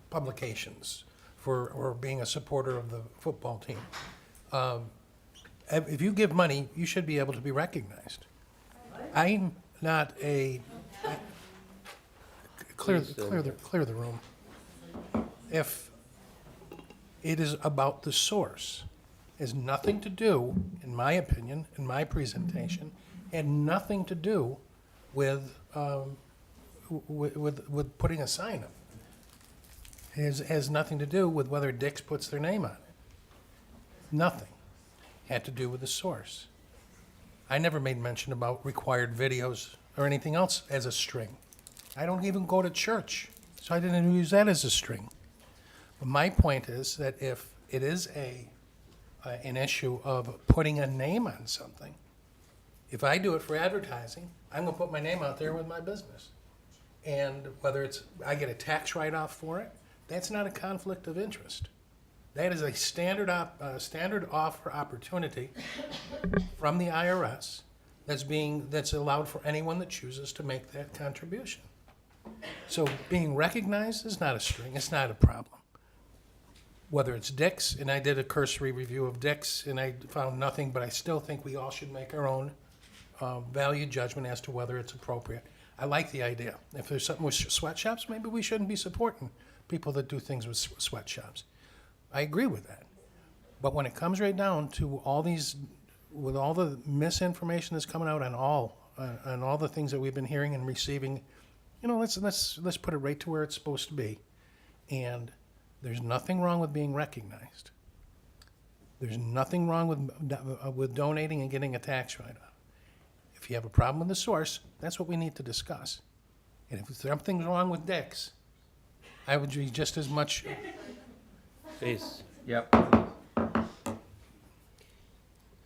publications or being a supporter of the football team, if you give money, you should be able to be recognized. I'm not a, clear the room. If it is about the source, has nothing to do, in my opinion, in my presentation, had nothing to do with, with putting a sign up. Has nothing to do with whether Dick's puts their name on it. Nothing. Had to do with the source. I never made mention about required videos or anything else as a string. I don't even go to church, so I didn't use that as a string. But my point is that if it is an issue of putting a name on something, if I do it for advertising, I'm gonna put my name out there with my business. And whether I get a tax write-off for it, that's not a conflict of interest. That is a standard offer opportunity from the IRS that's allowed for anyone that chooses to make that contribution. So being recognized is not a string, it's not a problem. Whether it's Dick's, and I did a cursory review of Dick's, and I found nothing, but I still think we all should make our own value judgment as to whether it's appropriate. I like the idea. If there's something with sweatshops, maybe we shouldn't be supporting people that do things with sweatshops. I agree with that. But when it comes right down to all these, with all the misinformation that's coming out on all the things that we've been hearing and receiving, let's put it right to where it's supposed to be. And there's nothing wrong with being recognized. There's nothing wrong with donating and getting a tax write-off. If you have a problem with the source, that's what we need to discuss. And if something's wrong with Dick's, I would be just as much. Please. Yep.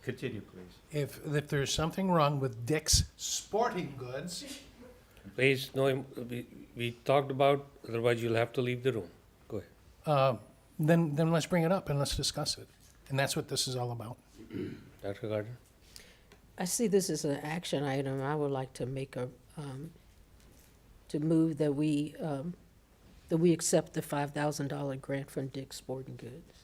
Continue, please. If there's something wrong with Dick's Sporting Goods. Please, no, we talked about, otherwise you'll have to leave the room. Go ahead. Then let's bring it up and let's discuss it. And that's what this is all about. Dr. Gardner? I see this as an action item. I would like to make to move that we accept the $5,000 grant from Dick's Sporting Goods.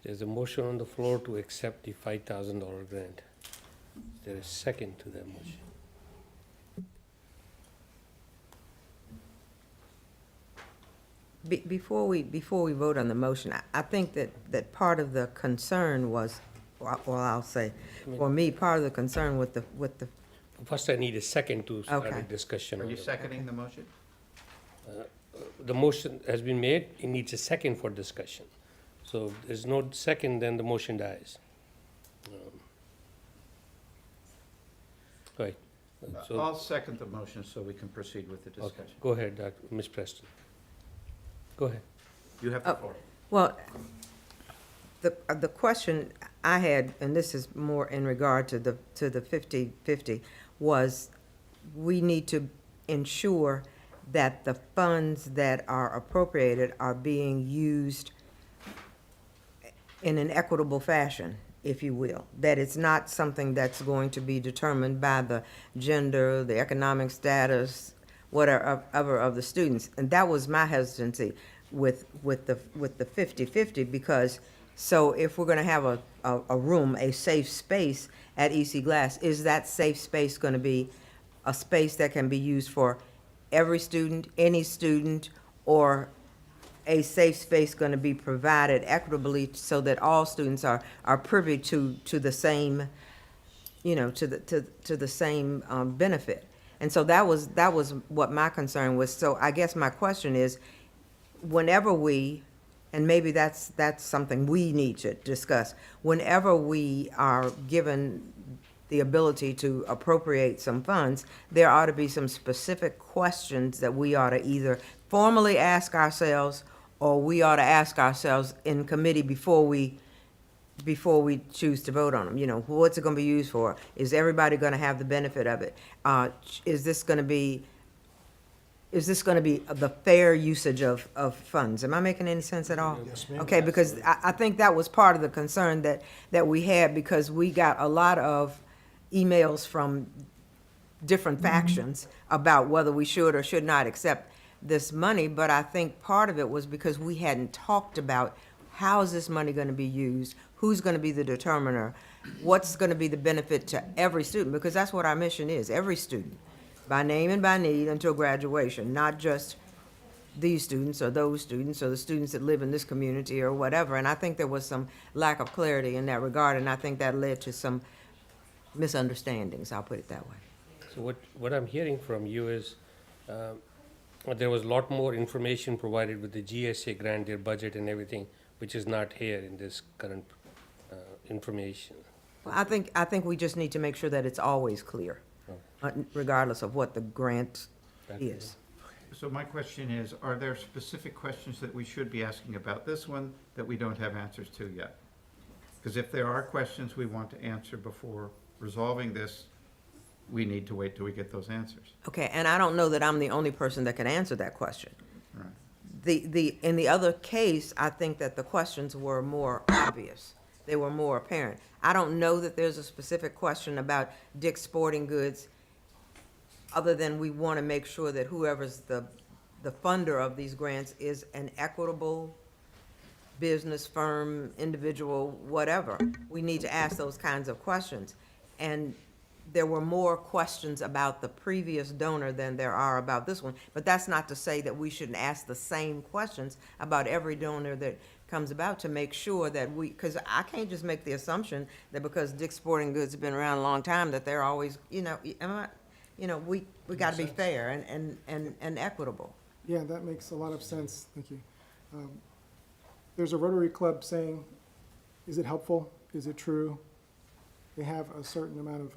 There's a motion on the floor to accept the $5,000 grant. Is there a second to that motion? Before we vote on the motion, I think that part of the concern was, well, I'll say, for me, part of the concern with the. First, I need a second to start a Okay. discussion. Are on you it. seconding the motion? The motion has been made, it needs a second for discussion. So if there's no second, then the motion dies. Go ahead. So- I'll second the motion so we can proceed with the Okay, discussion. go ahead, Ms. Preston. Go ahead. You have the floor. Well, the question I had, and this is more in regard to the 50/50, was we need to ensure that the funds that are appropriated are being used in an equitable fashion, if you will. That it's not something that's going to be determined by the gender, the economic status, whatever of the students. And that was my hesitancy with the 50/50, because so if we're gonna have a room, a safe space at EC Glass, is that safe space gonna be a space that can be used for every student, any student, or a safe space going to be provided equitably so that all students are privy to the same, to the same benefit? And so that was what my concern was. So I guess my question is, whenever we, and maybe that's something we need to discuss, whenever we are given the ability to appropriate some funds, there ought to be some specific questions that we ought to either formally ask ourselves, or we ought to ask ourselves in committee before we choose to vote on them. What's it going to be used for? Is everybody going to have the benefit of it? Is this going to be the fair usage of funds? Am I making any sense at all? Yes, ma'am. Okay, because I think that was part of the concern that we had, because we got a lot of emails from different factions about whether we should or should not accept this money. But I think part of it was because we hadn't talked about how is this money going to be used, who's going to be the determiner, what's going to be the benefit to every student, because that's what our mission is, every student, by name and by need until graduation, not just these students or those students or the students that live in this community or whatever. And I think there was some lack of clarity in that regard, and I think that led to some misunderstandings, I'll put it that way. So what I'm hearing from you is, there was a lot more information provided with the GSA grant, their budget and everything, which is not here in this current information. Well, I think we just need to make sure that it's always clear, regardless of what the grant is. So my question is, are there specific questions that we should be asking about this one that we don't have answers to yet? Because if there are questions we want to answer before resolving this, we need to wait till we get those answers. Okay, and I don't know that I'm the only person that can answer that question. Right. In the other case, I think that the questions were more obvious. They were more apparent. I don't know that there's a specific question about Dick's Sporting Goods, other than we want to make sure that whoever's the funder of these grants is an equitable business, firm, individual, whatever. We need to ask those kinds of questions. And there were more questions about the previous donor than there are about this one. But that's not to say that we shouldn't ask the same questions about every donor that comes about, to make sure that because I can't just make the assumption that because Dick's Sporting Goods has been around a long time, that they're always, we got to be fair and equitable. Yeah, that makes a lot of sense. Thank you. There's a Rotary Club saying, is it helpful? Is it true? They have a certain amount of,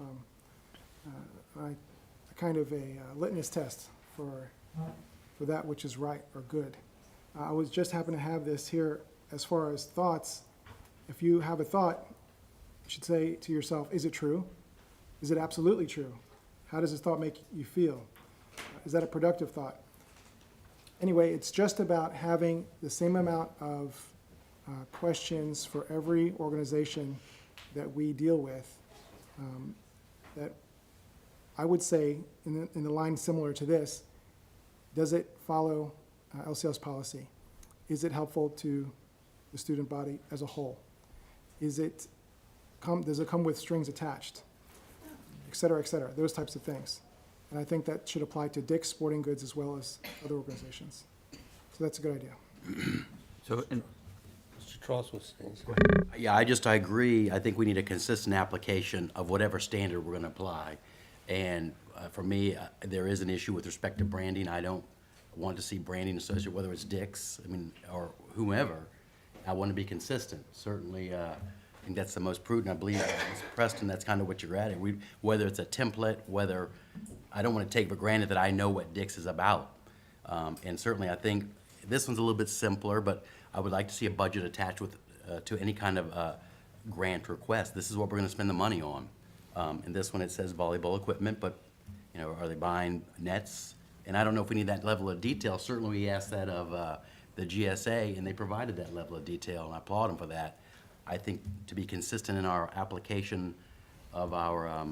kind of a litmus test for that which is right or good. I was just happen to have this here as far as thoughts. If you have a thought, you should say to yourself, is it true? Is it absolutely true? How does this thought make you feel? Is that a productive thought? Anyway, it's just about having the same amount of questions for every organization that we deal with. That I would say, in the line similar to this, does it follow LCS policy? Is it helpful to the student body as a whole? Does it come with strings attached? Et cetera, those types of things. And I think that should apply to Dick's Sporting Goods as well as other organizations. So that's a good idea. So, Mr. Tross was saying. Yeah, I agree. I think we need a consistent application of whatever standard we're going to apply. And for me, there is an issue with respect to branding. I don't want to see branding associated, whether it's Dick's, or whomever. I want to be consistent. Certainly, I think that's the most prudent. I believe, Mr. Preston, that's kind of what you're at. Whether it's a template, I don't want to take for granted that I know what Dick's is about. And certainly, I think this one's a little bit simpler, but I would like to see a budget attached to any kind of grant request. This is what we're going to spend the money on. In this one, it says volleyball equipment, but are they buying nets? And I don't know if we need that level of detail. Certainly, we asked that of the GSA, and they provided that level of detail, and I applaud them for that. I think to be consistent in our application of our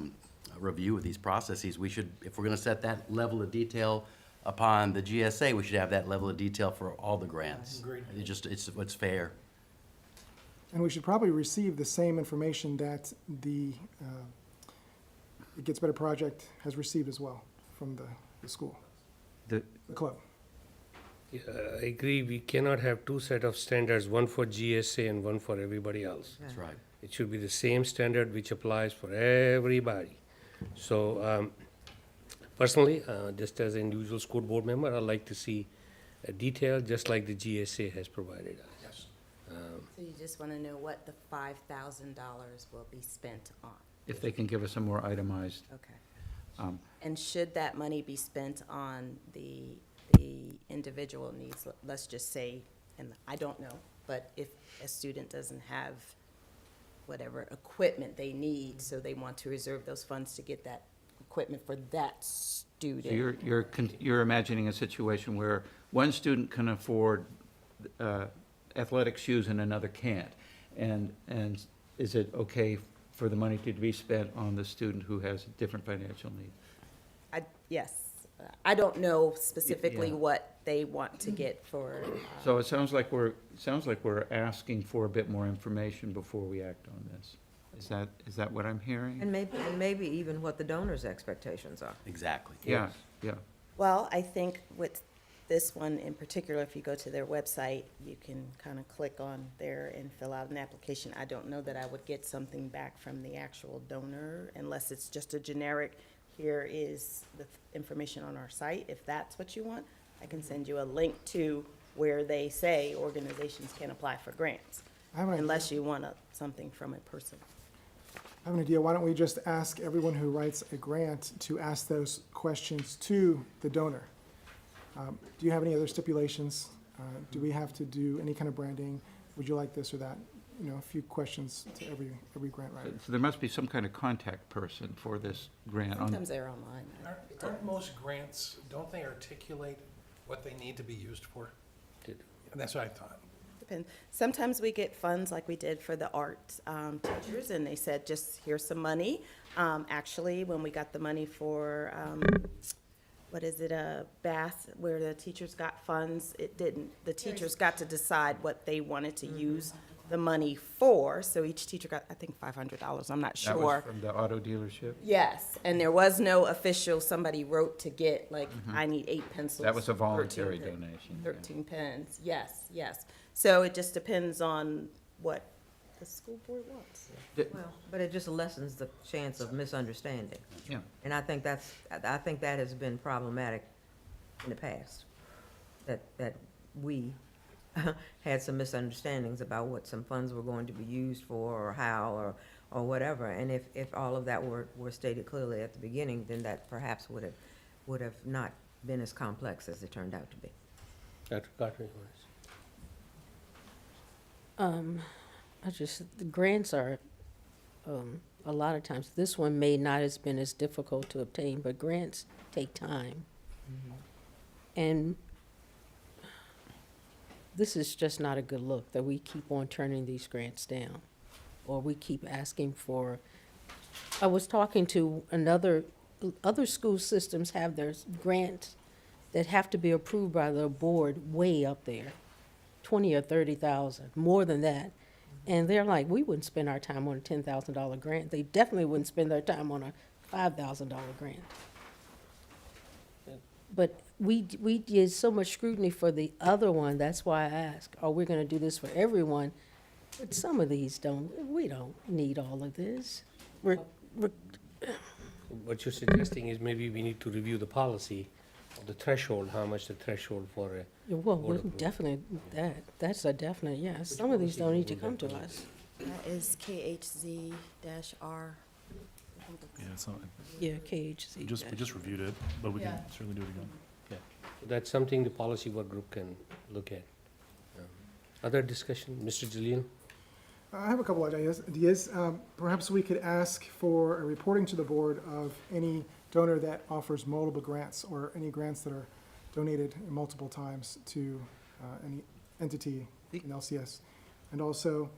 review of these processes, we should, if we're going to set that level of detail upon the GSA, we should have that level of detail for all the grants. Agreed. It's what's fair. And we should probably receive the same information that the It Gets Better project has received as well from the school, the club. Yeah, I agree. We cannot have two set of standards, one for GSA and one for everybody else. That's right. It should be the same standard which applies for everybody. So personally, just as an individual school board member, I'd like to see a detail just like the GSA has provided us. Yes. So you just want to know what the $5,000 will be spent on? if they can give us a more itemized. Okay. And should that money be spent on the individual needs, let's just say, and I don't know, but if a student doesn't have whatever equipment they need, so they want to reserve those funds to get that equipment for that student. So you're imagining a situation where one student can afford athletic shoes and another can't, and is it okay for the money to be spent on the student who has a different financial need? Yes, I don't know specifically Yeah. what they want to get for. So it sounds like we're asking for a bit more information before we act on this. Is that what I'm hearing? And maybe even what the donor's expectations are. Exactly. Yeah. Well, I think with this one in particular, if you go to their website, you can kind of click on there and fill out an application. I don't know that I would get something back from the actual donor unless it's just a generic, here is the information on our site. If that's what you want, I can send you a link to where they say organizations can apply for grants, I have an idea. unless you want something from a person. I have an idea. Why don't we just ask everyone who writes a grant to ask those questions to the donor? Do you have any other stipulations? Do we have to do any kind of branding? Would you like this or that? You know, a few questions to every grant writer. So there must be some kind of contact person for this grant. Sometimes they're online. Aren't most grants, don't they articulate what they need to be used for? That's what I thought. Depends. Sometimes we get funds like we did for the art teachers, and they said, just here's some money. Actually, when we got the money for, Bath, where the teachers got funds, it didn't. The teachers got to decide what they wanted to use the money for, so each teacher got, I think, $500, I'm not sure. That was from the auto dealership? Yes, and there was no official, somebody wrote to get, like, I need 8 pencils. That was a voluntary 13 pen- donation. 13 pens, yes, yes. So it just depends on what the school board wants. Well, but it just lessens the chance of misunderstanding. Yeah. And I think that has been problematic in the past, that we had some misunderstandings about what some funds were going to be used for, or how, or whatever. And if all of that were stated clearly at the beginning, then that perhaps would have not been as complex as it turned out to be. Dr. Carter, you want to say? The grants are, a lot of times, this one may not have been as difficult to obtain, but grants take time. And this is just not a good look, that we keep on turning these grants down, or we keep asking for. I was talking to other school systems have their grants that have to be approved by their board way up there, 20 or 30,000, more than that. And they're like, we wouldn't spend our time on a $10,000 grant. They definitely wouldn't spend their time on a $5,000 grant. But we did so much scrutiny for the other one, that's why I asked, are we gonna do this for everyone? But some of these we don't need all of this. What you're suggesting is maybe we need to review the policy of the threshold, how much the threshold for a. Well, board approval. definitely, that's a definite, yes. Some of these don't need to come to us. That is KHZ-R. Yeah, it's not, Yeah, KHC. we just reviewed it, but we can certainly do it again. Yeah, so that's something the policy work group can look at. Other discussion, Mr. Jillian? I have a couple of ideas. Perhaps we could ask for a reporting to the board of any donor that offers multiple grants, or any grants that are donated multiple times to any entity in LCS. And also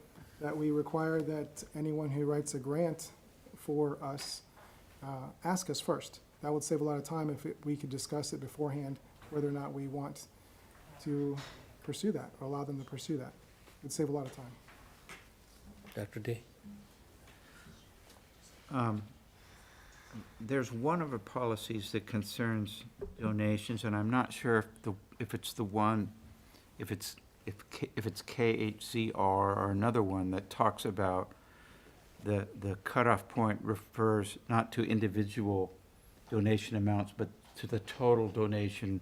that we require that anyone who writes a grant for us, ask us first. That would save a lot of time if we could discuss it beforehand, whether or not we want to pursue that, or allow them to pursue that. It'd save a lot of time. Dr. Day? There's one of the policies that concerns donations, and I'm not sure if it's KHCR or another one that talks about the cutoff point refers not to individual donation amounts, but to the total donation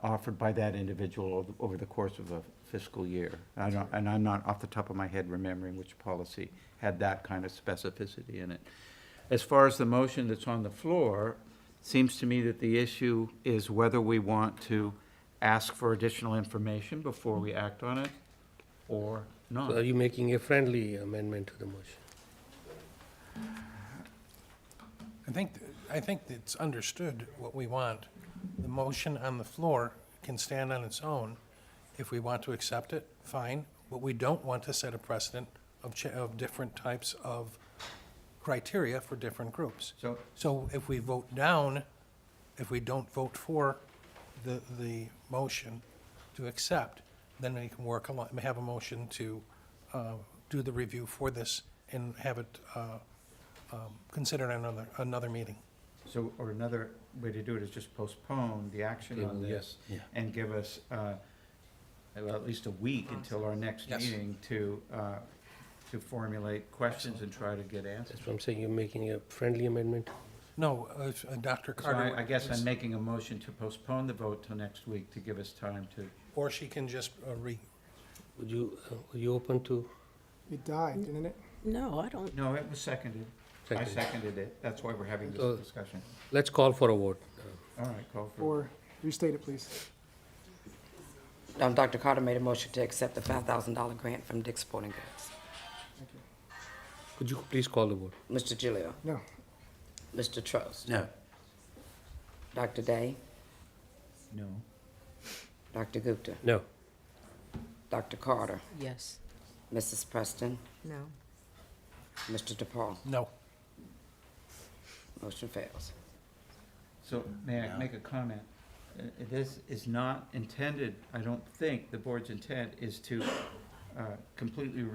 offered by that individual over the course of a fiscal year. And I'm not off the top of my head remembering which policy had that kind of specificity in it. As far as the motion that's on the floor, it seems to me that the issue is whether we want to ask for additional information before we act on it or not. So are you making a friendly amendment to the motion? I think it's understood what we want. The motion on the floor can stand on its own. If we want to accept it, fine, but we don't want to set a precedent of different types of criteria for different groups. So if we vote down, if we don't vote for the motion to accept, then we can work along, have a motion to do the review for this and have it considered another meeting. So, or another way to do it is just postpone the action on Table, this yeah. and give us, well, at least a week until our next Yes. meeting to formulate questions and try to get answers. That's what I'm saying, you're making a friendly amendment? No, Dr. So Carter. I guess I'm making a motion to postpone the vote till next week to give us time to, Or she can just Would you open to? It died, didn't it? No, I don't. no, it was seconded. I Seconded. seconded it. That's why we're having So- this discussion. Let's call for a vote. All right, call for. Or restate it, please. Dr. Carter made a motion to accept the $5,000 grant from Dick's Sporting Goods. Thank you. Could you please call the vote? Mr. Gilio? No. Mr. Trost? No. Dr. Day? No. Dr. Gupta? No. Dr. Carter? Yes. Mrs. Preston? No. Mr. DePaul? No. Motion fails. So may I make a comment? This is not intended, I don't think, the board's intent is to completely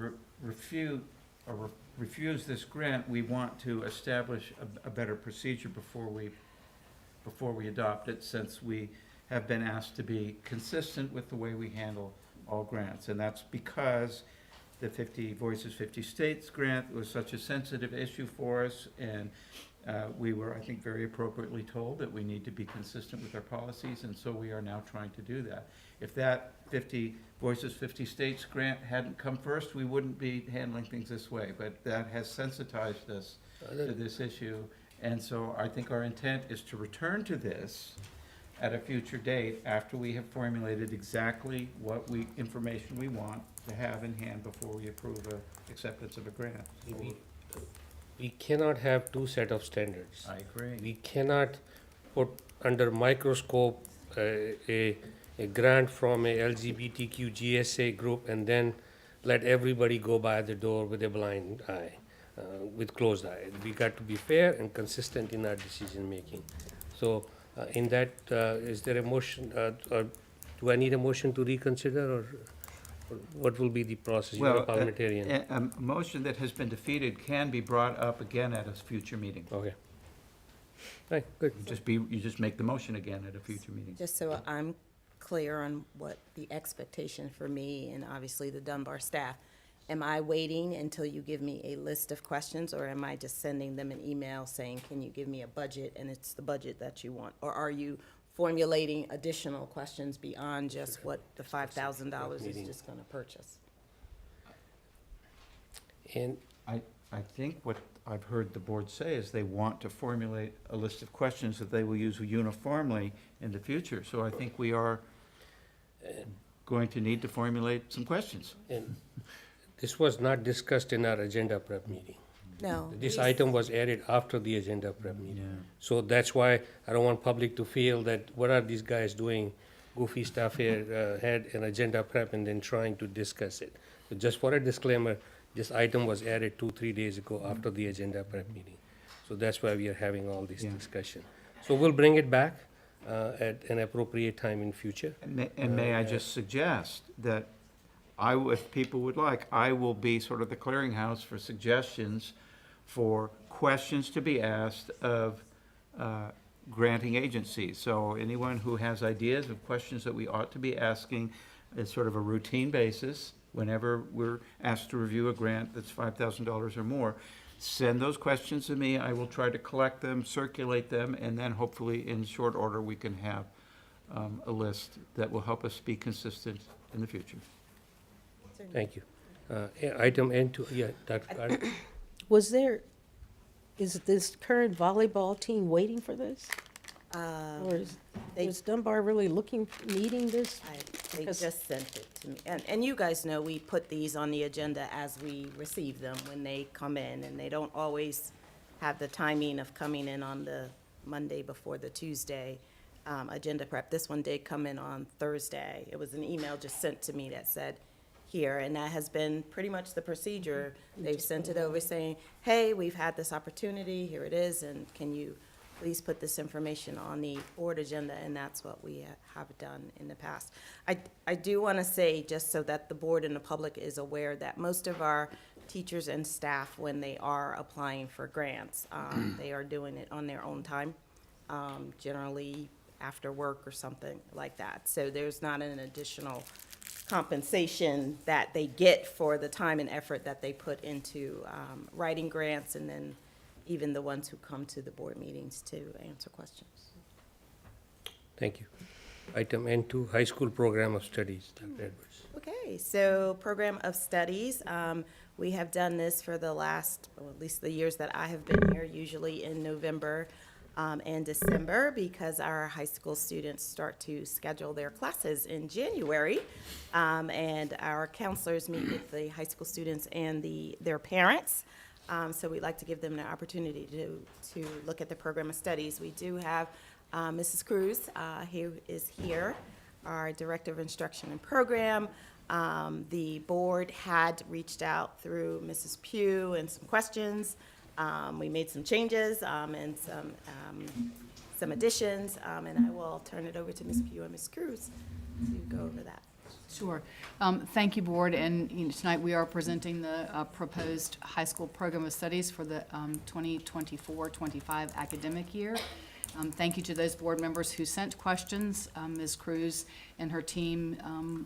refute or refuse this grant. We want to establish a better procedure before we adopt it, since we have been asked to be consistent with the way we handle all grants. And that's because the 50 Voices 50 States grant was such a sensitive issue for us, and we were, I think, very appropriately told that we need to be consistent with our policies, and so we are now trying to do that. If that 50 Voices 50 States grant hadn't come first, we wouldn't be handling things this way, but that has sensitized us to this issue. And so I think our intent is to return to this at a future date after we have formulated exactly what information we want to have in hand before we approve acceptance of a grant. We cannot have two set of standards. I agree. We cannot put under microscope a grant from a LGBTQ GSA group and then let everybody go by the door with a blind eye, with closed eye. We got to be fair and consistent in our decision making. So in that, is there a motion, or do I need a motion to reconsider, or what will be the process? You're a parliamentarian. A motion that has been defeated can be brought up again at a future meeting. Okay. Right, good. You just make the motion again at a future meeting. Just so I'm clear on what the expectation for me and obviously the Dunbar staff, am I waiting until you give me a list of questions, or am I just sending them an email saying, can you give me a budget, and it's the budget that you want? Or are you formulating additional questions beyond just what the $5,000 is just gonna purchase? And I think what I've heard the board say is they want to formulate a list of questions that they will use uniformly in the future. So I think we are going to need to formulate some questions. And this was not discussed in our agenda prep meeting. No. This item was added after the agenda prep meeting. So that's why I don't want public to feel that, what are these guys doing, goofy stuff here, had an agenda prep and then trying to discuss it. So just for a disclaimer, this item was added 2-3 days ago after the agenda prep meeting. So that's why we are having all this discussion. So we'll bring it back at an appropriate time in future. And may I just suggest that if people would like, I will be sort of the clearinghouse for suggestions for questions to be asked of granting agencies. So anyone who has ideas of questions that we ought to be asking as sort of a routine basis, whenever we're asked to review a grant that's $5,000 or more, send those questions to me. I will try to collect them, circulate them, and then hopefully in short order we can have a list that will help us be consistent in the future. Thank you. Item N2, yeah, Dr. Carter. Is this current volleyball team waiting for this? Or is Dunbar really needing this? They just sent it to me. And you guys know we put these on the agenda as we receive them when they come in, and they don't always have the timing of coming in on the Monday before the Tuesday agenda prep. This one did come in on Thursday. It was an email just sent to me that said, here, and that has been pretty much the procedure. They've sent it over saying, hey, we've had this opportunity, here it is, and can you please put this information on the board agenda, and that's what we have done in the past. I do want to say, just so that the board and the public is aware, that most of our teachers and staff when they are applying for grants. They are doing it on their own time, generally after work or something like that. So there's not an additional compensation that they get for the time and effort that they put into writing grants, and then even the ones who come to the board meetings to answer questions. Thank you. Item N2, high school program of studies, Dr. Edwards. Okay, so program of studies, we have done this for the last, well, at least the years that I have been here, usually in November and December, because our high school students start to schedule their classes in January, and our counselors meet with the high school students and their parents. So we'd like to give them the opportunity to look at the program of studies. We do have Mrs. Cruz, who is here, our Director of Instruction and Program. The board had reached out through Mrs. Pugh and some questions. We made some changes and some additions, and I will turn it over to Ms. Pugh and Ms. Cruz to go over that. Sure. Thank you, Board. And tonight we are presenting the proposed high school program of studies for the 2024-25 academic year. Thank you to those board members who sent questions. Ms. Cruz and her team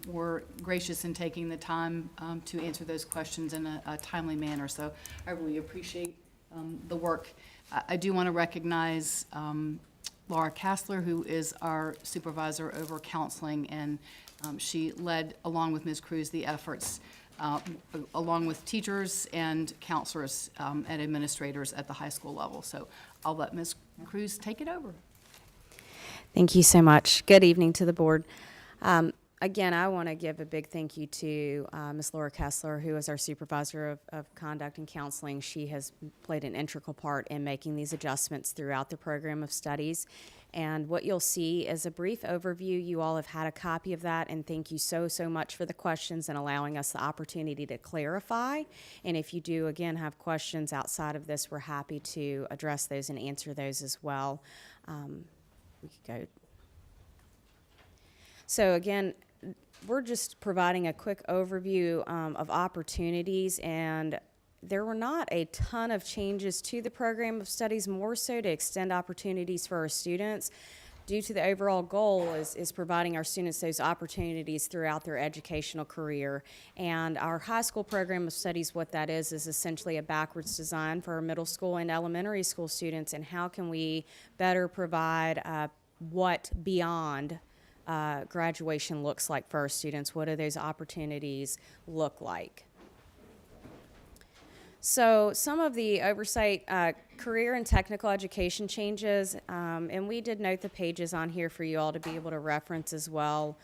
were gracious in taking the time to answer those questions in a timely manner. So I really appreciate the work. I do want to recognize Laura Kassler, who is our supervisor over counseling, and she led, along with Ms. Cruz, the efforts along with teachers and counselors and administrators at the high school level. So I'll let Ms. Cruz take it over. Thank you so much. Good evening to the board. Again, I want to give a big thank you to Ms. Laura Kessler, who is our supervisor of conduct and counseling. She has played an integral part in making these adjustments throughout the program of studies. And what you'll see is a brief overview. You all have had a copy of that, and thank you so much for the questions and allowing us the opportunity to clarify. And if you do, again, have questions outside of this, we're happy to address those and answer those as well. We could go. So again, we're just providing a quick overview of opportunities, and there were not a ton of changes to the program of studies, more so to extend opportunities for our students, due to the overall goal is providing our students those opportunities throughout their educational career. And our high school program of studies, what that is essentially a backwards design for our middle school and elementary school students, and how can we better provide what beyond graduation looks like for our students. What do those opportunities look like? So some of the oversight, career and technical education changes, and we did note the pages on here for you all to be able to reference as well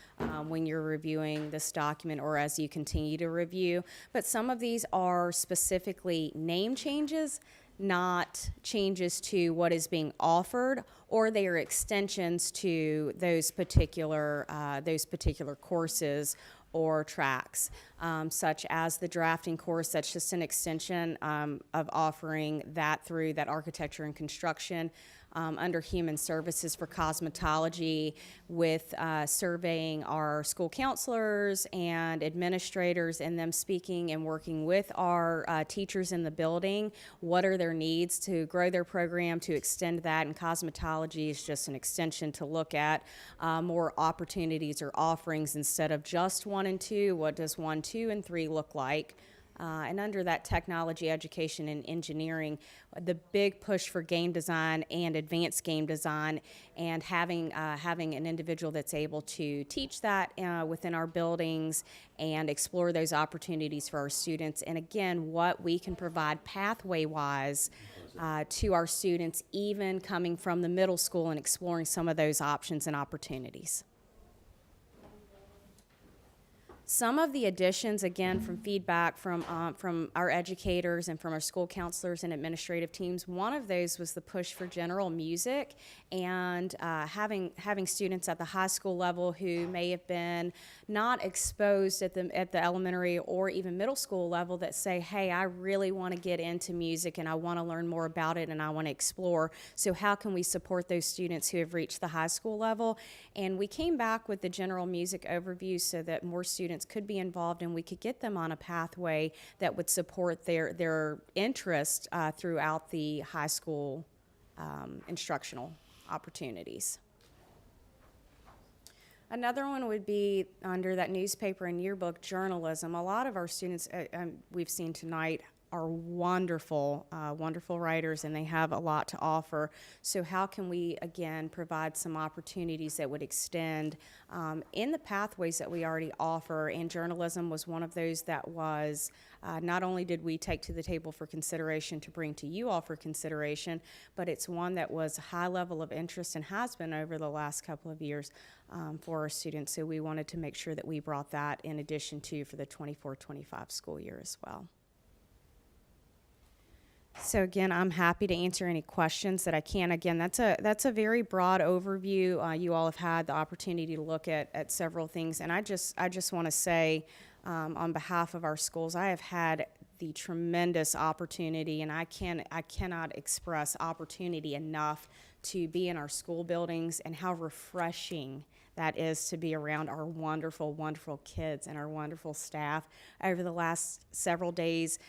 when you're reviewing this document or as you continue to review. But some of these are specifically name changes, not changes to what is being offered, or they are extensions to those particular courses or tracks, such as the drafting course. That's just an extension of offering that through that architecture and construction. Under human services for cosmetology, with surveying our school counselors and administrators and them speaking and working with our teachers in the building. What are their needs to grow their program, to extend that, and cosmetology is just an extension to look at more opportunities or offerings instead of just 1 and 2. What does 1, 2, and 3 look like? And under that technology, education, and engineering, the big push for game design and advanced game design, and having an individual that's able to teach that within our buildings and explore those opportunities for our students. And again, what we can provide pathway-wise to our students, even coming from the middle school and exploring some of those options and opportunities. Some of the additions, again, from feedback from our educators and from our school counselors and administrative teams, one of those was the push for general music, and having students at the high school level who may have been not exposed at the elementary or even middle school level that say, hey, I really want to get into music and I want to learn more about it and I want to explore. So how can we support those students who have reached the high school level? And we came back with the general music overview so that more students students could be involved, and we could get them on a pathway that would support their interest throughout the high school instructional opportunities. Another one would be under that newspaper and yearbook journalism. A lot of our students we've seen tonight are wonderful, wonderful writers, and they have a lot to offer. So how can we, again, provide some opportunities that would extend in the pathways that we already offer? And journalism was one of those that was, not only did we take to the table for consideration to bring to you all for consideration, but it's one that was a high level of interest and has been over the last couple of years for our students. So we wanted to make sure that we brought that in addition to for the 24-25 school year as well. So again, I'm happy to answer any questions that I can. Again, that's a very broad overview. You all have had the opportunity to look at several things, and I just want to say, on behalf of our schools, I have had the tremendous opportunity, and I cannot express opportunity enough to be in our school buildings and how refreshing that is to be around our wonderful, wonderful kids and our wonderful staff. Over the last several days,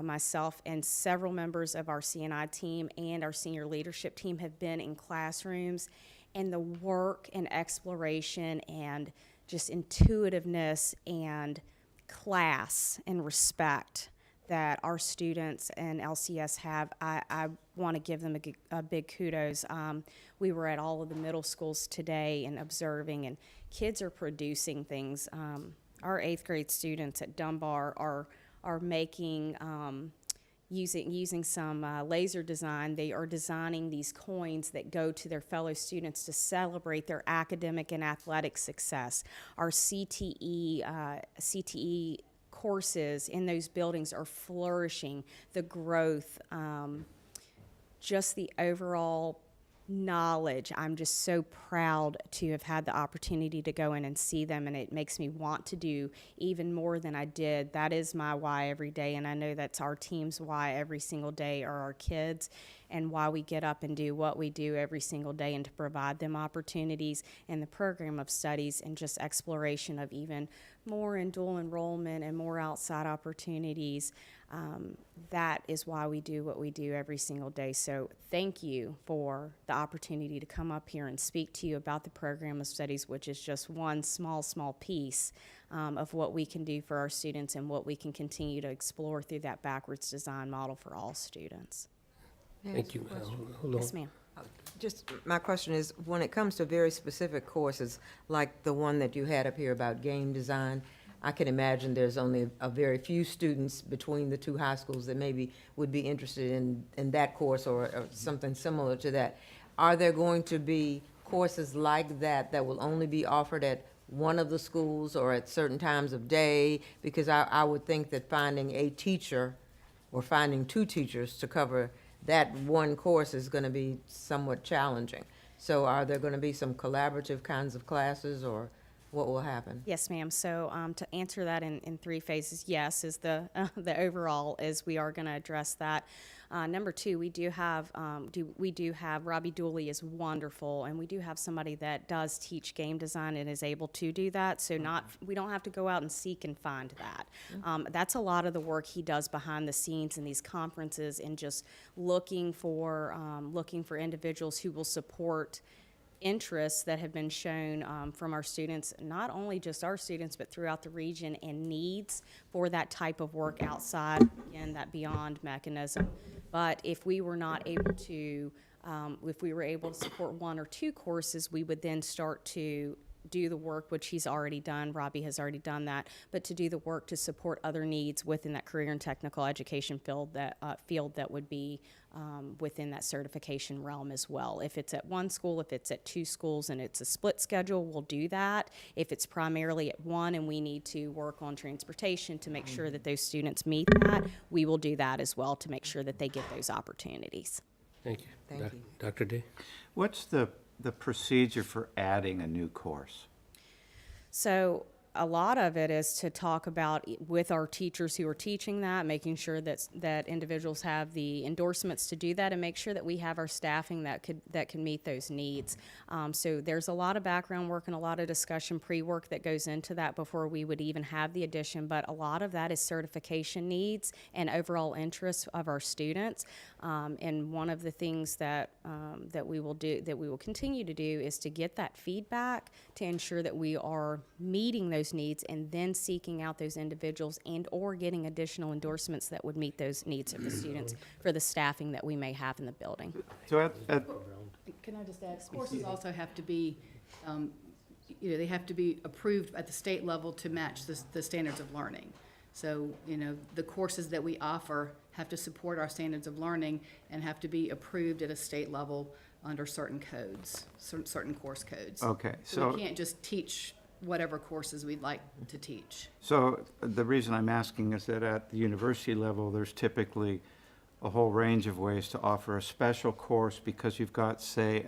myself and several members of our C&I team and our senior leadership team have been in classrooms, and the work and exploration and just intuitiveness and class and respect that our students and LCS have, I want to give them a big kudos. We were at all of the middle schools today and observing, and kids are producing things. Our 8th grade students at Dunbar are making, using some laser design, they are designing these coins that go to their fellow students to celebrate their academic and athletic success. Our CTE courses in those buildings are flourishing. The growth, just the overall knowledge. I'm just so proud to have had the opportunity to go in and see them, and it makes me want to do even more than I did. That is my why every day, and I know that's our team's why every single day, are our kids, and why we get up and do what we do every single day, and to provide them opportunities in the program of studies and just exploration of even more in dual enrollment and more outside opportunities. That is why we do what we do every single day. So thank you for the opportunity to come up here and speak to you about the program of studies, which is just one small piece of what we can do for our students and what we can continue to explore through that backwards design model for all students. Thank you. Yes, ma'am. Just, my question is, when it comes to very specific courses, like the one that you had up here about game design, I can imagine there's only a very few students between the two high schools that maybe would be interested in that course or something similar to that. Are there going to be courses like that that will only be offered at one of the schools or at certain times of day? Because I would think that finding a teacher or finding two teachers to cover that one course is going to be somewhat challenging. So are there going to be some collaborative kinds of classes, or what will happen? Yes, ma'am. So to answer that in 3 phases, yes, is the overall is we are going to address that. Number 2, we do have Robbie Dooley is wonderful, and we do have somebody that does teach game design and is able to do that. So we don't have to go out and seek and find that. That's a lot of the work he does behind the scenes in these conferences, and just looking for individuals who will support interests that have been shown from our students, not only just our students, but throughout the region, and needs for that type of work outside, again, that beyond mechanism. But if we were not able to, if we were able to support 1 or 2 courses, we would then start to do the work, which he's already done. Robbie has already done that, but to do the work to support other needs within that career and technical education field that would be within that certification realm as well. If it's at one school, if it's at 2 schools and it's a split schedule, we'll do that. If it's primarily at one and we need to work on transportation to make sure that those students meet that, we will do that as well to make sure that they get those opportunities. Thank you. Thank you. Dr. Day? What's the procedure for adding a new course? So a lot of it is to talk about with our teachers who are teaching that, making sure that individuals have the endorsements to do that, and make sure that we have our staffing that can meet those needs. So there's a lot of background work and a lot of discussion pre-work that goes into that before we would even have the addition, but a lot of that is certification needs and overall interests of our students. And one of the things that we will continue to do is to get that feedback to ensure that we are meeting those needs and then seeking out those individuals and or getting additional endorsements that would meet those needs of the students for the staffing that we may have in the building. So Can I just add, courses also have to be, they have to be approved at the state level to match the standards of learning. So, the courses that we offer have to support our standards of learning and have to be approved at a state level under certain codes, certain course codes. Okay, So we can't just teach whatever courses we'd like to teach. So the reason I'm asking is that at the university level, there's typically a whole range of ways to offer a special course because you've got, say,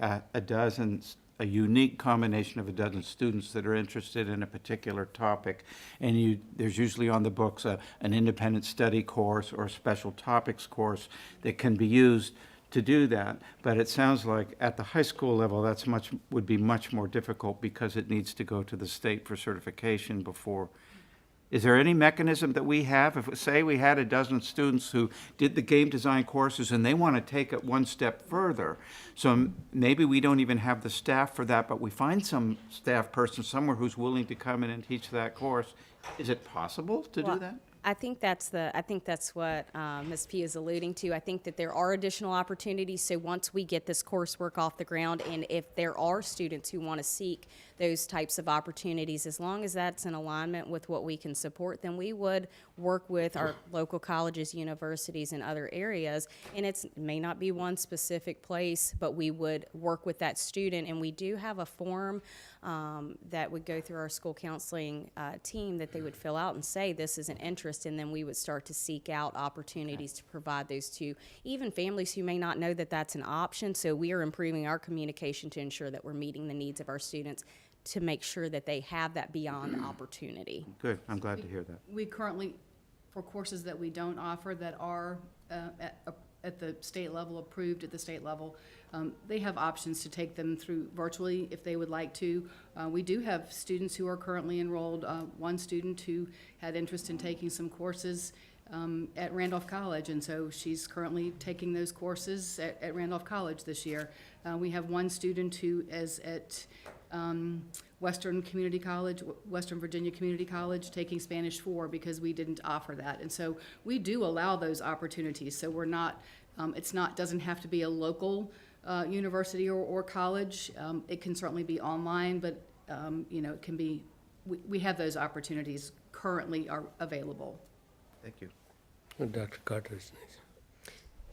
a unique combination of a dozen students that are interested in a particular topic, and there's usually on the books an independent study course or a special topics course that can be used to do that. But it sounds like at the high school level, would be much more difficult because it needs to go to the state for certification before. Is there any mechanism that we have, if, say, we had a dozen students who did the game design courses and they want to take it one step further? So maybe we don't even have the staff for that, but we find some staff person somewhere who's willing to come in and teach that course. Is it possible to do that? I think that's what Ms. P is alluding to. I think that there are additional opportunities. So once we get this coursework off the ground, and if there are students who want to seek those types of opportunities, as long as that's in alignment with what we can support, then we would work with our local colleges, universities, and other areas. And it may not be one specific place, but we would work with that student. And we do have a form that would go through our school counseling team that they would fill out and say this is an interest, and then we would start to seek out opportunities to provide those to even families who may not know that that's an option. So we are improving our communication to ensure that we're meeting the needs of our students to make sure that they have that beyond opportunity. Good, I'm glad to hear that. We currently, for courses that we don't offer that are at the state level, approved at the state level, they have options to take them through virtually if they would like to. We do have students who are currently enrolled. One student who had interest in taking some courses at Randolph College, and so she's currently taking those courses at Randolph College this year. We have one student who is at Western Virginia Community College, taking Spanish 4 because we didn't offer that. And so we do allow those opportunities. So we're not, doesn't have to be a local university or college. It can certainly be online, but it can be, we have those opportunities currently are available. Thank you. Dr. Carter is nice.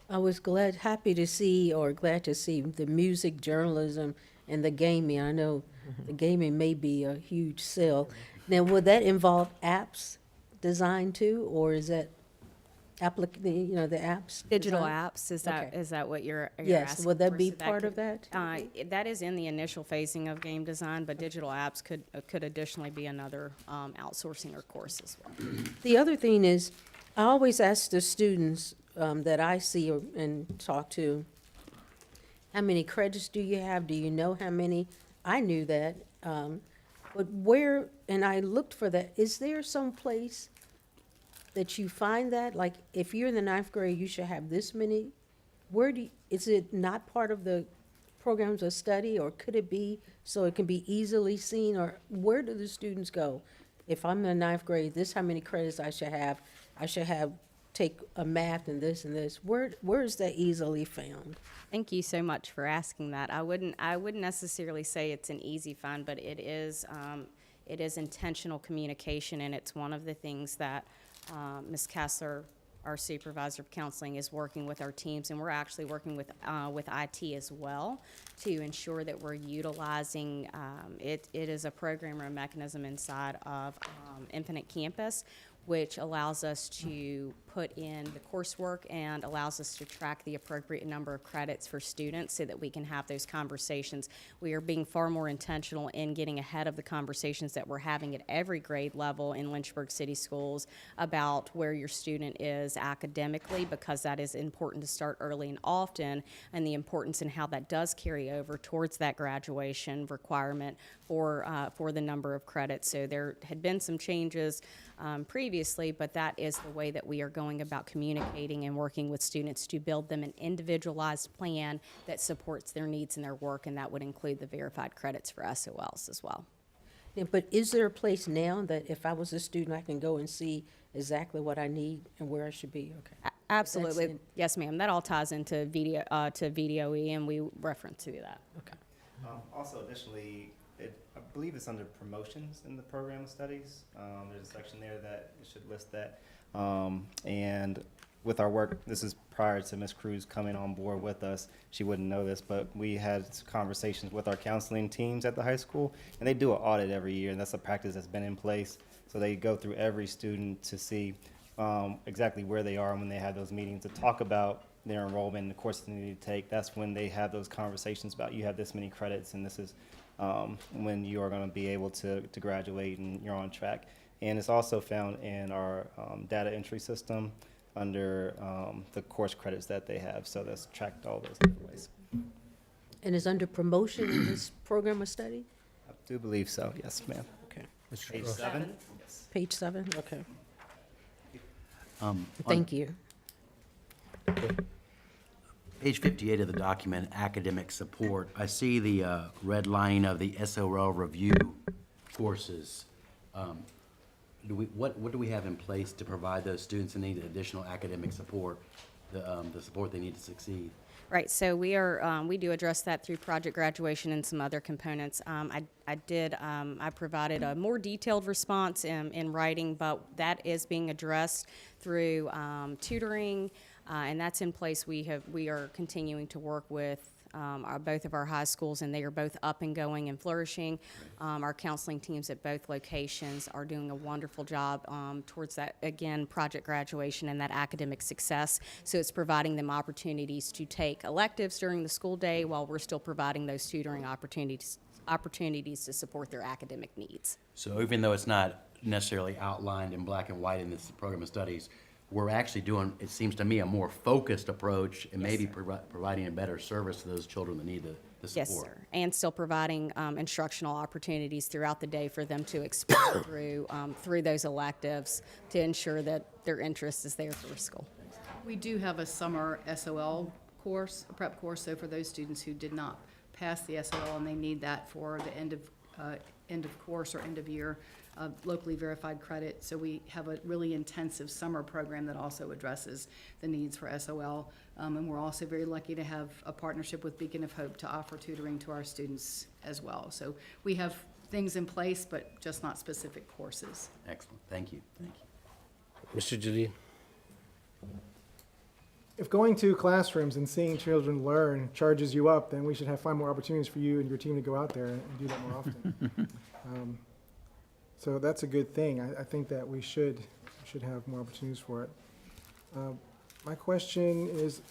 I was glad to see the music, journalism, and the gaming. I know the gaming may be a huge sell. Now, would that involve apps design too, or is that the apps? Digital design? apps, is Okay. that what you're Yes, asking would that for? be So part of could- that? That is in the initial phasing of game design, but digital apps could additionally be another outsourcing or course as well. The other thing is, I always ask the students that I see and talk to, how many credits do you have? Do you know how many? I knew that. But where, and I looked for that, is there some place that you find that? Like, if you're in the 9th grade, you should have this many? Is it not part of the programs of study, or could it be so it can be easily seen? Or where do the students go? If I'm in the 9th grade, this how many credits I should have. I should have take a math and this and this. Where is that easily found? Thank you so much for asking that. I wouldn't necessarily say it's an easy find, but it is intentional communication, and it's one of the things that Ms. Kessler, our supervisor of counseling, is working with our teams, and we're actually working with IT as well to ensure that we're utilizing it is a program or a mechanism inside of Infinite Campus which allows us to put in the coursework and allows us to track the appropriate number of credits for students so that we can have those conversations. We are being far more intentional in getting ahead of the conversations that we're having at every grade level in Lynchburg City Schools about where your student is academically, because that is important to start early and often, and the importance in how that does carry over towards that graduation requirement for the number of credits. So there had been some changes previously, but that is the way that we are going about communicating and working with students to build them an individualized plan that supports their needs and their work, and that would include the verified credits for SOLs as well. Yeah, but is there a place now that if I was a student, I can go and see exactly what I need and where I should be? Okay. Absolutely. Yes, ma'am. That all ties into to VDOE, and we reference to that. Okay. Also, additionally, I believe it's under promotions in the program of studies. There's a section there that should list that. And with our work, this is prior to Ms. Cruz coming on board with us. She wouldn't know this, but we had conversations with our counseling teams at the high school, and they do an audit every year, and that's a practice that's been in place. So they go through every student to see exactly where they are when they have those meetings to talk about their enrollment and the courses they need to take. That's when they have those conversations about you have this many credits, and this is when you are going to be able to graduate and you're on track. And it's also found in our data entry system under the course credits that they have. So that's tracked all those different ways. And is under promotion in this program of study? I do believe so. Yes, ma'am. Okay. Page 7. Yes. Page 7, okay. On Thank you. Page 58 of the document, academic support, I see the red line of the SOL review courses. What do we have in place to provide those students who need additional academic support, the support they need to succeed? Right, so we do address that through project graduation and some other components. I provided a more detailed response in writing, but that is being addressed through tutoring, and that's in place. We are continuing to work with both of our high schools, and they are both up and going and flourishing. Our counseling teams at both locations are doing a wonderful job towards that, again, project graduation and that academic success. So it's providing them opportunities to take electives during the school day while we're still providing those tutoring opportunities to support their academic needs. So even though it's not necessarily outlined in black and white in this program of studies, we're actually doing, it seems to me, a more focused approach and maybe providing a better service to those children that need the support. Yes, sir. And still providing instructional opportunities throughout the day for them to explore through those electives to ensure that their interest is there for school. We do have a summer SOL course, a prep course, so for those students who did not pass the SOL and they need that for the end of course or end of year locally verified credit. So we have a really intensive summer program that also addresses the needs for SOL. And we're also very lucky to have a partnership with Beacon of Hope to offer tutoring to our students as well. So we have things in place, but just not specific courses. Excellent. Thank you. Thank you. Mr. Jalil? If going to classrooms and seeing children learn charges you up, then we should find more opportunities for you and your team to go out there and do that more often. So that's a good thing. I think that we should have more opportunities for it. My question is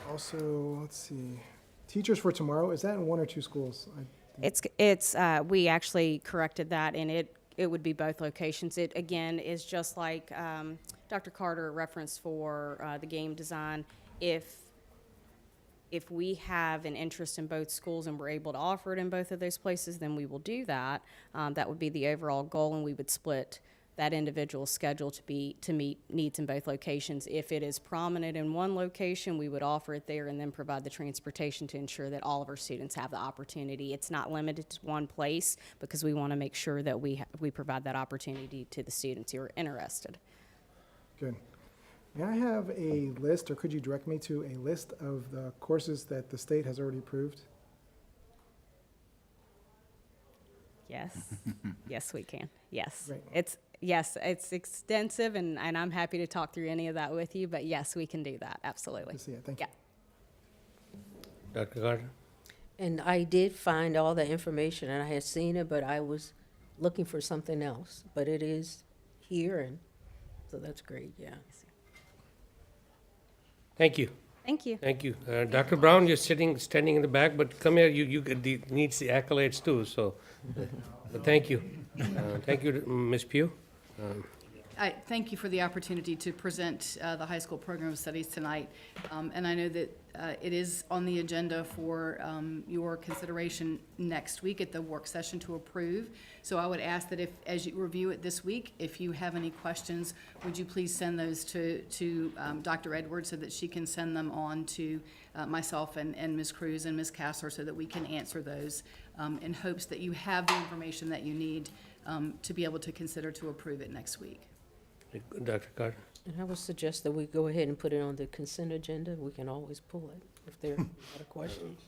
also, let's see, teachers for tomorrow, is that in 1 or 2 schools? We actually corrected that, and it would be both locations. It, again, is just like Dr. Carter referenced for the game design. If we have an interest in both schools and we're able to offer it in both of those places, then we will do that. That would be the overall goal, and we would split that individual schedule to meet needs in both locations. If it is prominent in one location, we would offer it there and then provide the transportation to ensure that all of our students have the opportunity. It's not limited to one place because we want to make sure that we provide that opportunity to the students who are interested. Good. May I have a list, or could you direct me to a list of the courses that the state has already approved? Yes. Yes, we can. Yes. Great. It's extensive, and I'm happy to talk through any of that with you, but yes, we can do that, absolutely. To see it. Thank you. Dr. Carter? And I did find all the information, and I had seen it, but I was looking for something else. But it is here, and So that's great, yeah. Thank you. Thank you. Thank you. Dr. Brown, you're standing in the back, but come here, you needs the accolades too, so, but thank you. Thank you, Ms. Pugh. I thank you for the opportunity to present the high school program of studies tonight. And I know that it is on the agenda for your consideration next week at the work session to approve. So I would ask that if, as you review it this week, if you have any questions, would you please send those to Dr. Edwards so that she can send them on to myself and Ms. Cruz and Ms. Kassler so that we can answer those in hopes that you have the information that you need to be able to consider to approve it next week. Dr. Carter? And I would suggest that we go ahead and put it on the consent agenda. We can always pull it if there are other questions.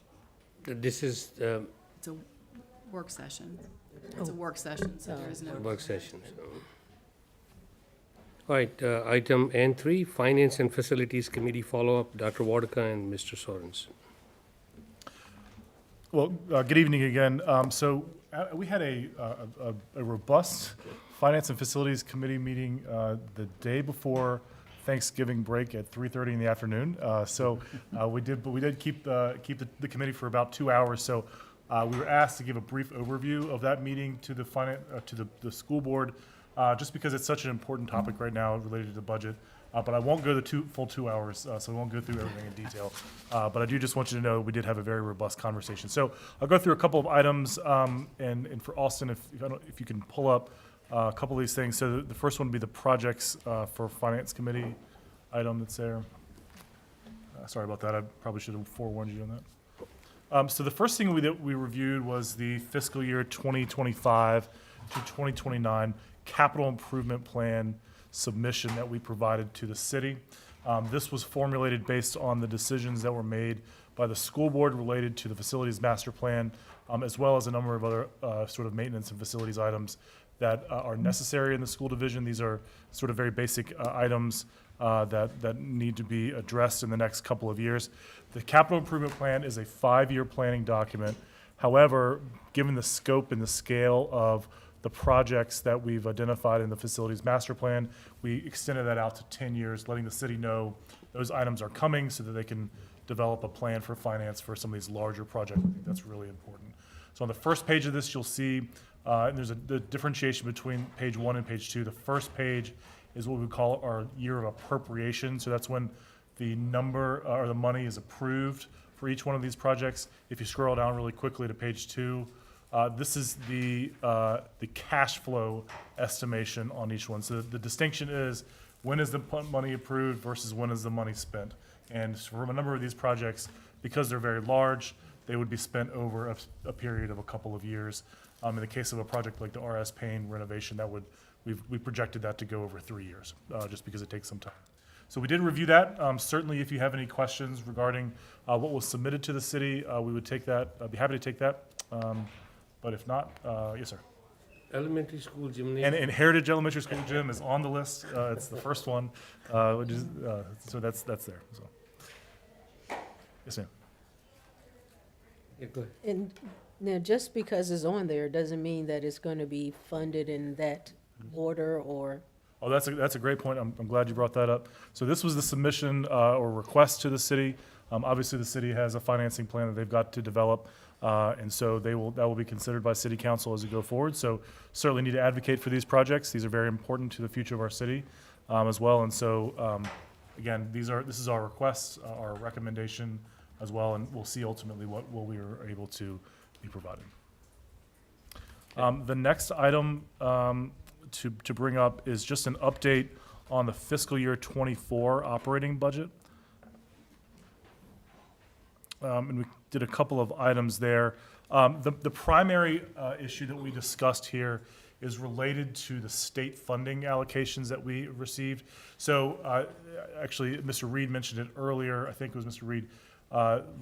This is It's a work session. It's a work session, so there is no. work session. So. All right, item N3, Finance and Facilities Committee follow-up, Dr. Wartica and Mr. Sorensen. Well, good evening again. So we had a robust Finance and Facilities Committee meeting the day before Thanksgiving break at 3:30 in the afternoon. We did keep the committee for about 2 hours. So we were asked to give a brief overview of that meeting to the school board, just because it's such an important topic right now related to the budget. But I won't go the full 2 hours, so I won't go through everything in detail. But I do just want you to know we did have a very robust conversation. So I'll go through a couple of items, and for Austin, if you can pull up a couple of these things. So the first one would be the projects for Finance Committee item that's there. Sorry about that. I probably should have forewarned you on that. So the first thing we reviewed was the fiscal year 2025 to 2029 capital improvement plan submission that we provided to the city. This was formulated based on the decisions that were made by the school board related to the facilities master plan, as well as a number of other sort of maintenance and facilities items that are necessary in the school division. These are sort of very basic items that need to be addressed in the next couple of years. The capital improvement plan is a 5-year planning document. However, given the scope and the scale of the projects that we've identified in the facilities master plan, we extended that out to 10 years, letting the city know those items are coming so that they can develop a plan for finance for some of these larger projects. I think that's really important. So on the first page of this, you'll see there's the differentiation between page 1 and page 2. The first page is what we call our year of appropriation. So that's when the number or the money is approved for each one of these projects. If you scroll down really quickly to page 2, this is the cash flow estimation on each one. So the distinction is when is the money approved versus when is the money spent. And for a number of these projects, because they're very large, they would be spent over a period of a couple of years. In the case of a project like the RS Payne renovation, we projected that to go over 3 years, just because it takes some time. So we did review that. Certainly, if you have any questions regarding what was submitted to the city, we would take that. I'd be happy to take that. But if not, yes, sir. Elementary school gymnasium. And Heritage Elementary School Gym is on the list. It's the first one, so that's there. So. Yes, ma'am. Yeah, go ahead. And now, just because it's on there doesn't mean that it's going to be funded in that order or. Oh, that's a great point. I'm glad you brought that up. So this was the submission or request to the city. Obviously, the city has a financing plan that they've got to develop, and so that will be considered by City Council as we go forward. So certainly need to advocate for these projects. These are very important to the future of our city as well. And so again, this is our request, our recommendation as well, and we'll see ultimately what we are able to be providing. The next item to bring up is just an update on the fiscal year 24 operating budget. And we did a couple of items there. The primary issue that we discussed here is related to the state funding allocations that we received. So actually, Mr. Reed mentioned it earlier. I think it was Mr. Reed,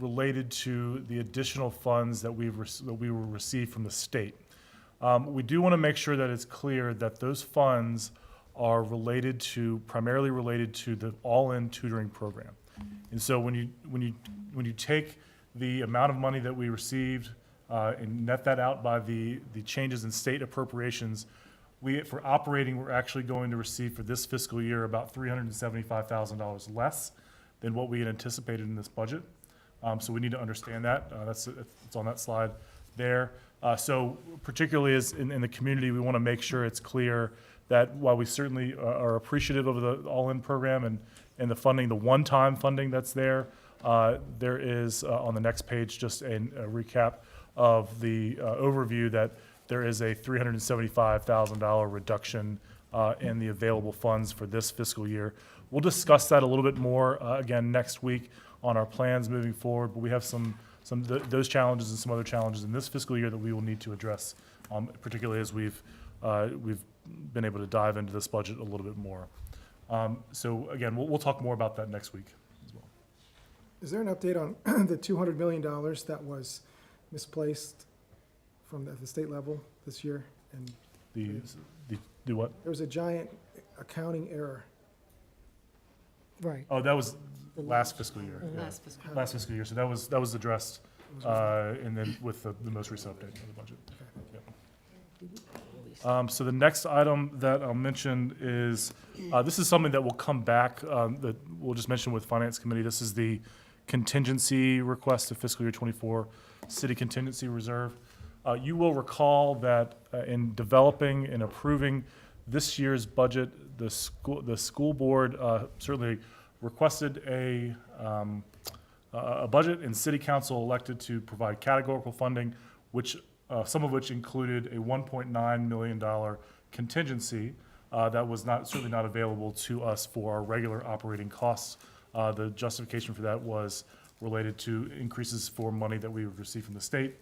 related to the additional funds that we will receive from the state. We do want to make sure that it's clear that those funds are primarily related to the all-in tutoring program. And so when you take the amount of money that we received and net that out by the changes in state appropriations, For operating, we're actually going to receive for this fiscal year about $375,000 less than what we had anticipated in this budget. So we need to understand that. It's on that slide there. So particularly as in the community, we want to make sure it's clear that while we certainly are appreciative of the all-in program and the funding, the one-time funding that's there, there is on the next page just a recap of the overview that there is a $375,000 reduction in the available funds for this fiscal year. We'll discuss that a little bit more again next week on our plans moving forward, but we have those challenges and some other challenges in this fiscal year that we will need to address, particularly as we've been able to dive into this budget a little bit more. So again, we'll talk more about that next week as well. Is there an update on the $200 million that was misplaced from the state level this year? And The what? there was a giant accounting error. Right. Oh, that was last fiscal year. Mhm. Yeah. Last fiscal Last fiscal year. So that was addressed, and then with the most recent update of the budget. Yep. So the next item that I'll mention is, this is something that will come back, that we'll just mention with Finance Committee. This is the contingency request of fiscal year '24 city contingency reserve. You will recall that in developing and approving this year's budget, the school board certainly requested a budget, and city council elected to provide categorical funding, which some of which included a $1.9 million contingency that was certainly not available to us for our regular operating costs. The justification for that was related to increases for money that we would receive from the state.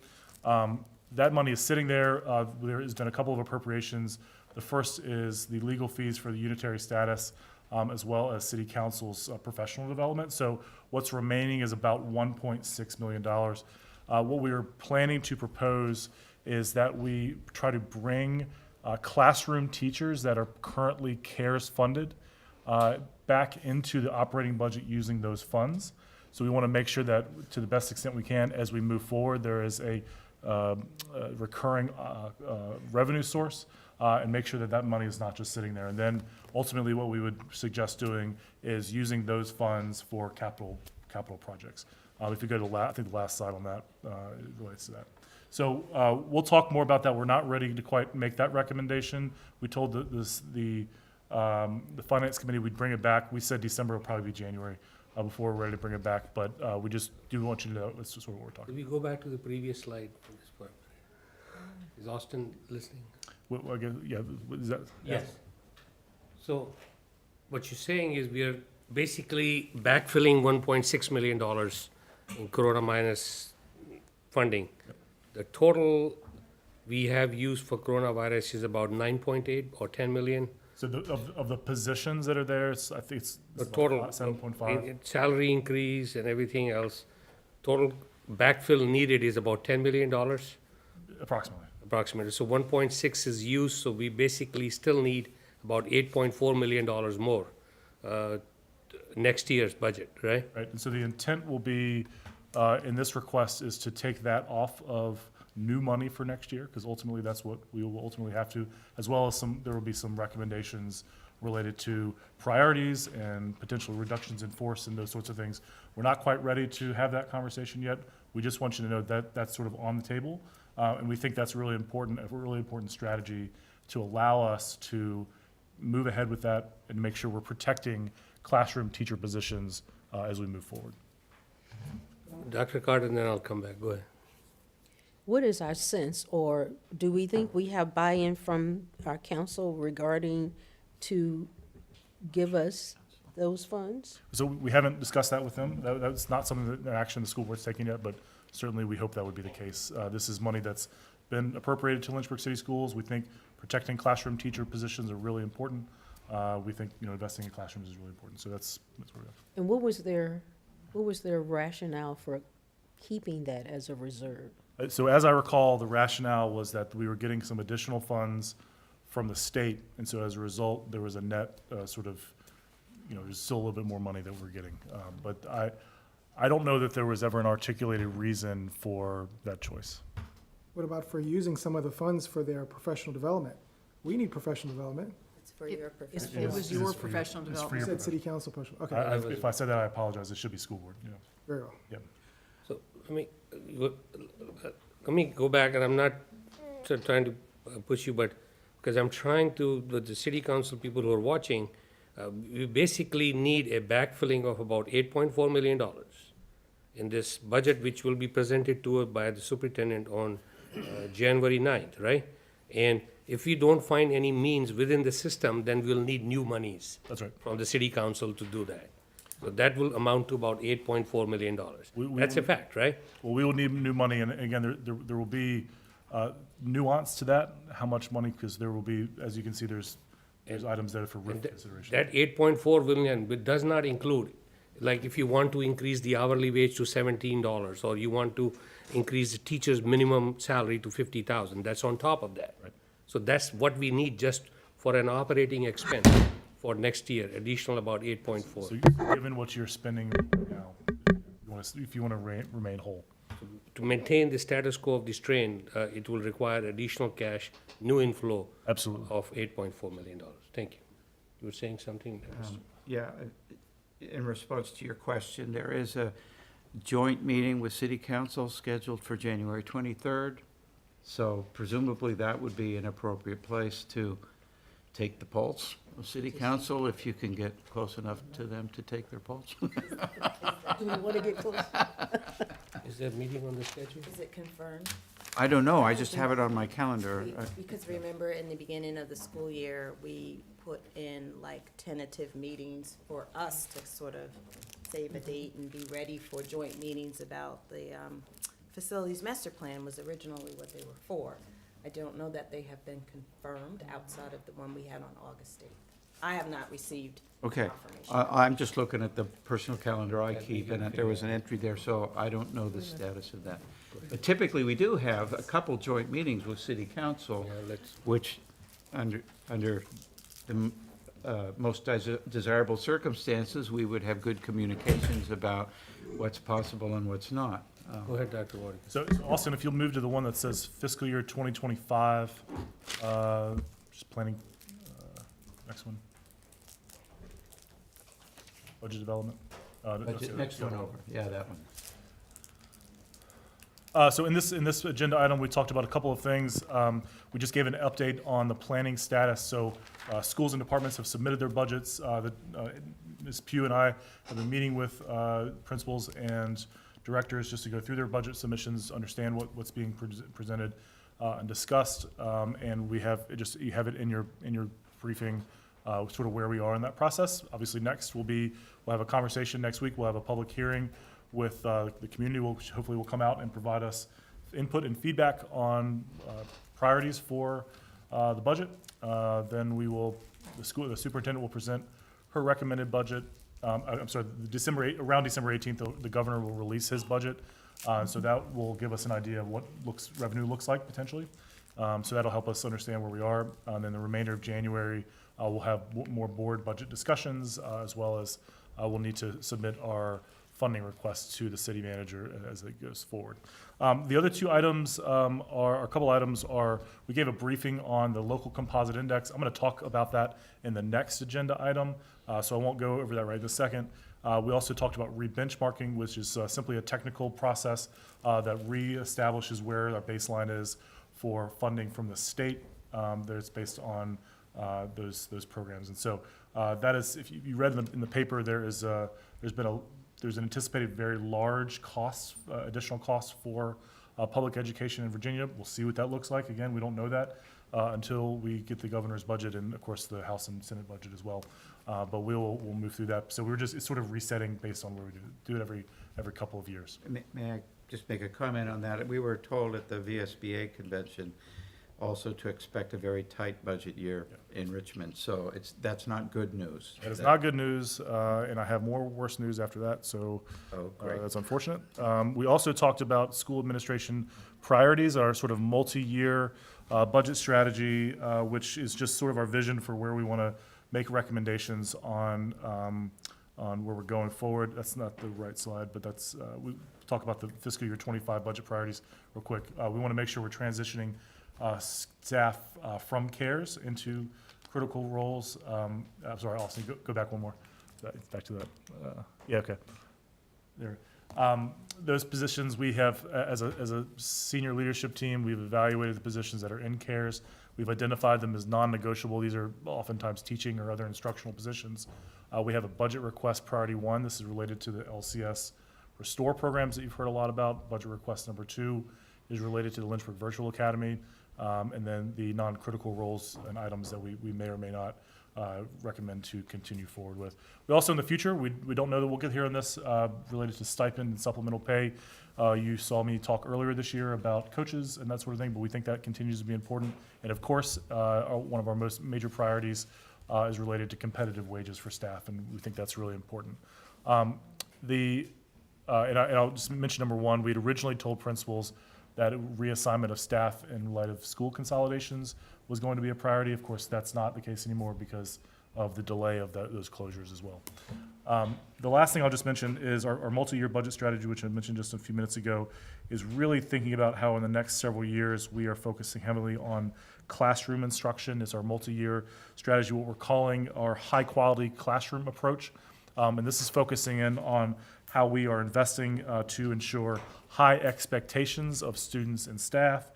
That money is sitting there. There has been a couple of appropriations. The first is the legal fees for the unitary status, as well as city council's professional development. So what's remaining is about $1.6 million. What we are planning to propose is that we try to bring classroom teachers that are currently CARES funded back into the operating budget using those funds. So we want to make sure that to the best extent we can, as we move forward, there is a recurring revenue source, and make sure that that money is not just sitting there. And then ultimately what we would suggest doing is using those funds for capital projects. If you go to I think the last slide on that relates to that. So we'll talk more about that. We're not ready to quite make that recommendation. We told the Finance Committee we'd bring it back. We said December will probably be January before we're ready to bring it back, but we just do want you to know that's just what we're talking Can we go back to the previous slide for this part? Is Austin listening? about. Yeah, is that? Yes. So what you're saying is we are basically backfilling $1.6 million in Corona minus funding. The total we have used for coronavirus is about 9.8 or 10 million. So of the positions that are there, I think it's The total 7.5. salary increase and everything else, total backfill needed is about $10 million Approximately. So 1.6 is used, so we basically still need about $8.4 million more next year's budget, right? Right, and so the intent will be, in this request, is to take that off of new money for next year, because ultimately that's what we will ultimately have to, as well as there will be some recommendations related to priorities and potential reductions in force and those sorts of things. We're not quite ready to have that conversation yet. We just want you to know that that's sort of on the table. And we think that's a really important strategy to allow us to move ahead with that and make sure we're protecting classroom teacher positions as we move forward. Dr. Carter, and then I'll come back. Go ahead. What is our sense, or do we think we have buy-in from our council regarding to give us those funds? So we haven't discussed that with them. That's not something that action the school board's taking yet, but certainly we hope that would be the case. This is money that's been appropriated to Lynchburg City Schools. We think protecting classroom teacher positions are really important. We think investing in classrooms is really important. So that's where we are. And what was their rationale for keeping that as a reserve? So as I recall, the rationale was that we were getting some additional funds from the state, and so as a result, there was a net there's still a little bit more money that we're getting. But I don't know that there was ever an articulated reason for that choice. What about for using some of the funds for their professional development? We need professional development. It's for your It professional. was It is your for you. professional It's for development. You your said city council professional, okay, If I said that, I apologize. It should be school board, yeah. very well. Yep. So, let me go back, and I'm not trying to push you, but, because I'm trying to, with the city council people who are watching, we basically need a backfilling of about $8.4 million in this budget, which will be presented to us by the superintendent on January 9th, right? And if we don't find any means within the system, then we'll need new monies. That's right. From the city council to do that. So that will amount to about $8.4 million. That's a fact, right? Well, we will need new money, and again, there will be nuance to that, how much money, because there will be, as you can see, there's items there for RIF consideration. That 8.4 million, it does not include, like if you want to increase the hourly wage to $17, or you want to increase the teacher's minimum salary to $50,000, that's on top of that. Right. So that's what we need just for an operating expense for next year, additional about 8.4. So given what you're spending now, if you want to remain whole. To maintain the status quo of this train, it will require additional cash, new inflow. Absolutely. Of $8.4 million. Thank you. You were saying something? Yeah, in response to your question, there is a joint meeting with city council scheduled for January 23rd. So presumably that would be an appropriate place to take the pulse of city council, if you can get close enough to them to take their pulse. Do we want to get close? Is there a meeting on the schedule? Is it confirmed? I don't know, I just have it on my calendar. Because remember, in the beginning of the school year, we put in like tentative meetings for us to sort of save a date and be ready for joint meetings about the facilities master plan was originally what they were for. I don't know that they have been confirmed outside of the one we had on August 8th. I have not received Okay, confirmation. I'm just looking at the personal calendar I keep, and there was an entry there, so I don't know the status of that. But typically, we do have a couple joint meetings with city council, which, under the most desirable circumstances, we would have good communications about what's possible and what's not. Go ahead, Dr. Warren. So Austin, if you'll move to the one that says fiscal year 2025, just planning, next one. Budget development. Next one over, yeah, that one. So in this agenda item, we talked about a couple of things. We just gave an update on the planning status. So schools and departments have submitted their budgets. Ms. Pugh and I have been meeting with principals and directors just to go through their budget submissions, understand what's being presented and discussed. And we have you have it in your briefing, sort of where we are in that process. Obviously, next we'll have a conversation next week. We'll have a public hearing with the community, which hopefully will come out and provide us input and feedback on priorities for the budget. Then the superintendent will present her recommended budget. I'm sorry, around December 18th, the governor will release his budget. So that will give us an idea of what revenue looks like potentially. So that'll help us understand where we are. And then the remainder of January, we'll have more board budget discussions, as well as we'll need to submit our funding requests to the city manager as it goes forward. The other two items we gave a briefing on the local composite index. I'm going to talk about that in the next agenda item, so I won't go over that right this second. We also talked about re-benchmarking, which is simply a technical process that re-establishes where our baseline is for funding from the state. That's based on those programs. And so that is, if you read in the paper, there's an anticipated very large additional cost for public education in Virginia. We'll see what that looks like. Again, we don't know that until we get the governor's budget and, of course, the House and Senate budget as well. But we'll move through that. So it's sort of resetting based on where we do it every couple of years. May I just make a comment on that? We were told at the VSBA convention also to expect a very tight budget year in Richmond, so that's not good news. That is not good news, and I have worse news after that, so that's unfortunate. We also talked about school administration priorities, our sort of multi-year budget strategy, which is just sort of our vision for where we want to make recommendations on where we're going forward. That's not the right slide, but we talk about the fiscal year 25 budget priorities real quick. We want to make sure we're transitioning staff from CARES into critical roles. I'm sorry, Austin, go back one more. Back to that. Yeah, okay. There. Those positions we have, as a senior leadership team, we've evaluated the positions that are in CARES. We've identified them as non-negotiable. These are oftentimes teaching or other instructional positions. We have a budget request priority 1. This is related to the LCS Restore programs that you've heard a lot about. Budget request number 2 is related to the Lynchburg Virtual Academy, and then the non-critical roles and items that we may or may not recommend to continue forward with. We also, in the future, we don't know that we'll get here on this, related to stipend and supplemental pay. You saw me talk earlier this year about coaches and that sort of thing, but we think that continues to be important. And of course, one of our most major priorities is related to competitive wages for staff, and we think that's really important. And I'll just mention number 1, we'd originally told principals that reassignment of staff in light of school consolidations was going to be a priority. Of course, that's not the case anymore because of the delay of those closures as well. The last thing I'll just mention is our multi-year budget strategy, which I mentioned just a few minutes ago, is really thinking about how in the next several years we are focusing heavily on classroom instruction. It's our multi-year strategy, what we're calling our high-quality classroom approach. And this is focusing in on how we are investing to ensure high expectations of students and staff,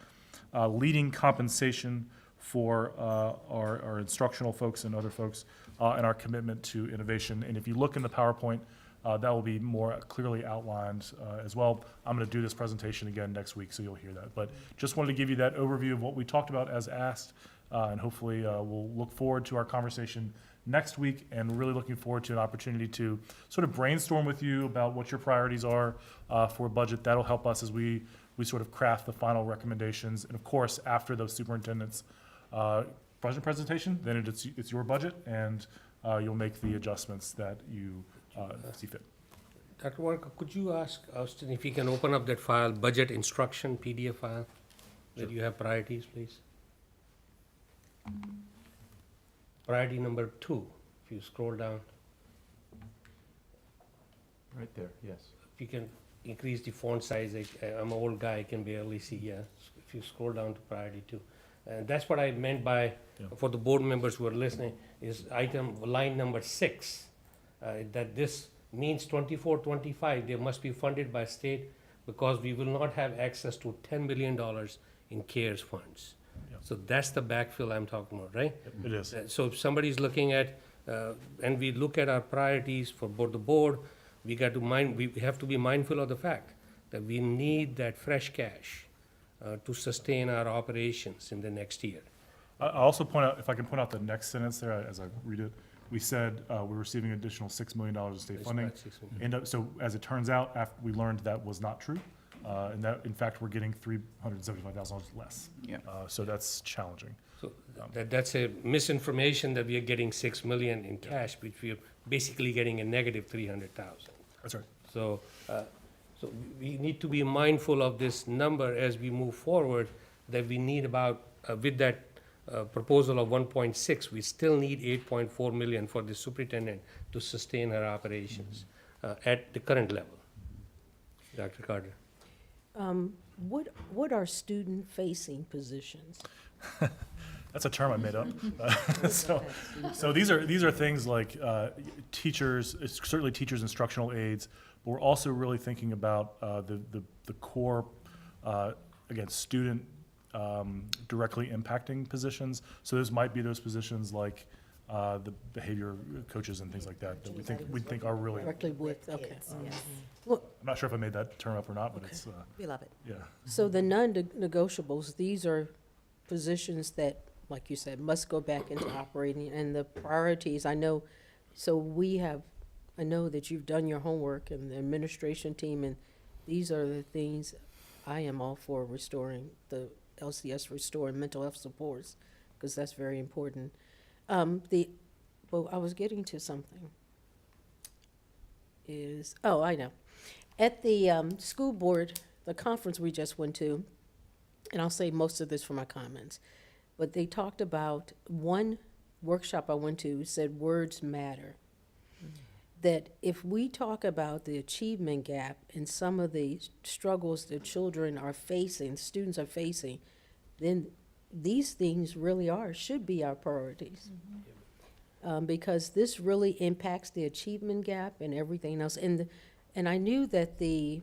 leading compensation for our instructional folks and other folks, and our commitment to innovation. And if you look in the PowerPoint, that will be more clearly outlined as well. I'm going to do this presentation again next week, so you'll hear that. But just wanted to give you that overview of what we talked about as asked, and hopefully we'll look forward to our conversation next week, and really looking forward to an opportunity to sort of brainstorm with you about what your priorities are for a budget. That'll help us as we sort of craft the final recommendations. And of course, after those superintendents' budget presentation, then it's your budget, and you'll make the adjustments that you see fit. Dr. Walker, could you ask Austin if he can open up that file, budget instruction PDF file, that you have priorities, please? Priority number 2, if you scroll down. Right there, yes. If you can increase the font size, I'm an old guy, I can barely see, yeah. If you scroll down to priority 2. And that's what I meant by, for the board members who are listening, is line number 6, that this means 24-25, they must be funded by state, because we will not have access to $10 million in CARES funds. So that's the backfill I'm talking about, right? It is. So if somebody's looking at, and we look at our priorities for both the board, we have to be mindful of the fact that we need that fresh cash to sustain our operations in the next year. I'll also point out, if I can point out the next sentence there as I read it, we said we're receiving additional $6 million of state That's funding. about $6 million. And so as it turns out, after we learned that was not true, and that, in fact, we're getting $375,000 less. Yeah. So that's challenging. So that's a misinformation that we are getting $6 million in cash, which we are basically getting a negative $300,000. That's right. So, so we need to be mindful of this number as we move forward, that we need about, with that proposal of 1.6, we still need 8.4 million for the superintendent to sustain her operations at the current level. Dr. Carter. What are student-facing positions? That's a term I made up. So these are things like teachers, certainly teachers, instructional aides, but we're also really thinking about the core, again, student directly impacting positions. So those might be those positions like the behavior coaches and things like that that we think are really Directly with, okay. Yes. Well, I'm not sure if I made that term up or not, but it's We love it. yeah. so the non-negotiables, these are positions that, like you said, must go back into operating, and the priorities, I know, so I know that you've done your homework and the administration team, and these are the things I am all for restoring, the LCS restoring mental health supports, because that's very important. Well, I was getting to something. I know. At the school board, the conference we just went to, and I'll say most of this for my comments, but they talked about, one workshop I went to said words matter. That if we talk about the achievement gap and some of the struggles that children are facing, students are facing, then these things really should be our priorities. Because this really impacts the achievement gap and everything else. And I knew that the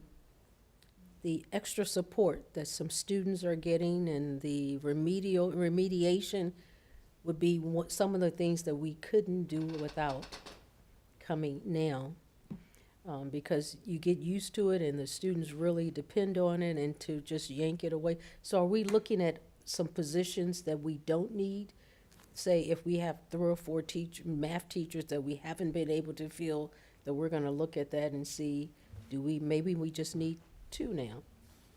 extra support that some students are getting and the remediation would be some of the things that we couldn't do without coming now. Because you get used to it and the students really depend on it, and to just yank it away. So are we looking at some positions that we don't need? Say if we have 3 or 4 math teachers that we haven't been able to fill, that we're gonna look at that and see, maybe we just need 2 now?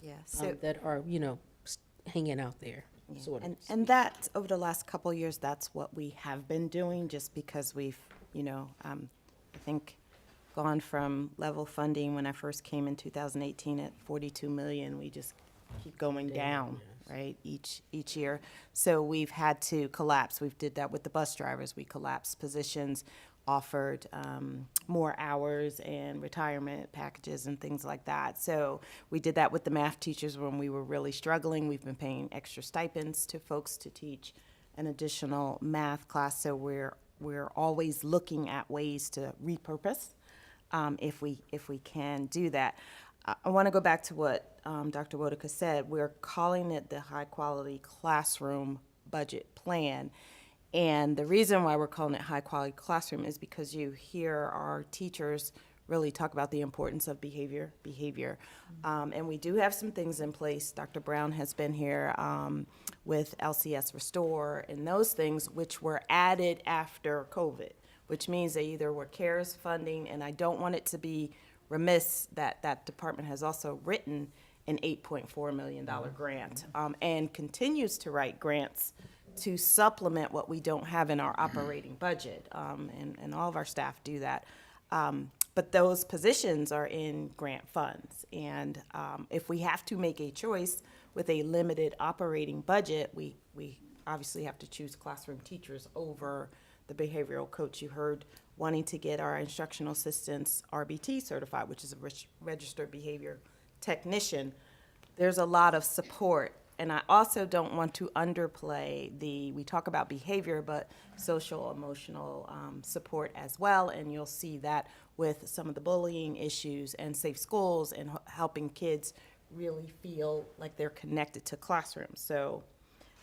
Yeah, so, That are, hanging out there, sort of. and that, over the last couple of years, that's what we have been doing, just because we've, I think, gone from level funding when I first came in 2018 at 42 million. We just keep going down, right, each year. So we've had to collapse. We've did that with the bus drivers. We collapsed positions, offered more hours and retirement packages and things like that. So we did that with the math teachers when we were really struggling. We've been paying extra stipends to folks to teach an additional math class. So we're always looking at ways to repurpose if we can do that. I want to go back to what Dr. Wotica said. We're calling it the High Quality Classroom Budget Plan. And the reason why we're calling it High Quality Classroom is because you hear our teachers really talk about the importance of behavior. And we do have some things in place. Dr. Brown has been here with LCS Restore and those things, which were added after COVID, which means they either were CARES funding, and I don't want it to be remiss that that department has also written an $8.4 million grant and continues to write grants to supplement what we don't have in our operating budget, and all of our staff do that. But those positions are in grant funds, and if we have to make a choice with a limited operating budget, we obviously have to choose classroom teachers over the behavioral coach. You heard wanting to get our instructional assistants RBT certified, which is a registered behavior technician. There's a lot of support. And I also don't want to underplay we talk about behavior, but social emotional support as well. And you'll see that with some of the bullying issues and safe schools and helping kids really feel like they're connected to classrooms. So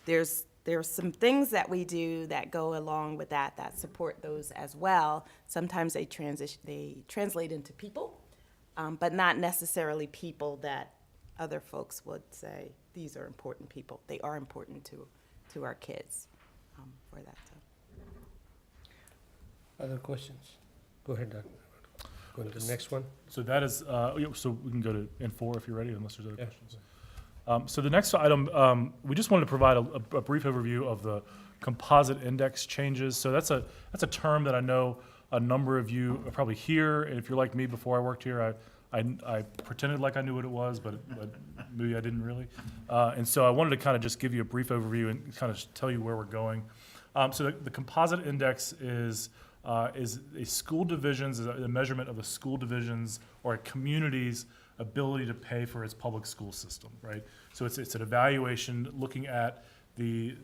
there's some things that we do that go along with that support those as well. Sometimes they translate into people, but not necessarily people that other folks would say, these are important people. They are important to our kids for that. So. Other questions? Go ahead, Doug. Go to the next one. So that is, so we can go to N4 if you're ready, unless there's other questions. So the next item, we just wanted to provide a brief overview of the composite index changes. So that's a term that I know a number of you are probably here, and if you're like me, before I worked here, I pretended like I knew what it was, but maybe I didn't really. And so I wanted to kind of just give you a brief overview and kind of tell you where we're going. So the composite index is a school division's, a measurement of a school division's or a community's ability to pay for its public school system, right? So it's an evaluation looking at the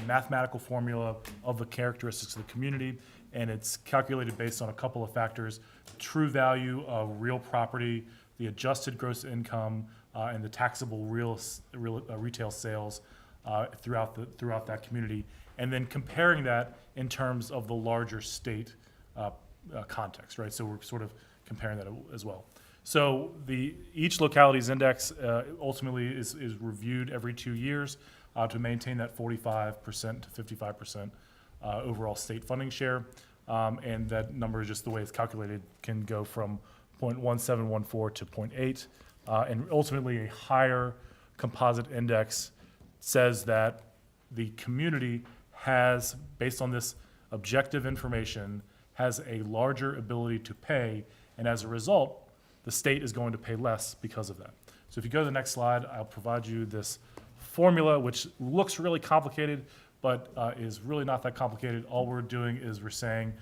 mathematical formula of the characteristics of the community, and it's calculated based on a couple of factors: true value of real property, the adjusted gross income, and the taxable retail sales throughout that community, and then comparing that in terms of the larger state context, right? So we're sort of comparing that as well. So each locality's index ultimately is reviewed every 2 years to maintain that 45% to 55% overall state funding share. And that number, just the way it's calculated, can go from 0.1714 to 0.8. And ultimately, a higher composite index says that the community has, based on this objective information, has a larger ability to pay. And as a result, the state is going to pay less because of that. So if you go to the next slide, I'll provide you this formula, which looks really complicated, but is really not that complicated. All we're doing is we're saying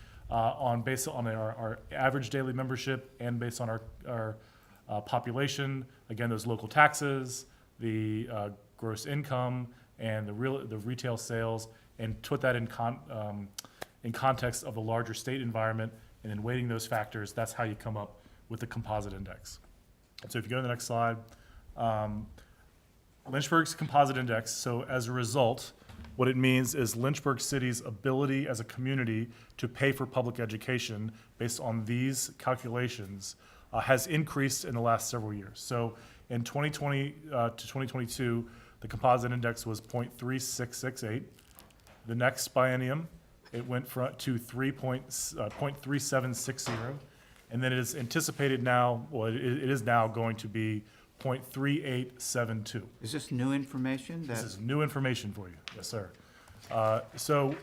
based on our average daily membership and based on our population, again, those local taxes, the gross income, and the retail sales, and put that in context of the larger state environment, and then weighting those factors, that's how you come up with the composite index. So if you go to the next slide, Lynchburg's composite index, so as a result, what it means is Lynchburg City's ability as a community to pay for public education based on these calculations has increased in the last several years. So in 2020 to 2022, the composite index was 0.3668. The next biennium, it went to 0.3760, and then it is anticipated now, well, it is now going to be 0.3872. Is this new information? This is new information for you, yes, sir. So,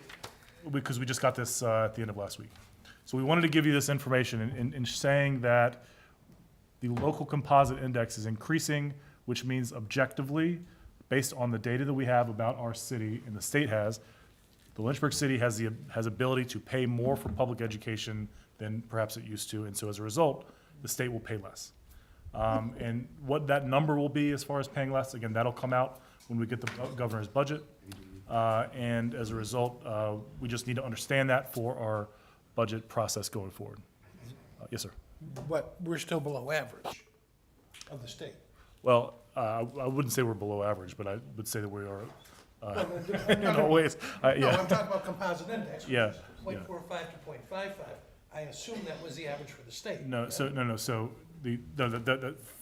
because we just got this at the end of last week. So we wanted to give you this information in saying that the local composite index is increasing, which means objectively, based on the data that we have about our city and the state has, the Lynchburg City has ability to pay more for public education than perhaps it used to, and so as a result, the state will pay less. And what that number will be as far as paying less, again, that'll come out when we get the governor's budget. And as a result, we just need to understand that for our budget process going forward. Yes, sir. But we're still below average of the state. Well, I wouldn't say we're below average, but I would say that we are in No, all ways. No, Yeah. I'm talking about composite index. Yeah, Which is 0.45 to 0.55. I assume that was the average for the state. No, so the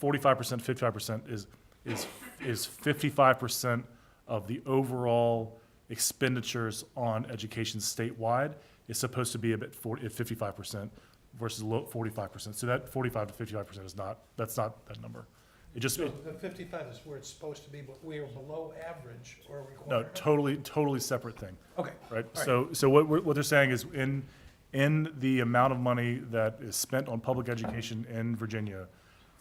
45%, 55% is 55% of the overall expenditures on education statewide is supposed to be at 55% versus 45%. So that 45 to 55% that's not that number. It just, So the 55 is where it's supposed to be, but we are below average or no, required. totally separate thing. Okay. Right? All So what they're saying is in the amount of money that is spent on public education in Virginia,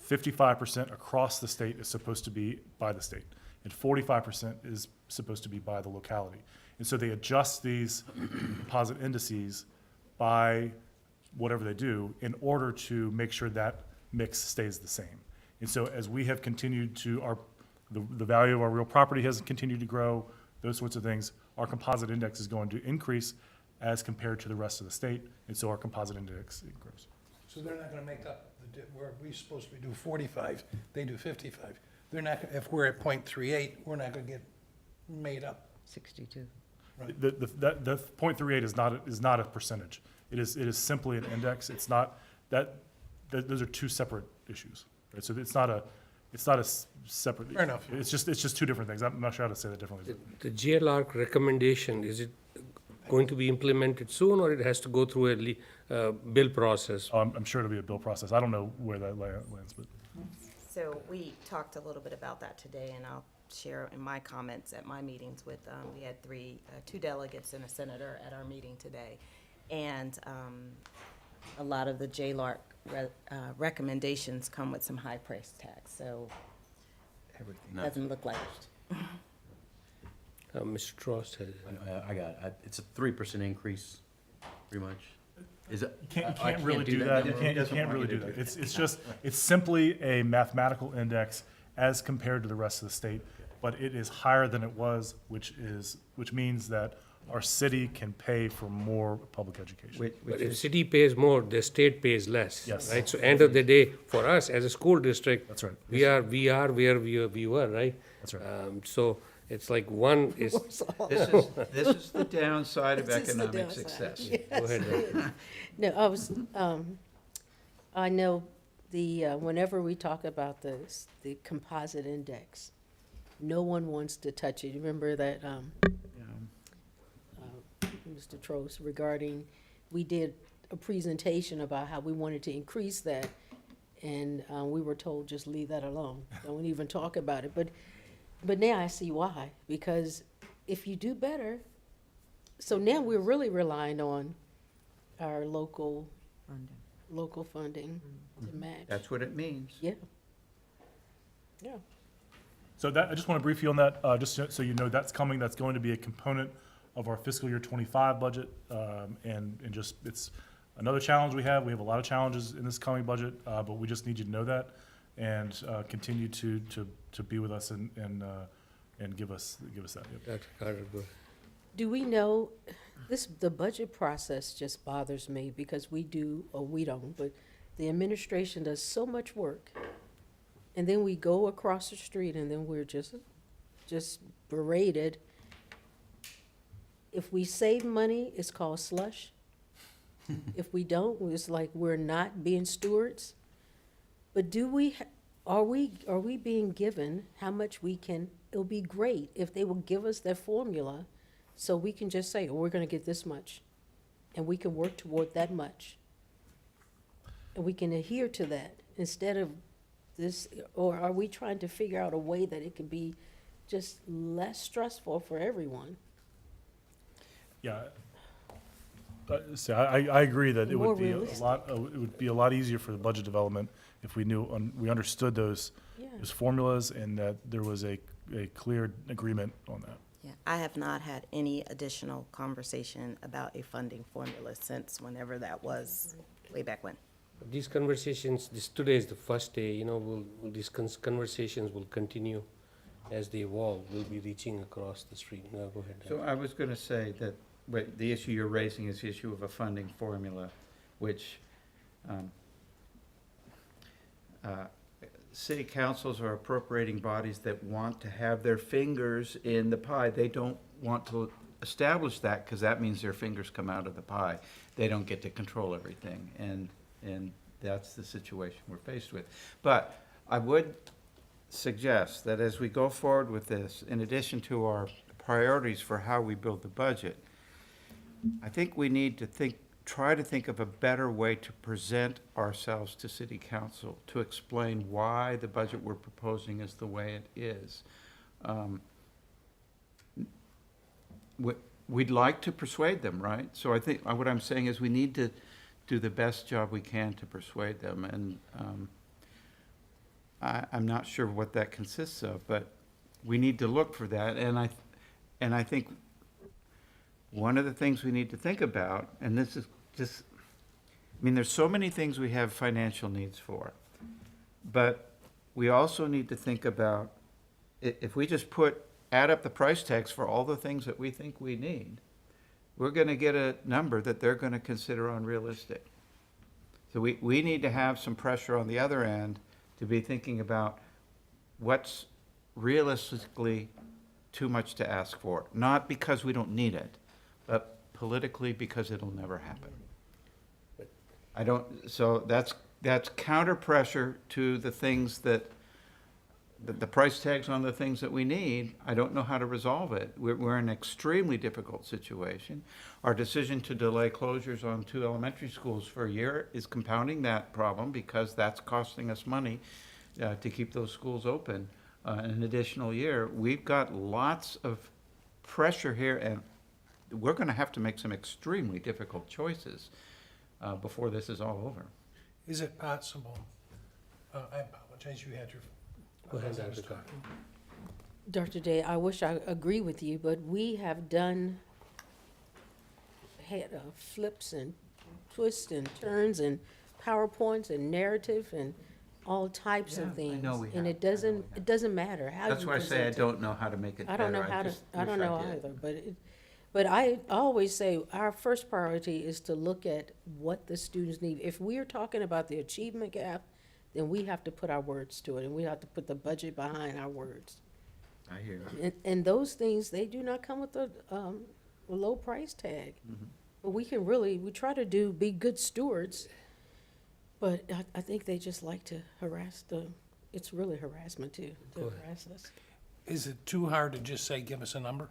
55% across the state is supposed to be by the state, and 45% is supposed to be by the locality. And so they adjust these composite indices by whatever they do in order to make sure that mix stays the same. And so as we have continued to, the value of our real property has continued to grow, those sorts of things, our composite index is going to increase as compared to the rest of the state, and so our composite index grows. So they're not gonna make up where we're supposed to do 45, they do 55. They're not, if we're at 0.38, we're not gonna get made up. 62. The 0.38 is not a percentage. It is simply an index. It's not, those are two separate issues, right? So it's not a separate. Fair enough. It's just two different things. I'm not sure how to say that differently. The GLR recommendation, is it going to be implemented soon, or it has to go through a bill process? I'm sure it'll be a bill process. I don't know where that lands, but. So we talked a little bit about that today, and I'll share in my comments at my meetings with, we had two delegates and a senator at our meeting today. And a lot of the JLARC recommendations come with some high price tags, so it doesn't look like it. Mr. Trost has. I got it. It's a 3% increase, pretty much. Is it? You can't really do that. You can't really do that. It's simply a mathematical index as compared to the rest of the state, but it is higher than it was, which means that our city can pay for more public education. But if city pays more, the state pays less. Yes. Right? So end of the day, for us as a school district. That's right. We are where we were, right? That's right. So it's like one is. This is the downside of economic success. Go ahead, Dr. No, I know whenever we talk about the composite index, no one wants to touch it. You remember that, Mr. Trost, regarding, we did a presentation about how we wanted to increase that, and we were told, just leave that alone. Don't even talk about it. But now I see why, because if you do better, so now we're really relying on our local funding to match. That's what it means. Yeah. Yeah. So I just want to brief you on that, just so you know that's coming. That's going to be a component of our fiscal year 25 budget, and just it's another challenge we have. We have a lot of challenges in this coming budget, but we just need you to know that and continue to be with us in and give us that. Yep. Dr. Carter, go ahead. Do we know, the budget process just bothers me because we do, or we don't, but the administration does so much work. And then we go across the street and then we're just berated. If we save money, it's called slush. If we don't, it's like we're not being stewards. But are we being given how much we can? It'll be great if they will give us their formula so we can just say, oh, we're gonna get this much. And we can work toward that much. And we can adhere to that instead of this, or are we trying to figure out a way that it can be just less stressful for everyone? Yeah. So I agree that it More would be realistic. it would be a lot easier for the budget development if we knew, we understood those formulas and that there was a clear agreement on that. Yeah, I have not had any additional conversation about a funding formula since whenever that was, way back when. These conversations, today is the first day, you know, these conversations will continue as they evolve. We'll be reaching across the street. No, go ahead. So I was going to say that the issue you're raising is the issue of a funding formula, which city councils are appropriating bodies that want to have their fingers in the pie. They don't want to establish that because that means their fingers come out of the pie. They don't get to control everything, and that's the situation we're faced with. But I would suggest that as we go forward with this, in addition to our priorities for how we build the budget, I think we need to try to think of a better way to present ourselves to City Council, to explain why the budget we're proposing is the way it is. We'd like to persuade them, right? So I think what I'm saying is we need to do the best job we can to persuade them, and I'm not sure what that consists of, but we need to look for that, and I think one of the things we need to think about, and this is just, I mean, there's so many things we have financial needs for, but we also need to think about, if we just add up the price tags for all the things that we think we need, we're going to get a number that they're going to consider unrealistic. So we need to have some pressure on the other end to be thinking about what's realistically too much to ask for, not because we don't need it, but politically because it'll never happen. So that's counter pressure to the things that, the price tags on the things that we need. I don't know how to resolve it. We're in an extremely difficult situation. Our decision to delay closures on 2 elementary schools for a year is compounding that problem because that's costing us money to keep those schools open an additional year. We've got lots of pressure here, and we're going to have to make some extremely difficult choices before this is all over. Is it possible, I apologize, you had your. Go ahead, Dr. Carter. Dr. Day, I wish I agree with you, but we have had flips and twists and turns and PowerPoints and narrative and all types of things. I know we And have. it doesn't matter how you That's why I say I present it. don't know how to make it better. I don't know I don't know did. either, but I always say our first priority is to look at what the students need. If we are talking about the achievement gap, then we have to put our words to it, and we have to put the budget behind our words. I hear you. And those things, they do not come with a low price tag. Mhm. But we try to be good stewards, but I think they just like to harass it's really harassment too, to harass us. Is it too hard to just say, give us a number?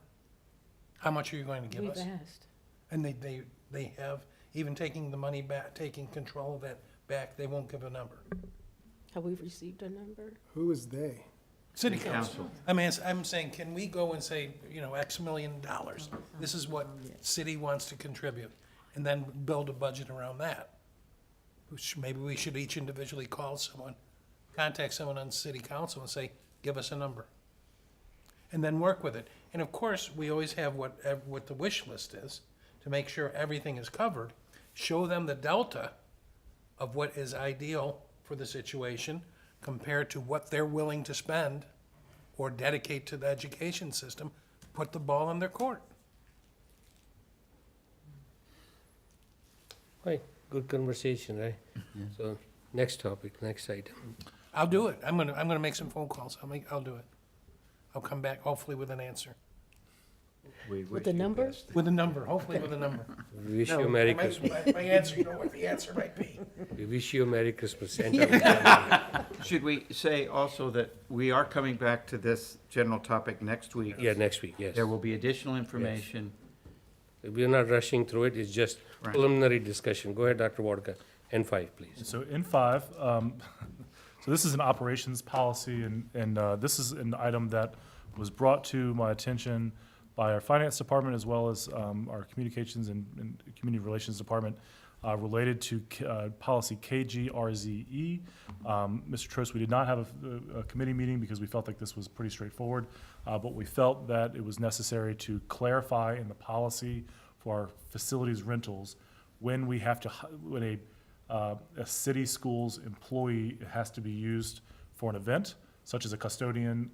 How much are you going to give us? We've asked. And they have, even taking the money back, taking control of that back, they won't give a number. Have we received a number? Who is they? City council. I mean, I'm saying, can we go and say, X million dollars? This is what city wants to contribute, and then build a budget around that. Maybe we should each individually contact someone on city council and say, give us a number. And then work with it. And of course, we always have what the wish list is, to make sure everything is covered. Show them the delta of what is ideal for the situation compared to what they're willing to spend or dedicate to the education system, put the ball in their court. Right, good conversation, right? So, next topic, next item. I'll do it. I'm gonna make some phone calls. I'll do it. I'll come back hopefully with an answer. With the number? With a number, hopefully with a number. We wish you a Merry I might- Christmas. My answer, you know what the answer might be. We wish you a Merry Christmas. Santa. Should we say also that we are coming back to this general topic next week? Yeah, next week, yes. There will be additional information. We're not rushing through it, it's just Right. preliminary discussion. Go ahead, Dr. Wadka. N5, please. So in 5, so this is an operations policy, and this is an item that was brought to my attention by our finance department as well as our communications and community relations department related to policy KGRZE. Mr. Trost, we did not have a committee meeting because we felt like this was pretty straightforward, but we felt that it was necessary to clarify in the policy for our facilities rentals when we have to, when a city school's employee has to be used for an event, such as a custodian,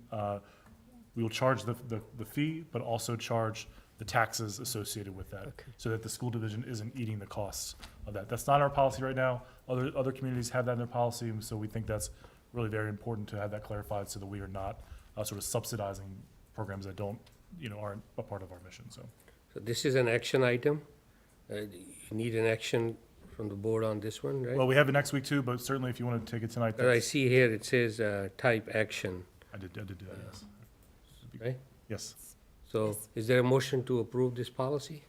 we will charge the fee, but also charge the taxes associated with that, so that the school division isn't eating the costs of that. That's not our policy right now. Other communities have that in their policy, and so we think that's really very important to have that clarified so that we are not sort of subsidizing programs that don't, aren't a part of our mission, so. So this is an action item. You need an action from the board on this one, right? Well, we have it next week too, but certainly if you want to take it tonight. But I see here it says type action, I did do that, yes. right? Yes. So is there a motion to approve this policy?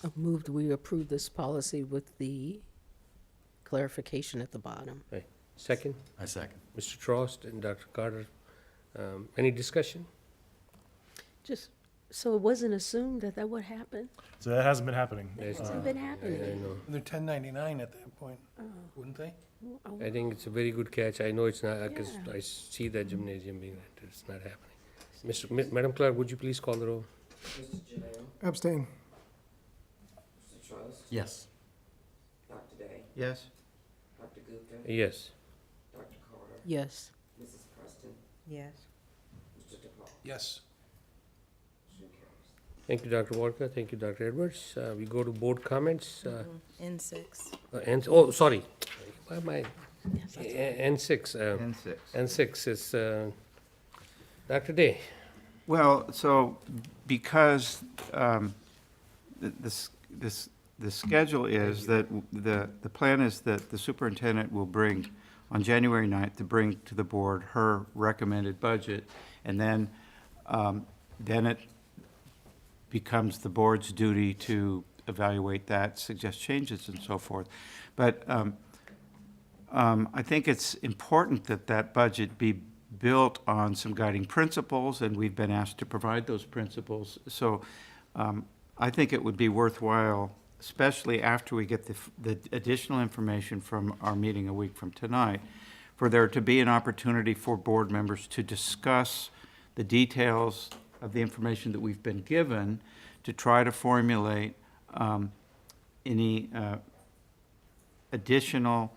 I moved we approve this policy with the clarification at the bottom. Right. Second? I second. Mr. Trost and Dr. Carter. Any discussion? Just, so it wasn't assumed that that would happen? So that hasn't been happening. Yes. Hasn't been happening? I know. They're 1099 at that point, wouldn't they? I think it's a very good catch. I know it's not, because I see that gymnasium being rented. It's not happening. Madam Clerk, would you please call the roll? Mr. Abstain. Mr. Trost? Yes. Dr. Day? Yes? Dr. Gupta? Yes. Dr. Carter? Yes. Mrs. Preston? Yes. Mr. DePaul? Yes. Motion carries. Thank you, Dr. Walker. Thank you, Dr. Edwards. We go to board comments. N6. Oh, sorry. Why am I? N6. N6. N6 is Dr. Day. Well, so because the schedule is that the plan is that the superintendent will bring, on January 9th, to bring to the board her recommended budget, and then it becomes the board's duty to evaluate that, suggest changes and so forth. But I think it's important that that budget be built on some guiding principles, and we've been asked to provide those principles. So I think it would be worthwhile, especially after we get the additional information from our meeting a week from tonight, for there to be an opportunity for board members to discuss the details of the information that we've been given, to try to formulate any additional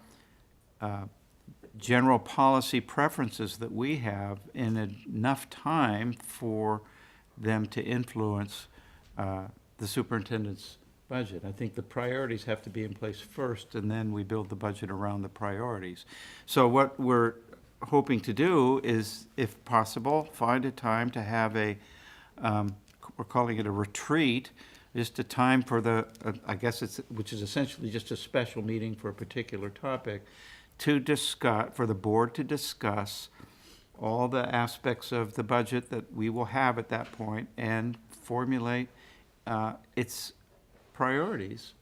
general policy preferences that we have in enough time for them to influence the superintendent's budget. I think the priorities have to be in place first, and then we build the budget around the priorities. So what we're hoping to do is, if possible, find a time to have we're calling it a retreat, just a time for which is essentially just a special meeting for a particular topic, for the board to discuss all the aspects of the budget that we will have at that point and formulate its priorities.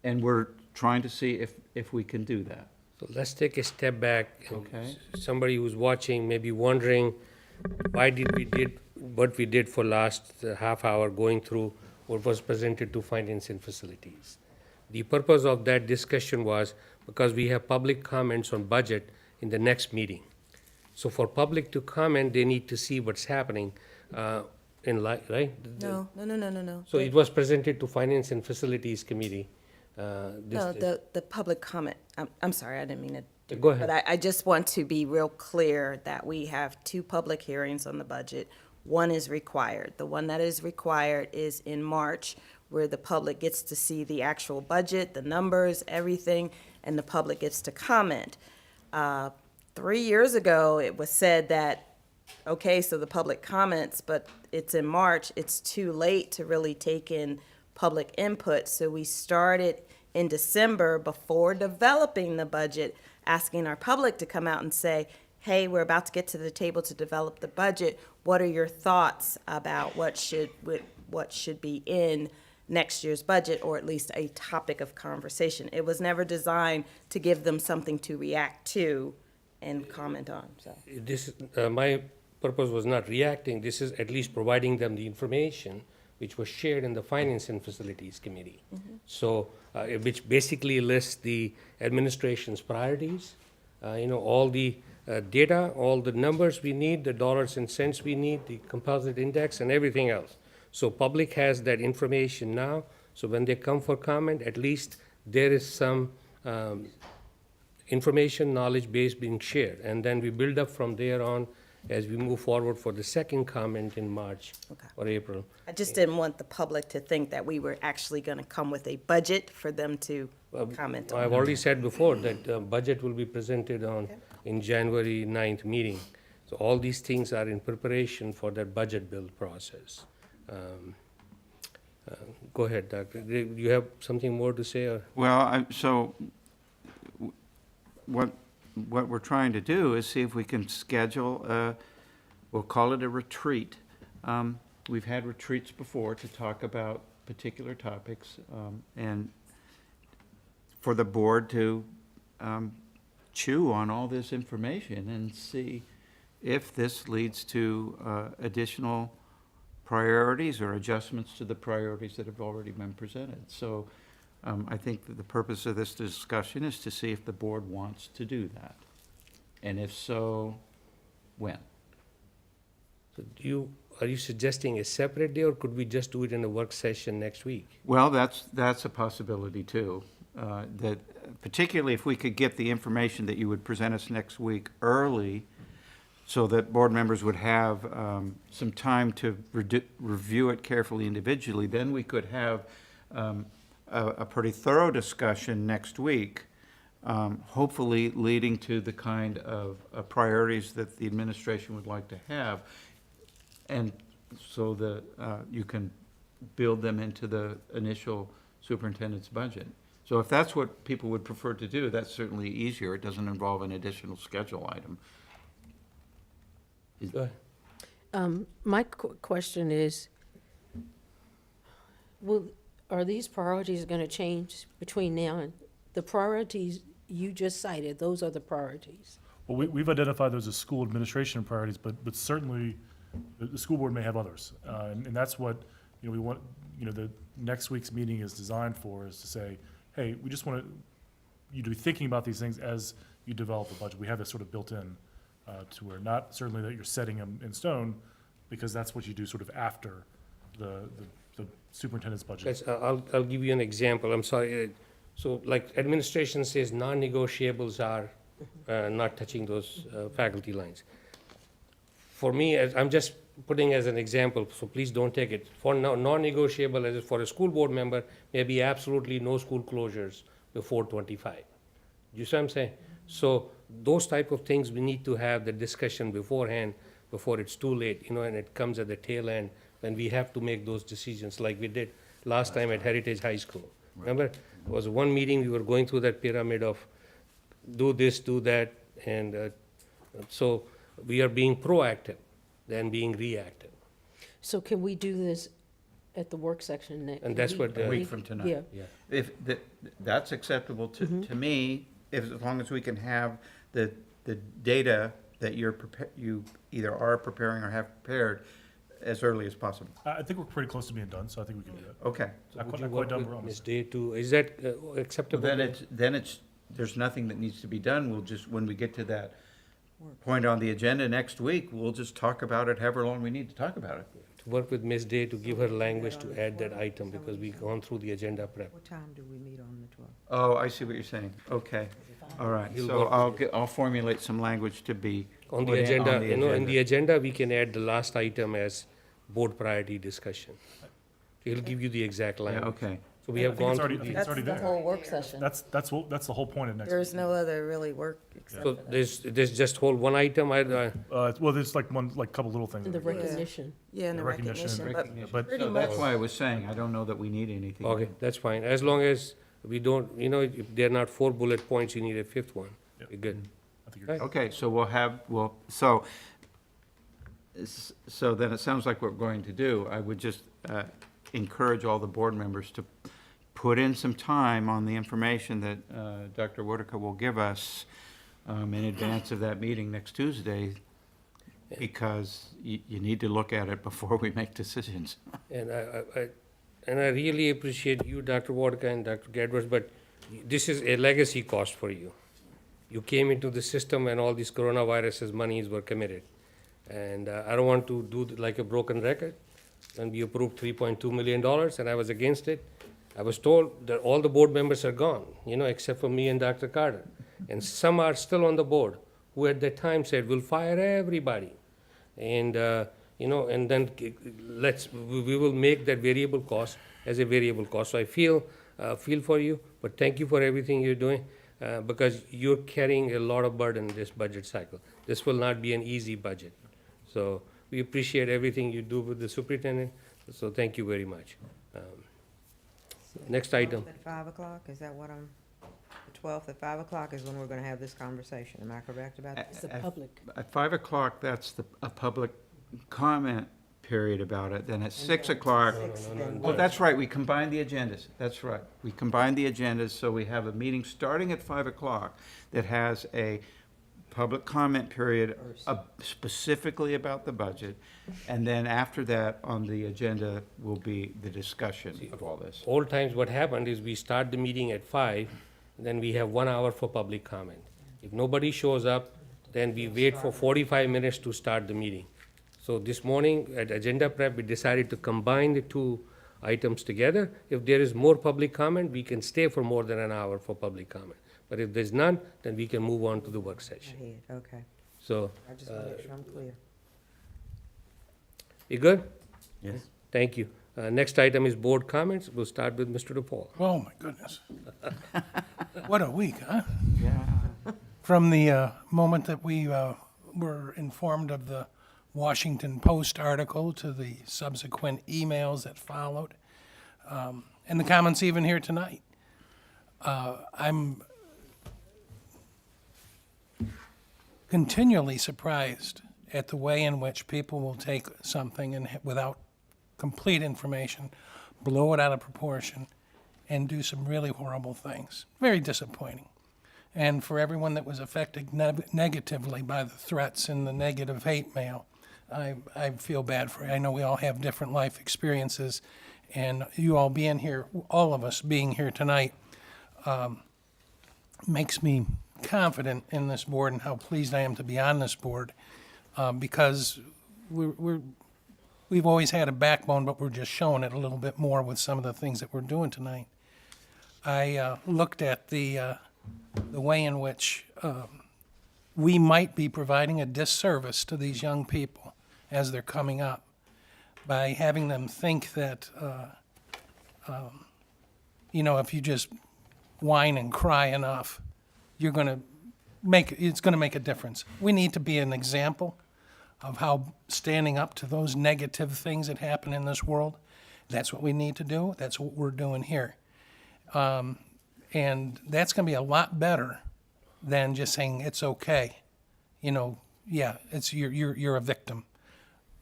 And we're trying to see if we can do that. So let's take a step back. Okay. Somebody who's watching may be wondering, why did we did what we did for last half hour, going through what was presented to finance and facilities. The purpose of that discussion was because we have public comments on budget in the next meeting. So for public to comment, they need to see what's happening in life, right? No. So it was presented to Finance and Facilities Committee. No, the public comment, I'm sorry, I didn't mean to Go ahead. But I just want to be real clear that we have 2 public hearings on the budget. One is required. The one that is required is in March, where the public gets to see the actual budget, the numbers, everything, and the public gets to comment. 3 years ago, it was said that, okay, so the public comments, but it's in March, it's too late to really take in public input. So we started in December, before developing the budget, asking our public to come out and say, hey, we're about to get to the table to develop the budget. What are your thoughts about what should be in next year's budget, or at least a topic of conversation? It was never designed to give them something to react to and comment on, so. This, my purpose was not reacting, this is at least providing them the information which was shared in the Finance and Facilities Committee. So, which basically lists the administration's priorities, all the data, all the numbers we need, the dollars and cents we need, the composite index and everything else. So public has that information now, so when they come for comment, at least there is some information, knowledge base being shared. And then we build up from there on as we move forward for the second comment in March or April. I just didn't want the public to think that we were actually gonna come with a budget for them to comment on. I've already said before that budget will be presented in January 9th meeting. So all these things are in preparation for that budget build process. Go ahead, Doctor. Do you have something more to say? Or? Well, what we're trying to do is see if we can schedule, we'll call it a retreat. We've had retreats before to talk about particular topics, and for the board to chew on all this information and see if this leads to additional priorities or adjustments to the priorities that have already been presented. So I think that the purpose of this discussion is to see if the board wants to do that. And if so, when? So are you suggesting a separate day, or could we just do it in a work session next week? Well, that's a possibility too. That particularly if we could get the information that you would present us next week early, so that board members would have some time to review it carefully individually, then we could have a pretty thorough discussion next week, hopefully leading to the kind of priorities that the administration would like to have, and so that you can build them into the initial superintendent's budget. So if that's what people would prefer to do, that's certainly easier. It doesn't involve an additional schedule item. Go ahead. My question is, are these priorities going to change between now and the priorities you just cited? Those are the priorities. Well, we've identified those as school administration priorities, but certainly the school board may have others. And that's what, we want, the next week's meeting is designed for, is to say, hey, we just want you to be thinking about these things as you develop the budget. We have this sort of built in to where not certainly that you're setting them in stone, because that's what you do sort of after the superintendent's budget. Yes, I'll give you an example. I'm sorry. So like administration says non-negotiables are not touching those faculty lines. For me, I'm just putting as an example, so please don't take it. For non-negotiable, as for a school board member, maybe absolutely no school closures before 25. You see what I'm saying? So those type of things, we need to have the discussion beforehand, before it's too late, and it comes at the tail end when we have to make those decisions like we did last time at Heritage High School. Remember, it was one meeting, we were going through that pyramid of do this, do that, and so we are being proactive than being reactive. So can we do this at the work section next? And that's what A week from tonight. Yeah. If that's acceptable to me, as long as we can have the data that you either are preparing or have prepared as early as possible. I think we're pretty close to being done, so I think we can do that. Okay. Not Would you quite work done, with we're almost. Ms. Day to, is that acceptable? Then it's there's nothing that needs to be done. We'll just, when we get to that point on the agenda next week, we'll just talk about it however long we need to talk about it. work with Ms. Day to give her language to add that item, because we've gone through the agenda prep. What time do we meet on the 12th? Oh, I see what you're saying. Okay. All right. You'll So work with I'll formulate some language to be On the put in agenda, the you know, in the agenda. agenda, we can add the last item as board priority discussion. He'll give you the exact Yeah, language. okay. So we I have think it's gone already- through I think the. it's already That's the there. whole work session. That's the whole point of next week. There's no other really work except So for that. there's just whole one item, Well, there's like couple little things. And the in there. recognition. Yeah, and the recognition, but Recognition. But- pretty So much. that's why I was saying, I don't know that we need anything. okay, that's fine. As long as we don't, you know, if they're not 4 bullet points, you need a 5th one. Yep. We're good. I think you're Right. Okay, so so then it sounds like what we're going to do, I would just encourage all the board members to put in some time on the information that Dr. Whitaker will give us in advance of that meeting next Tuesday, because you need to look at it before we make decisions. And I really appreciate you, Dr. Vodka and Dr. Gedwards, but this is a legacy cost for you. You came into the system when all these coronaviruses monies were committed. And I don't want to do like a broken record. When we approved $3.2 million and I was against it, I was told that all the board members are gone, you know, except for me and Dr. Carter. And some are still on the board, who at that time said, we'll fire everybody. And, you know, and then we will make that variable cost as a variable cost. So I feel for you, but thank you for everything you're doing, because you're carrying a lot of burden this budget cycle. This will not be an easy budget. So we appreciate everything you do with the superintendent, so thank you very much. Next item. At 5 o'clock, is that what the 12th at 5 o'clock is when we're gonna have this conversation, am I correct about that? It's a public. At 5 o'clock, that's a public comment period about it. Then at 6 o'clock, oh, that's right, we combined the agendas. That's right. We combined the agendas, so we have a meeting starting at 5 o'clock that has a public comment period specifically about the budget. And then after that, on the agenda will be the discussion of all this. Old times, what happened is we start the meeting at 5, then we have 1 hour for public comment. If nobody shows up, then we wait for 45 minutes to start the meeting. So this morning, at agenda prep, we decided to combine the 2 items together. If there is more public comment, we can stay for more than an hour for public comment. But if there's none, then we can move on to the work session. Ahead, okay. So, I just wanna make sure I'm clear. you good? Yes. Thank you. Next item is board comments. We'll start with Mr. DePaul. Oh, my goodness. What a week, huh? Yeah. From the moment that we were informed of the Washington Post article to the subsequent emails that followed, and the comments even here tonight. I'm continually surprised at the way in which people will take something and without complete information, blow it out of proportion, and do some really horrible things. Very disappointing. And for everyone that was affected negatively by the threats and the negative hate mail, I feel bad for you. I know we all have different life experiences, and you all being here, all of us being here tonight, makes me confident in this board and how pleased I am to be on this board, because we've always had a backbone, but we're just showing it a little bit more with some of the things that we're doing tonight. I looked at the way in which we might be providing a disservice to these young people as they're coming up by having them think that, you know, if you just whine and cry enough, it's going to make a difference. We need to be an example of how standing up to those negative things that happen in this world, that's what we need to do. That's what we're doing here. And that's going to be a lot better than just saying it's okay. You know, yeah, it's you're a victim.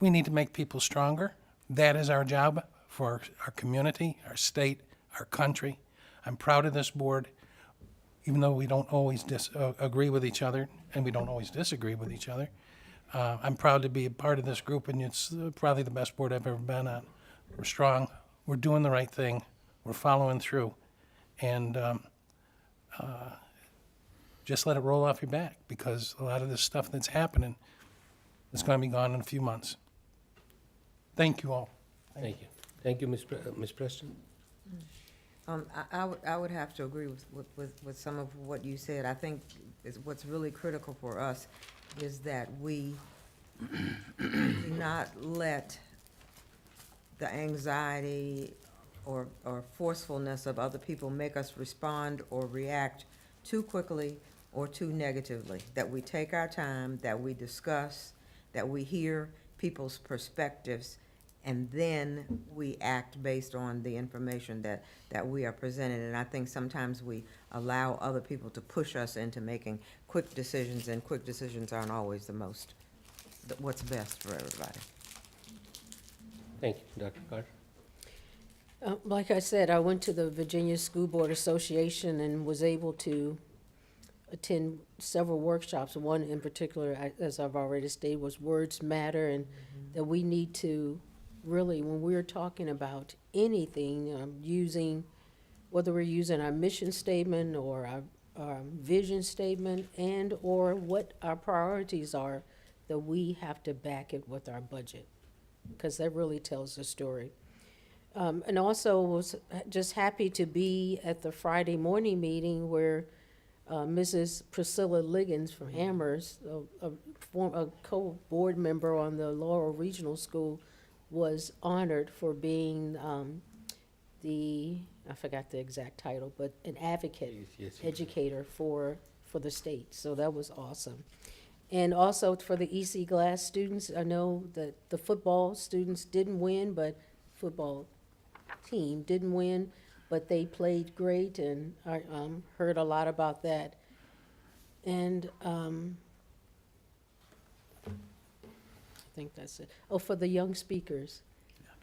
We need to make people stronger. That is our job for our community, our state, our country. I'm proud of this board, even though we don't always agree with each other and we don't always disagree with each other. I'm proud to be a part of this group, and it's probably the best board I've ever been on. We're strong. We're doing the right thing. We're following through. And just let it roll off your back, because a lot of this stuff that's happening is going to be gone in a few months. Thank you all. Thank you. Thank you, Ms. Preston. I would have to agree with some of what you said. I think what's really critical for us is that we do not let the anxiety or forcefulness of other people make us respond or react too quickly or too negatively. That we take our time, that we discuss, that we hear people's perspectives, and then we act based on the information that we are presented. And I think sometimes we allow other people to push us into making quick decisions, and quick decisions aren't always what's best for everybody. Thank you, Dr. Carter. Like I said, I went to the Virginia School Board Association and was able to attend several workshops. One in particular, as I've already stated, was Words Matter, and that we need to really, when we're talking about anything, whether we're using our mission statement or our vision statement and or what our priorities are, that we have to back it with our budget, because that really tells the story. And also was just happy to be at the Friday morning meeting where Mrs. Priscilla Liggins from Amherst, a co-board member on the Laurel Regional School, was honored for being I forgot the exact title, but an advocate, educator for the state. So that was awesome. And also for the EC Glass students, I know that the football students didn't win, but football team didn't win, but they played great, and I heard a lot about that. And I think that's it. Oh, for the young speakers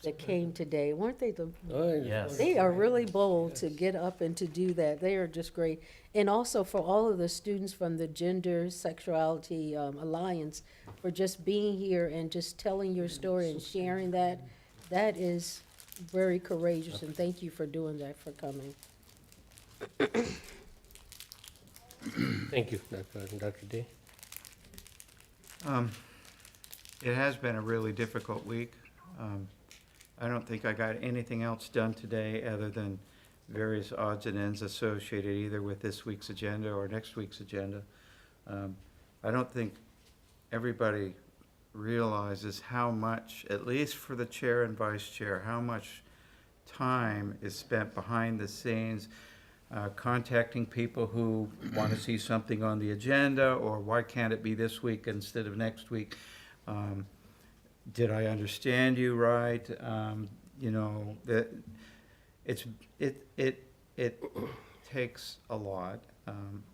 that came today, weren't they Yes. They are really bold to get up and to do that. They are just great. And also for all of the students from the Gender Sexuality Alliance for just being here and just telling your story and sharing that. That is very courageous, and thank you for doing that, for coming. Thank you, Dr. Day. It has been a really difficult week. I don't think I got anything else done today other than various odds and ends associated either with this week's agenda or next week's agenda. I don't think everybody realizes how much, at least for the chair and vice chair, how much time is spent behind the scenes contacting people who want to see something on the agenda, or why can't it be this week instead of next week? Did I understand you right? You know, that it takes a lot.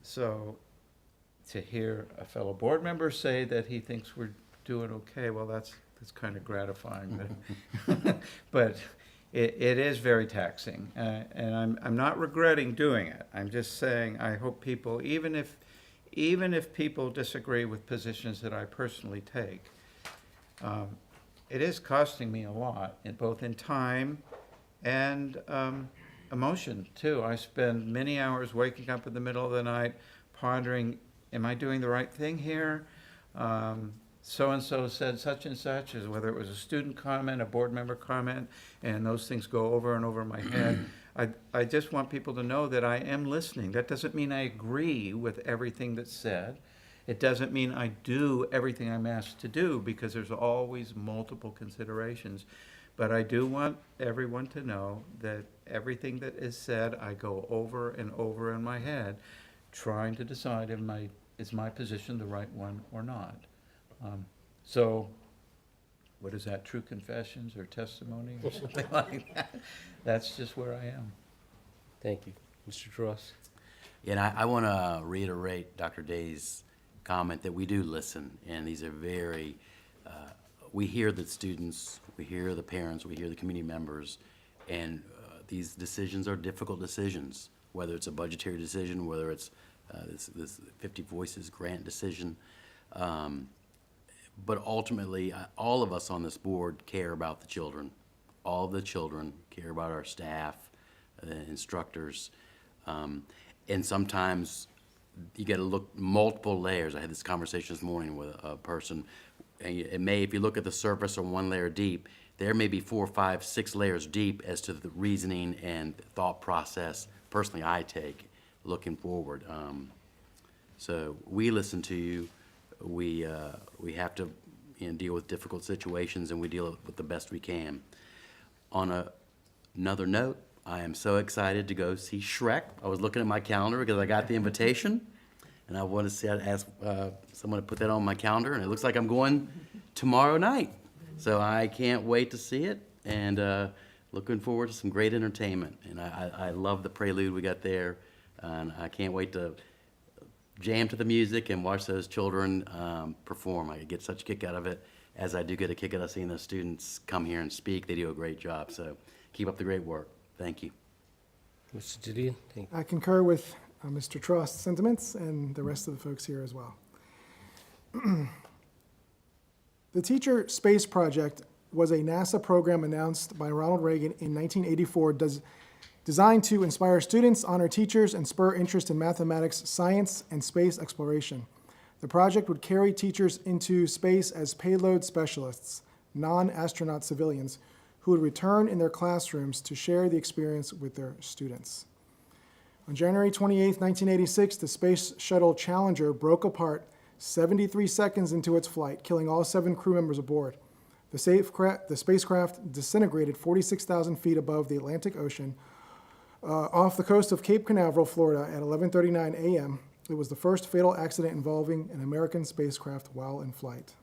So to hear a fellow board member say that he thinks we're doing okay, well, that's kind of gratifying. But it is very taxing, and I'm not regretting doing it. I'm just saying I hope people, even if people disagree with positions that I personally take, it is costing me a lot, both in time and emotion too. I spend many hours waking up in the middle of the night pondering, am I doing the right thing here? So-and-so said such and such, as whether it was a student comment, a board member comment, and those things go over and over my head. I just want people to know that I am listening. That doesn't mean I agree with everything that's said. It doesn't mean I do everything I'm asked to do, because there's always multiple considerations. But I do want everyone to know that everything that is said, I go over and over in my head, trying to decide is my position the right one or not. So, what is that, true confessions or testimony or something like that? That's just where I am. Thank you. Mr. Tross? Yeah, and I want to reiterate Dr. Day's comment that we do listen, and these are very, we hear the students, we hear the parents, we hear the community members, and these decisions are difficult decisions, whether it's a budgetary decision, whether it's this 50 Voices grant decision. But ultimately, all of us on this board care about the children. All of the children care about our staff, instructors, and sometimes you got to look multiple layers. I had this conversation this morning with a person, and it may, if you look at the surface or one layer deep, there may be 4, 5, 6 layers deep as to the reasoning and thought process personally I take looking forward. So we listen to you. We have to deal with difficult situations, and we deal with the best we can. On another note, I am so excited to go see Shrek. I was looking at my calendar because I got the invitation, and I wanted to ask someone to put that on my calendar, and it looks like I'm going tomorrow night. So I can't wait to see it, and looking forward to some great entertainment. And I love the prelude we got there, and I can't wait to jam to the music and watch those children perform. I get such a kick out of it, as I do get a kick out of seeing those students come here and speak. They do a great job, so keep up the great work. Thank you. Mr. Jalil, thank you. I concur with Mr. Trust's sentiments and the rest of the folks here as well. The Teacher Space Project was a NASA program announced by Ronald Reagan in 1984, designed to inspire students, honor teachers, and spur interest in mathematics, science, and space exploration. The project would carry teachers into space as payload specialists, non-astronaut civilians, who would return in their classrooms to share the experience with their students. On January 28, 1986, the Space Shuttle Challenger broke apart 73 seconds into its flight, killing all 7 crew members aboard. The spacecraft disintegrated 46,000 feet above the Atlantic Ocean off the coast of Cape Canaveral, Florida at 11:39 a.m. It was the first fatal accident involving an American spacecraft while in flight.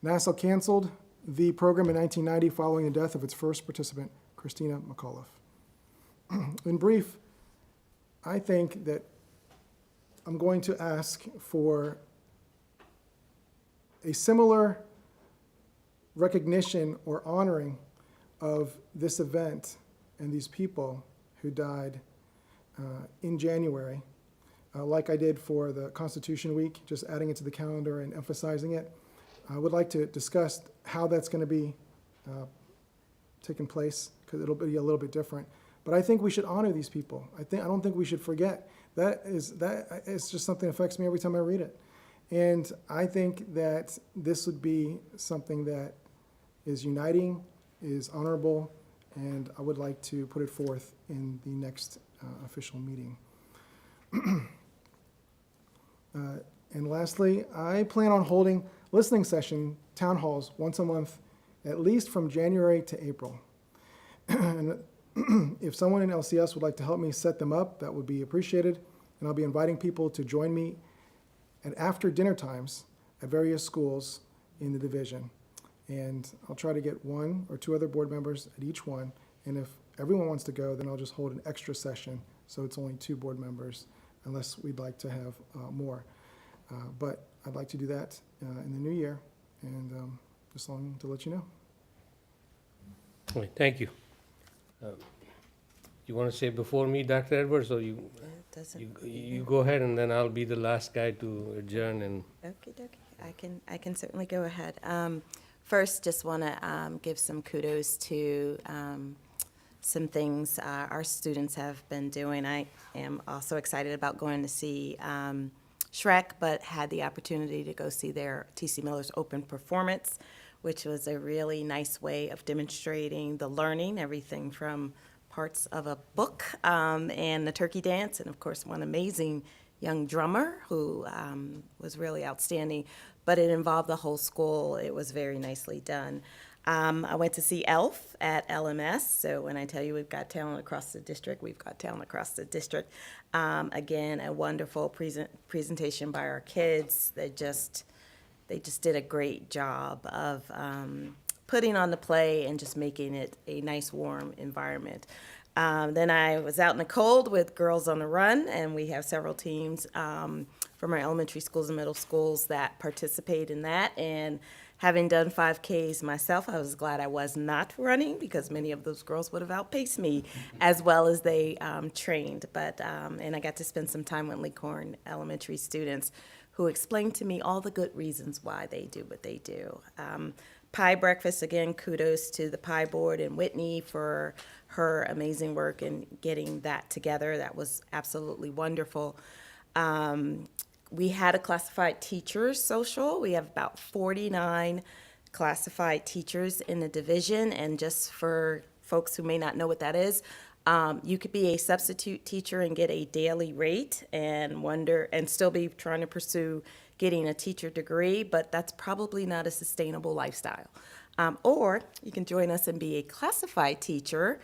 NASA canceled the program in 1990 following the death of its first participant, Christina McAuliffe. In brief, I think that I'm going to ask for a similar recognition or honoring of this event and these people who died in January, like I did for the Constitution Week, just adding it to the calendar and emphasizing it. I would like to discuss how that's going to be taking place, because it'll be a little bit different. But I think we should honor these people. I don't think we should forget. That is just something that affects me every time I read it. And I think that this would be something that is uniting, is honorable, and I would like to put it forth in the next official meeting. And lastly, I plan on holding listening session town halls once a month, at least from January to April. And if someone in LCS would like to help me set them up, that would be appreciated. And I'll be inviting people to join me at after dinner times at various schools in the division. And I'll try to get 1 or 2 other board members at each one. And if everyone wants to go, then I'll just hold an extra session, so it's only 2 board members, unless we'd like to have more. But I'd like to do that in the new year, and just wanted to let you know. All right, thank you. You want to say before me, Dr. Edwards, or you go ahead, and then I'll be the last guy to adjourn and. Okay. I can certainly go ahead. First, just want to give some kudos to some things our students have been doing. I am also excited about going to see Shrek, but had the opportunity to go see their T.C. Miller's open performance, which was a really nice way of demonstrating the learning, everything from parts of a book and the turkey dance, and of course one amazing young drummer who was really outstanding, but it involved the whole school. It was very nicely done. I went to see ELF at LMS, so when I tell you we've got talent across the district, we've got talent across the district. Again, a wonderful presentation by our kids. They just did a great job of putting on the play and just making it a nice, warm environment. Then I was out in the cold with Girls on the Run, and we have several teams from our elementary schools and middle schools that participate in that. And having done 5Ks myself, I was glad I was not running, because many of those girls would have outpaced me as well as they trained. But and I got to spend some time with Leghorn elementary students who explained to me all the good reasons why they do what they do. Pie breakfast, again, kudos to the Pie Board and Whitney for her amazing work in getting that together. That was absolutely wonderful. We had a classified teachers social. We have about 49 classified teachers in the division. And just for folks who may not know what that is, you could be a substitute teacher and get a daily rate and still be trying to pursue getting a teacher degree, but that's probably not a sustainable lifestyle. Or you can join us and be a classified teacher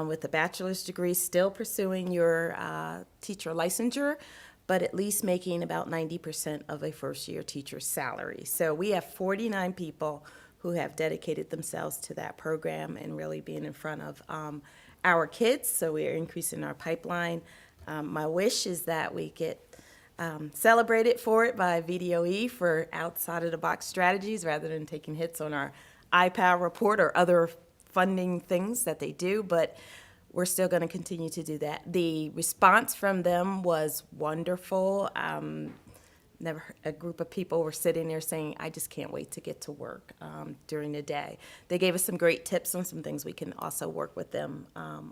with a bachelor's degree, still pursuing your teacher licensure, but at least making about 90% of a first-year teacher's salary. So we have 49 people who have dedicated themselves to that program and really being in front of our kids, so we are increasing our pipeline. My wish is that we get celebrated for it by VDOE for outside-of-the-box strategies rather than taking hits on our iPad report or other funding things that they do, but we're still going to continue to do that. The response from them was wonderful. A group of people were sitting there saying, I just can't wait to get to work during the day. They gave us some great tips on some things we can also work with them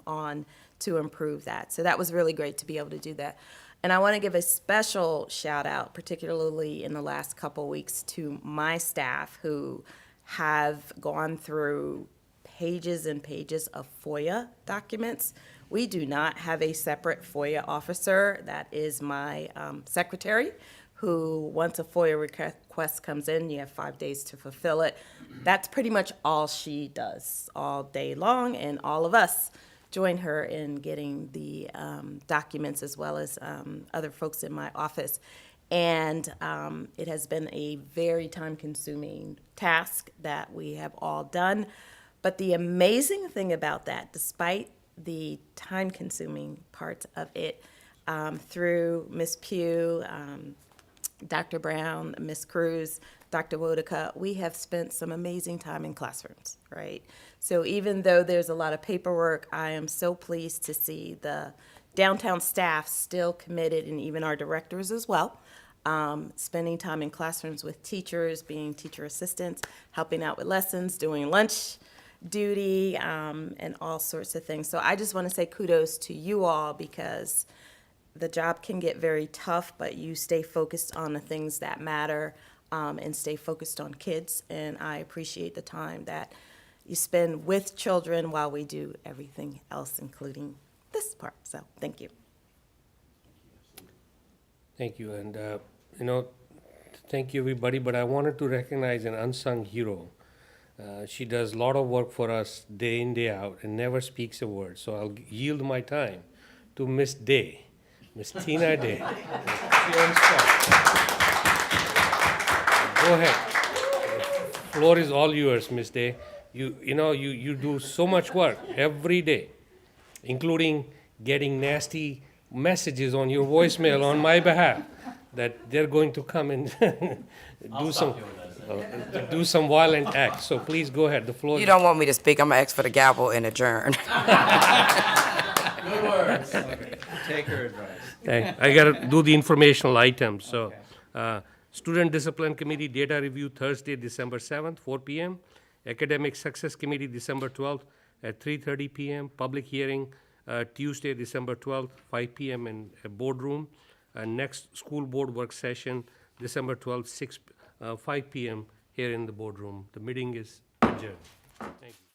on to improve that. So that was really great to be able to do that. And I want to give a special shout out, particularly in the last couple weeks, to my staff who have gone through pages and pages of FOIA documents. We do not have a separate FOIA officer. That is my secretary, who, once a FOIA request comes in, you have 5 days to fulfill it. That's pretty much all she does all day long, and all of us join her in getting the documents, as well as other folks in my office. And it has been a very time-consuming task that we have all done. But the amazing thing about that, despite the time-consuming parts of it, through Ms. Pugh, Dr. Brown, Ms. Cruz, Dr. Wodika, we have spent some amazing time in classrooms, right? So even though there's a lot of paperwork, I am so pleased to see the downtown staff still committed, and even our directors as well, spending time in classrooms with teachers, being teacher assistants, helping out with lessons, doing lunch duty, and all sorts of things. So I just want to say kudos to you all, because the job can get very tough, but you stay focused on the things that matter, and stay focused on kids. And I appreciate the time that you spend with children while we do everything else, including this part. So thank you. Thank you, and, thank you, everybody, but I wanted to recognize an unsung hero. She does a lot of work for us day in, day out, and never speaks a word, so I'll yield my time to Miss Day, Miss Tina Day. She owns stuff. Go ahead. The floor is all yours, Miss Day. You do so much work every day, including getting nasty messages on your voicemail on my behalf that they're going to come and do some violent acts. So please go ahead. The floor. You don't want me to speak, I'm gonna ask for the gavel and adjourn. Good words. Okay. Take her advice. Okay, I gotta do the informational items. So, Student Discipline Committee Data Review Thursday, December 7th, 4 p.m. Academic Success Committee, December 12th at 3:30 p.m. Public hearing, Tuesday, December 12th, 5 p.m. in a boardroom. Next school board work session, December 12th, 5 p.m. here in the boardroom. The meeting is adjourned. Thank you.